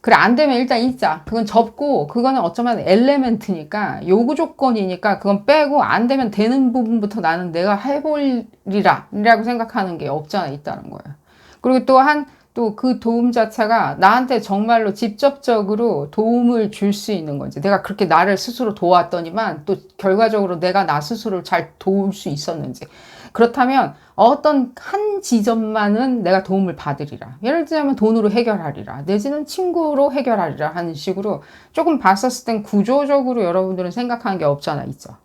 그래 안 되면 일단 잊자. 그건 접고 그거는 어쩌면 엘레멘트니까 요구 조건이니까 그건 빼고 안 되면 되는 부분부터 나는 내가 해보리라 라고 생각하는 게 없잖아 있다는 거예요. 그리고 또 그 도움 자체가 나한테 정말로 직접적으로 도움을 줄 수 있는 건지 내가 그렇게 나를 스스로 도왔더니만 또 결과적으로 내가 나 스스로를 잘 도울 수 있었는지 그렇다면 어떤 한 지점만은 내가 도움을 받으리라. 예를 들자면 돈으로 해결하리라. 내지는 친구로 해결하리라 하는 식으로 조금 봤었을 땐 구조적으로 여러분들은 생각하는 게 없잖아 있죠.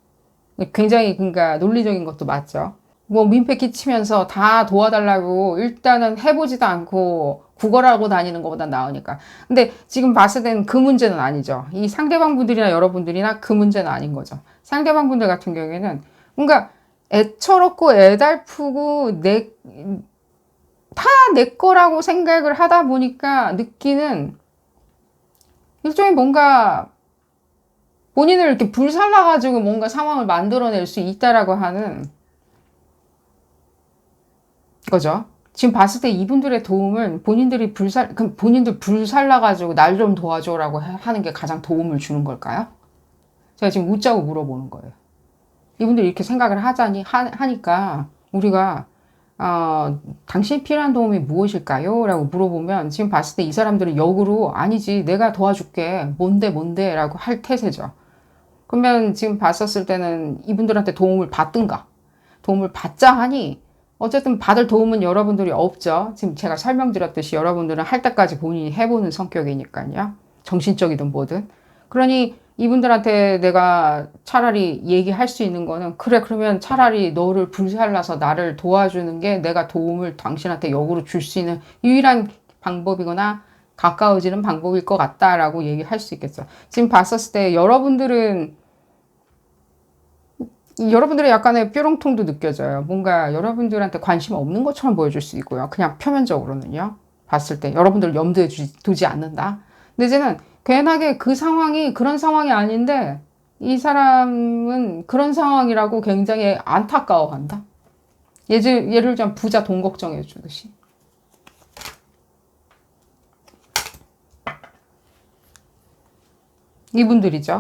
굉장히 그러니까 논리적인 것도 맞죠. 뭐 민폐 끼치면서 다 도와달라고 일단은 해보지도 않고 구걸하고 다니는 것보다 나으니까. 근데 지금 봤을 때는 그 문제는 아니죠. 이 상대방 분들이나 여러분들이나 그 문제는 아닌 거죠. 상대방 분들 같은 경우에는 뭔가 애처롭고 애달프고 다 내 거라고 생각을 하다 보니까 느끼는 일종의 뭔가 본인을 이렇게 불살라가지고 뭔가 상황을 만들어낼 수 있다라고 하는 거죠. 지금 봤을 때 이분들의 도움은 본인들 불살라가지고 날 좀 도와줘라고 하는 게 가장 도움을 주는 걸까요? 제가 지금 웃자고 물어보는 거예요. 이분들이 이렇게 생각을 하니까 우리가 당신이 필요한 도움이 무엇일까요? 라고 물어보면 지금 봤을 때 이 사람들은 역으로 아니지 내가 도와줄게 뭔데 라고 할 태세죠. 그러면 지금 봤었을 때는 이분들한테 도움을 받든가 도움을 받자 하니 어쨌든 받을 도움은 여러분들이 없죠. 지금 제가 설명드렸듯이 여러분들은 할 때까지 본인이 해보는 성격이니까요. 정신적이든 뭐든. 그러니 이분들한테 내가 차라리 얘기할 수 있는 거는 그래 그러면 차라리 너를 불살라서 나를 도와주는 게 내가 도움을 당신한테 역으로 줄 수 있는 유일한 방법이거나 가까워지는 방법일 것 같다라고 얘기할 수 있겠죠. 지금 봤었을 때 여러분들의 약간의 뾰롱통도 느껴져요. 뭔가 여러분들한테 관심 없는 것처럼 보여줄 수 있고요. 그냥 표면적으로는요. 봤을 때 여러분들을 염두에 두지 않는다. 근데 이제는 괜하게 그 상황이 그런 상황이 아닌데 이 사람은 그런 상황이라고 굉장히 안타까워한다. 예를 들자면 부자 돈 걱정해 주듯이. 이분들이죠.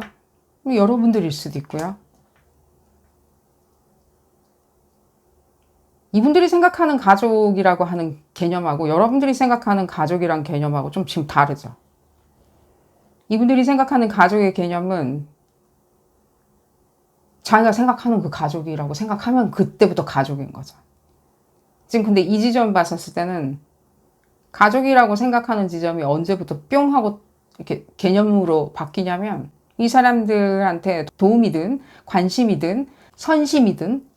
여러분들일 수도 있고요. 이분들이 생각하는 가족이라고 하는 개념하고 여러분들이 생각하는 가족이란 개념하고 좀 지금 다르죠. 이분들이 생각하는 가족의 개념은 자기가 생각하는 그 가족이라고 생각하면 그때부터 가족인 거죠. 지금 근데 이 지점 봤었을 때는 가족이라고 생각하는 지점이 언제부터 뿅 하고 이렇게 개념으로 바뀌냐면 이 사람들한테 도움이든 관심이든 선심이든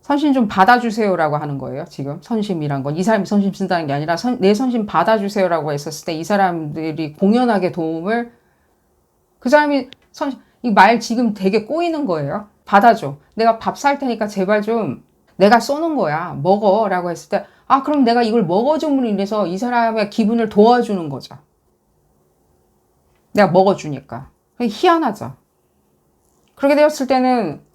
선심 좀 받아주세요라고 하는 거예요. 지금 선심이란 건 이 사람이 선심 쓴다는 게 아니라 내 선심 받아주세요라고 했었을 때 이 사람들이 공연하게 도움을 그 사람이 이 말 지금 되게 꼬이는 거예요. 받아줘. 내가 밥 살 테니까 제발 좀 내가 쏘는 거야. 먹어라고 했을 때 그럼 내가 이걸 먹어줌으로 인해서 이 사람의 기분을 도와주는 거죠. 내가 먹어주니까. 희한하죠. 그렇게 되었을 때는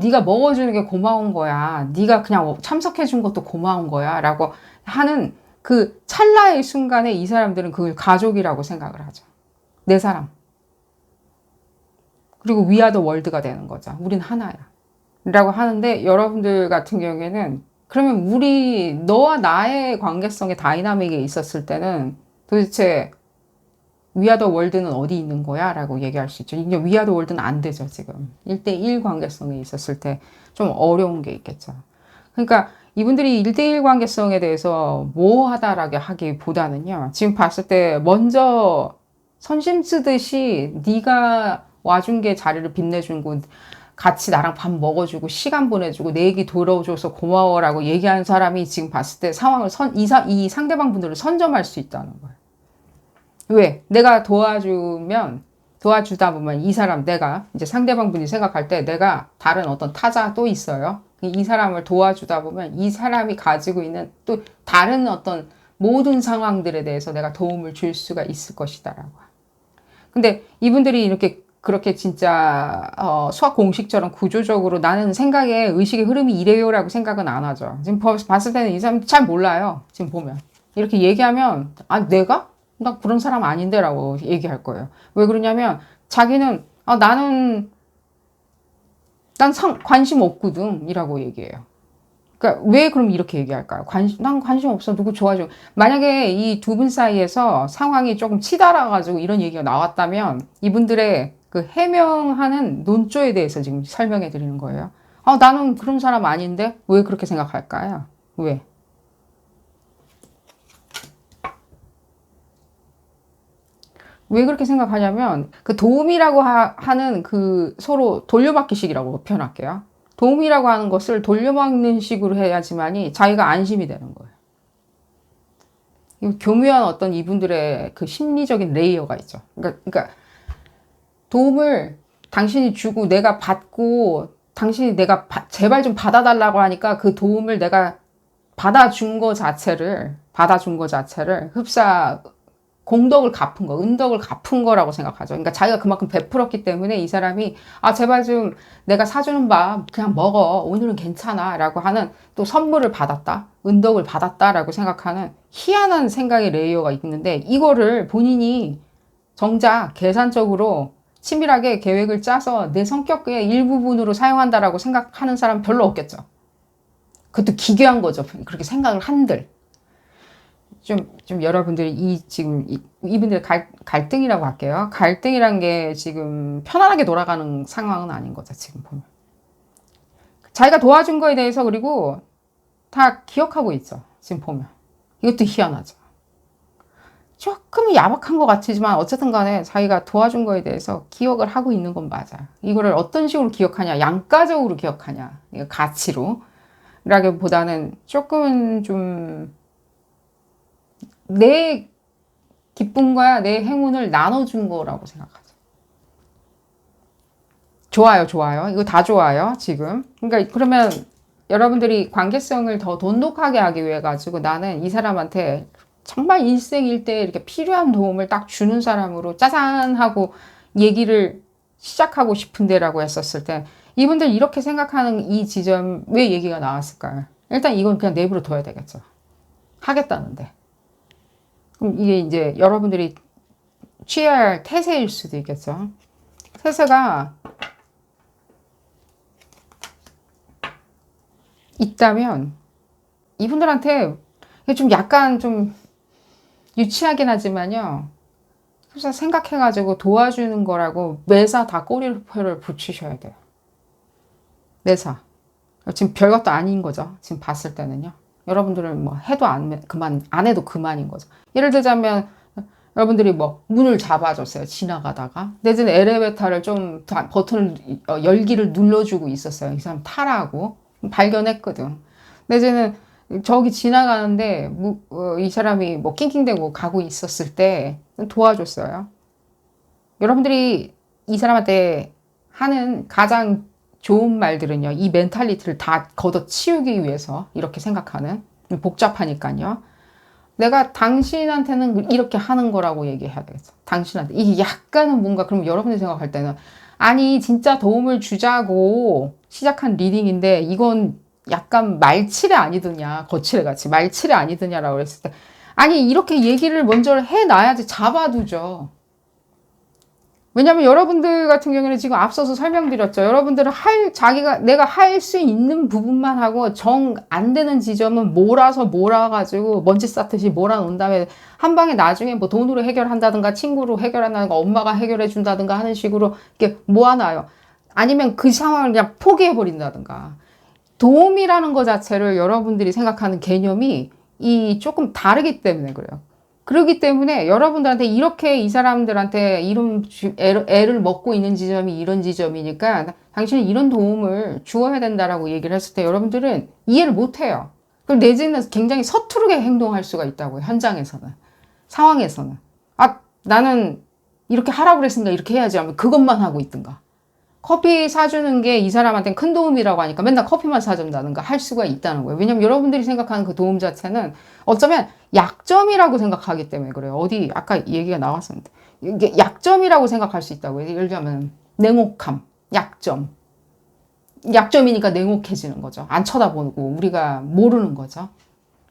네가 먹어주는 게 고마운 거야. 네가 그냥 참석해준 것도 고마운 거야. 라고 하는 그 찰나의 순간에 이 사람들은 그걸 가족이라고 생각을 하죠. 내 사람. 그리고 We are the world가 되는 거죠. 우린 하나야. 라고 하는데 여러분들 같은 경우에는 그러면 너와 나의 관계성의 다이나믹에 있었을 때는 도대체 We are the world는 어디 있는 거야? 라고 얘기할 수 있죠. 이게 We are the world는 안 되죠, 지금. 1대1 관계성에 있었을 때 좀 어려운 게 있겠죠. 그러니까 이분들이 1대1 관계성에 대해서 모호하다라고 하기보다는요. 지금 봤을 때 먼저 선심 쓰듯이 네가 와준 게 자리를 빛내준 곳 같이 나랑 밥 먹어주고 시간 보내주고 내 얘기 들어줘서 고마워라고 얘기하는 사람이 지금 봤을 때 상황을 이 상대방 분들을 선점할 수 있다는 거예요. 왜? 내가 도와주다 보면 이 사람 내가 이제 상대방 분이 생각할 때 내가 다른 어떤 타자 또 있어요. 이 사람을 도와주다 보면 이 사람이 가지고 있는 또 다른 어떤 모든 상황들에 대해서 내가 도움을 줄 수가 있을 것이다라고. 근데 이분들이 이렇게 그렇게 진짜 수학 공식처럼 구조적으로 나는 생각에 의식의 흐름이 이래요라고 생각은 안 하죠. 지금 봤을 때는 이 사람 잘 몰라요. 지금 보면 이렇게 얘기하면 내가? 나 그런 사람 아닌데 라고 얘기할 거예요. 왜 그러냐면 자기는 난 관심 없거든 이라고 얘기해요. 그러니까 왜 그럼 이렇게 얘기할까요? 난 관심 없어. 누구 좋아하죠. 만약에 이 두 분 사이에서 상황이 조금 치달아가지고 이런 얘기가 나왔다면 이분들의 그 해명하는 논조에 대해서 지금 설명해 드리는 거예요. 나는 그런 사람 아닌데 왜 그렇게 생각할까요? 왜? 왜 그렇게 생각하냐면 그 도움이라고 하는 그 서로 돌려받기식이라고 표현할게요. 도움이라고 하는 것을 돌려막는 식으로 해야지만이 자기가 안심이 되는 거예요. 교묘한 어떤 이분들의 그 심리적인 레이어가 있죠. 그러니까 도움을 당신이 주고 내가 받고 당신이 내가 제발 좀 받아달라고 하니까 그 도움을 내가 받아준 거 자체를 공덕을 갚은 거, 은덕을 갚은 거라고 생각하죠. 그러니까 자기가 그만큼 베풀었기 때문에 이 사람이 제발 좀 내가 사주는 밥 그냥 먹어. 오늘은 괜찮아. 라고 하는 또 선물을 받았다. 은덕을 받았다. 라고 생각하는 희한한 생각의 레이어가 있는데 이거를 본인이 정작 계산적으로 치밀하게 계획을 짜서 내 성격의 일부분으로 사용한다라고 생각하는 사람 별로 없겠죠. 그것도 기괴한 거죠. 그렇게 생각을 한들. 좀 여러분들이 지금 이분들의 갈등이라고 할게요. 갈등이란 게 지금 편안하게 돌아가는 상황은 아닌 거죠. 지금 보면. 자기가 도와준 거에 대해서 그리고 다 기억하고 있죠. 지금 보면. 이것도 희한하죠. 조금 야박한 것 같지만 어쨌든 간에 자기가 도와준 거에 대해서 기억을 하고 있는 건 맞아요. 이거를 어떤 식으로 기억하냐. 양가적으로 기억하냐. 가치로. 라기보다는 조금은 좀 내 기쁨과 내 행운을 나눠준 거라고 생각하죠. 좋아요. 이거 다 좋아요, 지금. 그러니까 그러면 여러분들이 관계성을 더 돈독하게 하기 위해 가지고 나는 이 사람한테 정말 일생일대에 이렇게 필요한 도움을 딱 주는 사람으로 짜잔 하고 얘기를 시작하고 싶은데라고 했었을 때 이분들 이렇게 생각하는 이 지점 왜 얘기가 나왔을까요? 일단 이건 그냥 내버려 둬야 되겠죠. 하겠다는데. 그럼 이게 이제 여러분들이 취해야 할 태세일 수도 있겠죠. 태세가 있다면 이분들한테 좀 약간 좀 유치하긴 하지만요. 그래서 생각해가지고 도와주는 거라고 매사 다 꼬리표를 붙이셔야 돼요. 매사. 지금 별것도 아닌 거죠. 지금 봤을 때는요. 여러분들은 뭐 해도 안 해도 그만인 거죠. 예를 들자면 여러분들이 뭐 문을 잡아줬어요. 지나가다가. 내지는 엘리베이터를 좀 버튼을 열기를 눌러주고 있었어요. 이 사람 타라고. 발견했거든. 내지는 저기 지나가는데 이 사람이 뭐 낑낑대고 가고 있었을 때 도와줬어요. 여러분들이 이 사람한테 하는 가장 좋은 말들은요. 이 멘탈리티를 다 걷어치우기 위해서 이렇게 생각하는 복잡하니까요. 내가 당신한테는 이렇게 하는 거라고 얘기해야 되겠어. 당신한테. 이게 약간은 뭔가 그럼 여러분이 생각할 때는 아니 진짜 도움을 주자고 시작한 리딩인데 이건 약간 말칠에 아니더냐. 거칠애 같이 말칠에 아니더냐라고 했을 때 아니 이렇게 얘기를 먼저 해놔야지 잡아두죠. 왜냐면 여러분들 같은 경우는 지금 앞서서 설명드렸죠. 여러분들은 내가 할 수 있는 부분만 하고 정 안 되는 지점은 몰아가지고 먼지 쌓듯이 몰아놓은 다음에 한 방에 나중에 뭐 돈으로 해결한다든가 친구로 해결한다든가 엄마가 해결해 준다든가 하는 식으로 이렇게 모아놔요. 아니면 그 상황을 그냥 포기해버린다든가. 도움이라는 것 자체를 여러분들이 생각하는 개념이 조금 다르기 때문에 그래요. 그렇기 때문에 여러분들한테 이렇게 이 사람들한테 이런 애를 먹고 있는 지점이 이런 지점이니까 당신은 이런 도움을 주어야 된다라고 얘기를 했을 때 여러분들은 이해를 못 해요. 그리고 내지는 굉장히 서투르게 행동할 수가 있다고요. 현장에서는. 상황에서는. 나는 이렇게 하라고 그랬으니까 이렇게 해야지 하면 그것만 하고 있든가. 커피 사주는 게 이 사람한테는 큰 도움이라고 하니까 맨날 커피만 사준다든가 할 수가 있다는 거예요. 왜냐면 여러분들이 생각하는 그 도움 자체는 어쩌면 약점이라고 생각하기 때문에 그래요. 어디 아까 얘기가 나왔었는데 이게 약점이라고 생각할 수 있다고요. 예를 들면 냉혹함, 약점. 약점이니까 냉혹해지는 거죠. 안 쳐다보고 우리가 모르는 거죠.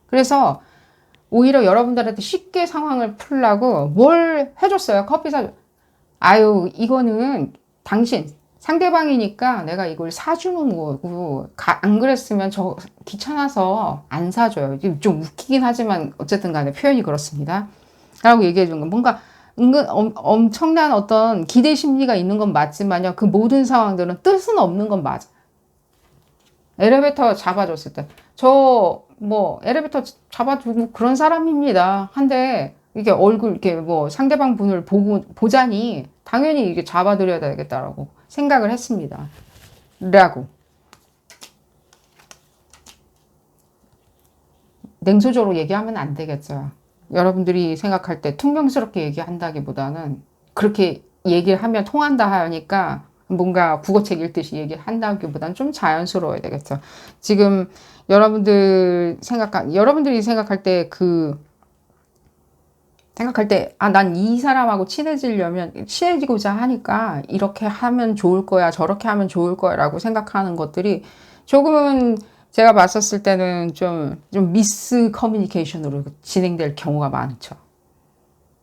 그래서 오히려 여러분들한테 쉽게 상황을 풀라고 뭘 해줬어요? 커피 사줘. 아유, 이거는 당신 상대방이니까 내가 이걸 사주는 거고 안 그랬으면 저 귀찮아서 안 사줘요. 좀 웃기긴 하지만 어쨌든 간에 표현이 그렇습니다. 라고 얘기해 준 건 뭔가 은근 엄청난 어떤 기대 심리가 있는 건 맞지만요. 그 모든 상황들은 뜻은 없는 건 맞아. 엘리베이터 잡아줬을 때 엘리베이터 잡아주고 그런 사람입니다. 한데 이게 얼굴 이렇게 뭐 상대방 분을 보자니 당연히 이게 잡아드려야 되겠다라고 생각을 했습니다. 라고 냉소적으로 얘기하면 안 되겠죠. 여러분들이 생각할 때 퉁명스럽게 얘기한다기보다는 그렇게 얘기를 하면 통한다 하니까 뭔가 국어책 읽듯이 얘기한다기보다는 좀 자연스러워야 되겠죠. 지금 여러분들이 생각할 때 난 이 사람하고 친해지고자 하니까 이렇게 하면 좋을 거야, 저렇게 하면 좋을 거야 라고 생각하는 것들이 조금은 제가 봤었을 때는 좀 미스 커뮤니케이션으로 진행될 경우가 많죠.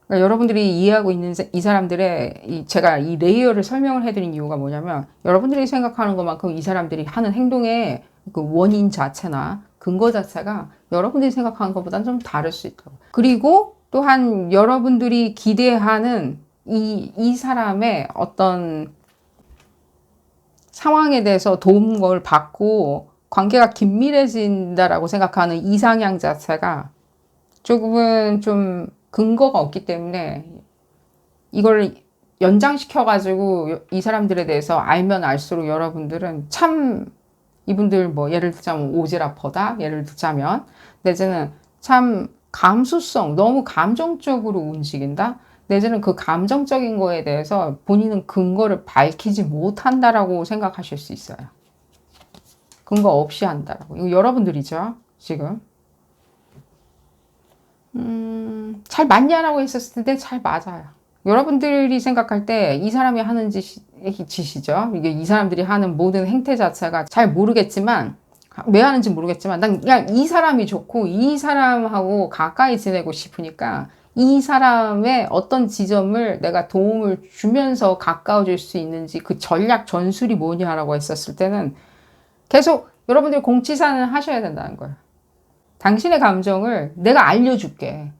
그러니까 여러분들이 이해하고 있는 이 사람들의 제가 이 레이어를 설명을 해드린 이유가 뭐냐면 여러분들이 생각하는 것만큼 이 사람들이 하는 행동의 그 원인 자체나 근거 자체가 여러분들이 생각하는 것보다는 좀 다를 수 있다고. 그리고 또한 여러분들이 기대하는 이 사람의 어떤 상황에 대해서 도움을 받고 관계가 긴밀해진다라고 생각하는 이상향 자체가 조금은 좀 근거가 없기 때문에 이걸 연장시켜가지고 이 사람들에 대해서 알면 알수록 여러분들은 참 이분들 뭐 예를 들자면 오지랖퍼다 예를 들자면 내지는 참 감수성 너무 감정적으로 움직인다 내지는 그 감정적인 거에 대해서 본인은 근거를 밝히지 못한다라고 생각하실 수 있어요. 근거 없이 한다라고. 이거 여러분들이죠 지금. 잘 맞냐라고 했었을 때 잘 맞아요. 여러분들이 생각할 때 이 사람이 하는 짓이죠. 이게 이 사람들이 하는 모든 행태 자체가 잘 모르겠지만 왜 하는지 모르겠지만 난 그냥 이 사람이 좋고 이 사람하고 가까이 지내고 싶으니까 이 사람의 어떤 지점을 내가 도움을 주면서 가까워질 수 있는지 그 전략 전술이 뭐냐라고 했었을 때는 계속 여러분들이 공치사는 하셔야 된다는 거예요. 당신의 감정을 내가 알려줄게.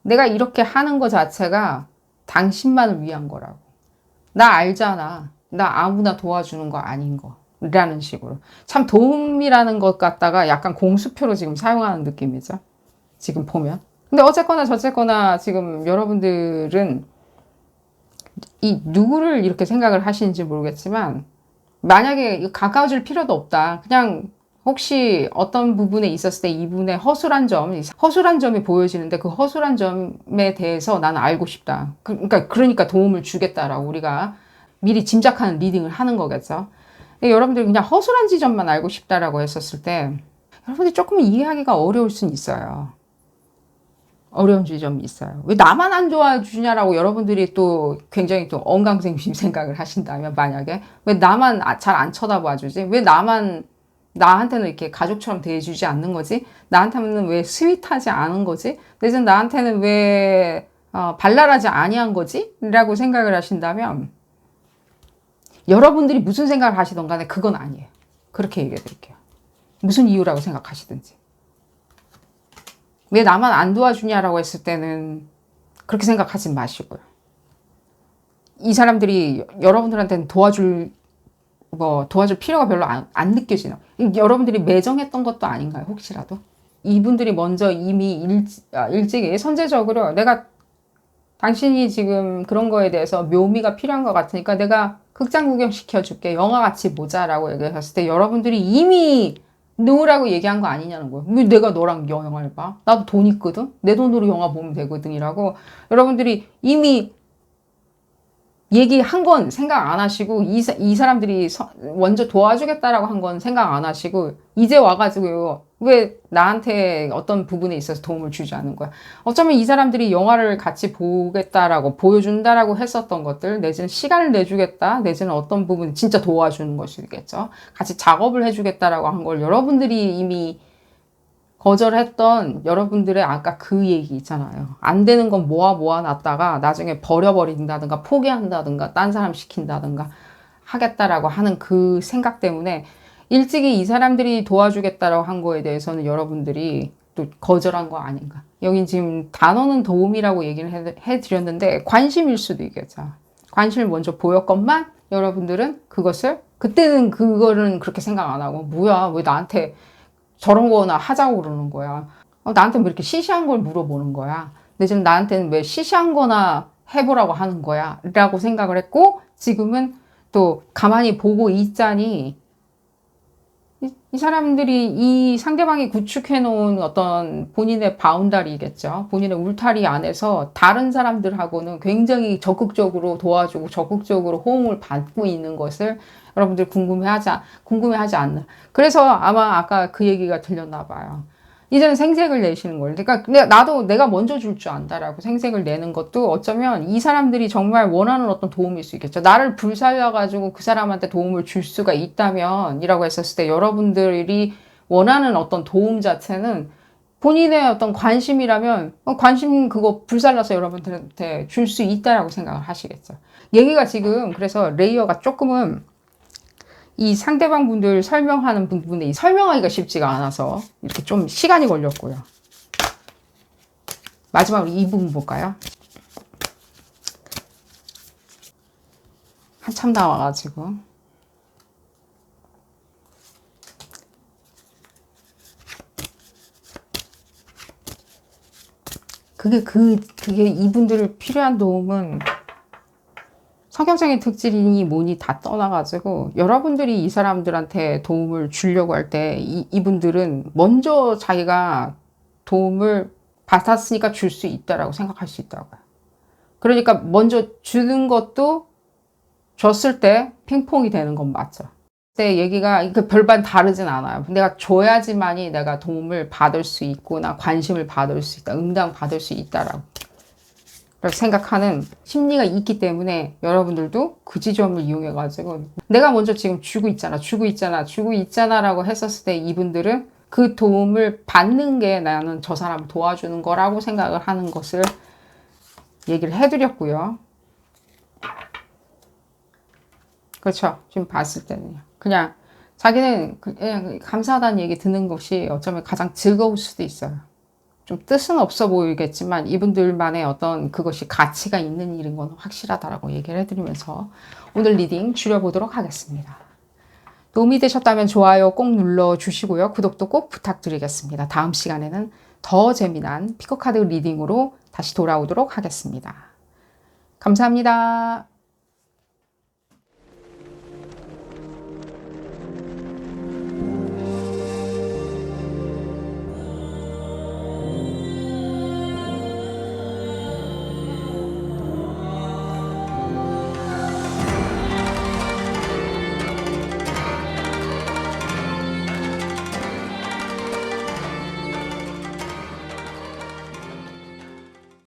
내가 이렇게 하는 것 자체가 당신만을 위한 거라고. 나 알잖아. 나 아무나 도와주는 거 아닌 거. 라는 식으로. 참 도움이라는 것 같다가 약간 공수표로 지금 사용하는 느낌이죠. 지금 보면. 근데 어쨌거나 저쨌거나 지금 여러분들은 이 누구를 이렇게 생각을 하시는지 모르겠지만 만약에 가까워질 필요도 없다. 그냥 혹시 어떤 부분에 있었을 때 이분의 허술한 점이 보여지는데 그 허술한 점에 대해서 나는 알고 싶다. 그러니까 도움을 주겠다라고 우리가 미리 짐작하는 리딩을 하는 거겠죠. 여러분들이 그냥 허술한 지점만 알고 싶다라고 했었을 때 여러분들이 조금 이해하기가 어려울 수는 있어요. 어려운 지점이 있어요. 왜 나만 안 도와주냐라고 여러분들이 또 굉장히 또 언강생심 생각을 하신다면 만약에 왜 나만 잘 안 쳐다봐 주지? 왜 나한테는 이렇게 가족처럼 대해주지 않는 거지? 나한테는 왜 스윗하지 않은 거지? 내지는 나한테는 왜 발랄하지 아니한 거지? 라고 생각을 하신다면 여러분들이 무슨 생각을 하시던 간에 그건 아니에요. 그렇게 얘기해 드릴게요. 무슨 이유라고 생각하시든지. 왜 나만 안 도와주냐라고 했을 때는 그렇게 생각하지 마시고요. 이 사람들이 여러분들한테는 도와줄 필요가 별로 안 느껴지나. 여러분들이 매정했던 것도 아닌가요? 혹시라도? 이분들이 먼저 이미 일찍이 선제적으로 내가 당신이 지금 그런 거에 대해서 묘미가 필요한 것 같으니까 내가 극장 구경 시켜줄게. 영화 같이 보자라고 얘기했을 때 여러분들이 이미 노라고 얘기한 거 아니냐는 거예요. 왜 내가 너랑 영화를 봐? 나도 돈 있거든? 내 돈으로 영화 보면 되거든? 이라고 여러분들이 이미 얘기한 건 생각 안 하시고 이 사람들이 먼저 도와주겠다라고 한 건 생각 안 하시고 이제 와가지고 왜 나한테 어떤 부분에 있어서 도움을 주지 않는 거야. 어쩌면 이 사람들이 영화를 같이 보겠다라고 보여준다라고 했었던 것들 내지는 시간을 내주겠다 내지는 어떤 부분 진짜 도와주는 것이겠죠. 같이 작업을 해주겠다라고 한 걸 여러분들이 이미 거절했던 여러분들의 아까 그 얘기 있잖아요. 안 되는 건 모아 놨다가 나중에 버려버린다든가 포기한다든가 딴 사람 시킨다든가 하겠다라고 하는 그 생각 때문에 일찍이 이 사람들이 도와주겠다라고 한 거에 대해서는 여러분들이 또 거절한 거 아닌가. 여긴 지금 단어는 도움이라고 얘기를 해드렸는데 관심일 수도 있겠죠. 관심을 먼저 보였건만 여러분들은 그때는 그거는 그렇게 생각 안 하고 뭐야 왜 나한테 저런 거나 하자고 그러는 거야. 나한테 왜 이렇게 시시한 걸 물어보는 거야. 근데 지금 나한테는 왜 시시한 거나 해보라고 하는 거야. 라고 생각을 했고, 지금은 또 가만히 보고 있자니, 이 사람들이 이 상대방이 구축해 놓은 어떤 본인의 바운다리겠죠. 본인의 울타리 안에서 다른 사람들하고는 굉장히 적극적으로 도와주고 적극적으로 호응을 받고 있는 것을 여러분들 궁금해하지 않나. 그래서 아마 아까 그 얘기가 들렸나 봐요. 이제는 생색을 내시는 거예요. 그러니까 나도 내가 먼저 줄 줄 안다라고 생색을 내는 것도 어쩌면 이 사람들이 정말 원하는 어떤 도움일 수 있겠죠. 나를 불살려가지고 그 사람한테 도움을 줄 수가 있다면 이라고 했었을 때 여러분들이 원하는 어떤 도움 자체는 본인의 어떤 관심이라면 관심 그거 불살라서 여러분들한테 줄 수 있다라고 생각을 하시겠죠. 얘기가 지금 그래서 레이어가 조금은 이 상대방 분들 설명하는 부분에 설명하기가 쉽지가 않아서 이렇게 좀 시간이 걸렸고요. 마지막으로 이 부분 볼까요? 한참 나와가지고 그게 이분들을 필요한 도움은 성격적인 특질이니 뭐니 다 떠나가지고 여러분들이 이 사람들한테 도움을 주려고 할 때 이분들은 먼저 자기가 도움을 받았으니까 줄 수 있다라고 생각할 수 있다고요. 그러니까 먼저 주는 것도 줬을 때 핑퐁이 되는 건 맞죠. 그때 얘기가 별반 다르진 않아요. 내가 줘야지만이 내가 도움을 받을 수 있고 나 관심을 받을 수 있다. 응당 받을 수 있다라고 생각하는 심리가 있기 때문에 여러분들도 그 지점을 이용해 가지고 내가 먼저 지금 주고 있잖아 라고 했었을 때 이분들은 그 도움을 받는 게 나는 저 사람을 도와주는 거라고 생각을 하는 것을 얘기를 해드렸고요. 그렇죠. 지금 봤을 때는요. 그냥 자기는 그냥 감사하다는 얘기 듣는 것이 어쩌면 가장 즐거울 수도 있어요. 좀 뜻은 없어 보이겠지만 이분들만의 어떤 그것이 가치가 있는 일인 건 확실하다라고 얘기를 해드리면서 오늘 리딩 줄여보도록 하겠습니다. 도움이 되셨다면 좋아요 꼭 눌러주시고요. 구독도 꼭 부탁드리겠습니다. 다음 시간에는 더 재미난 피커카드 리딩으로 다시 돌아오도록 하겠습니다. 감사합니다.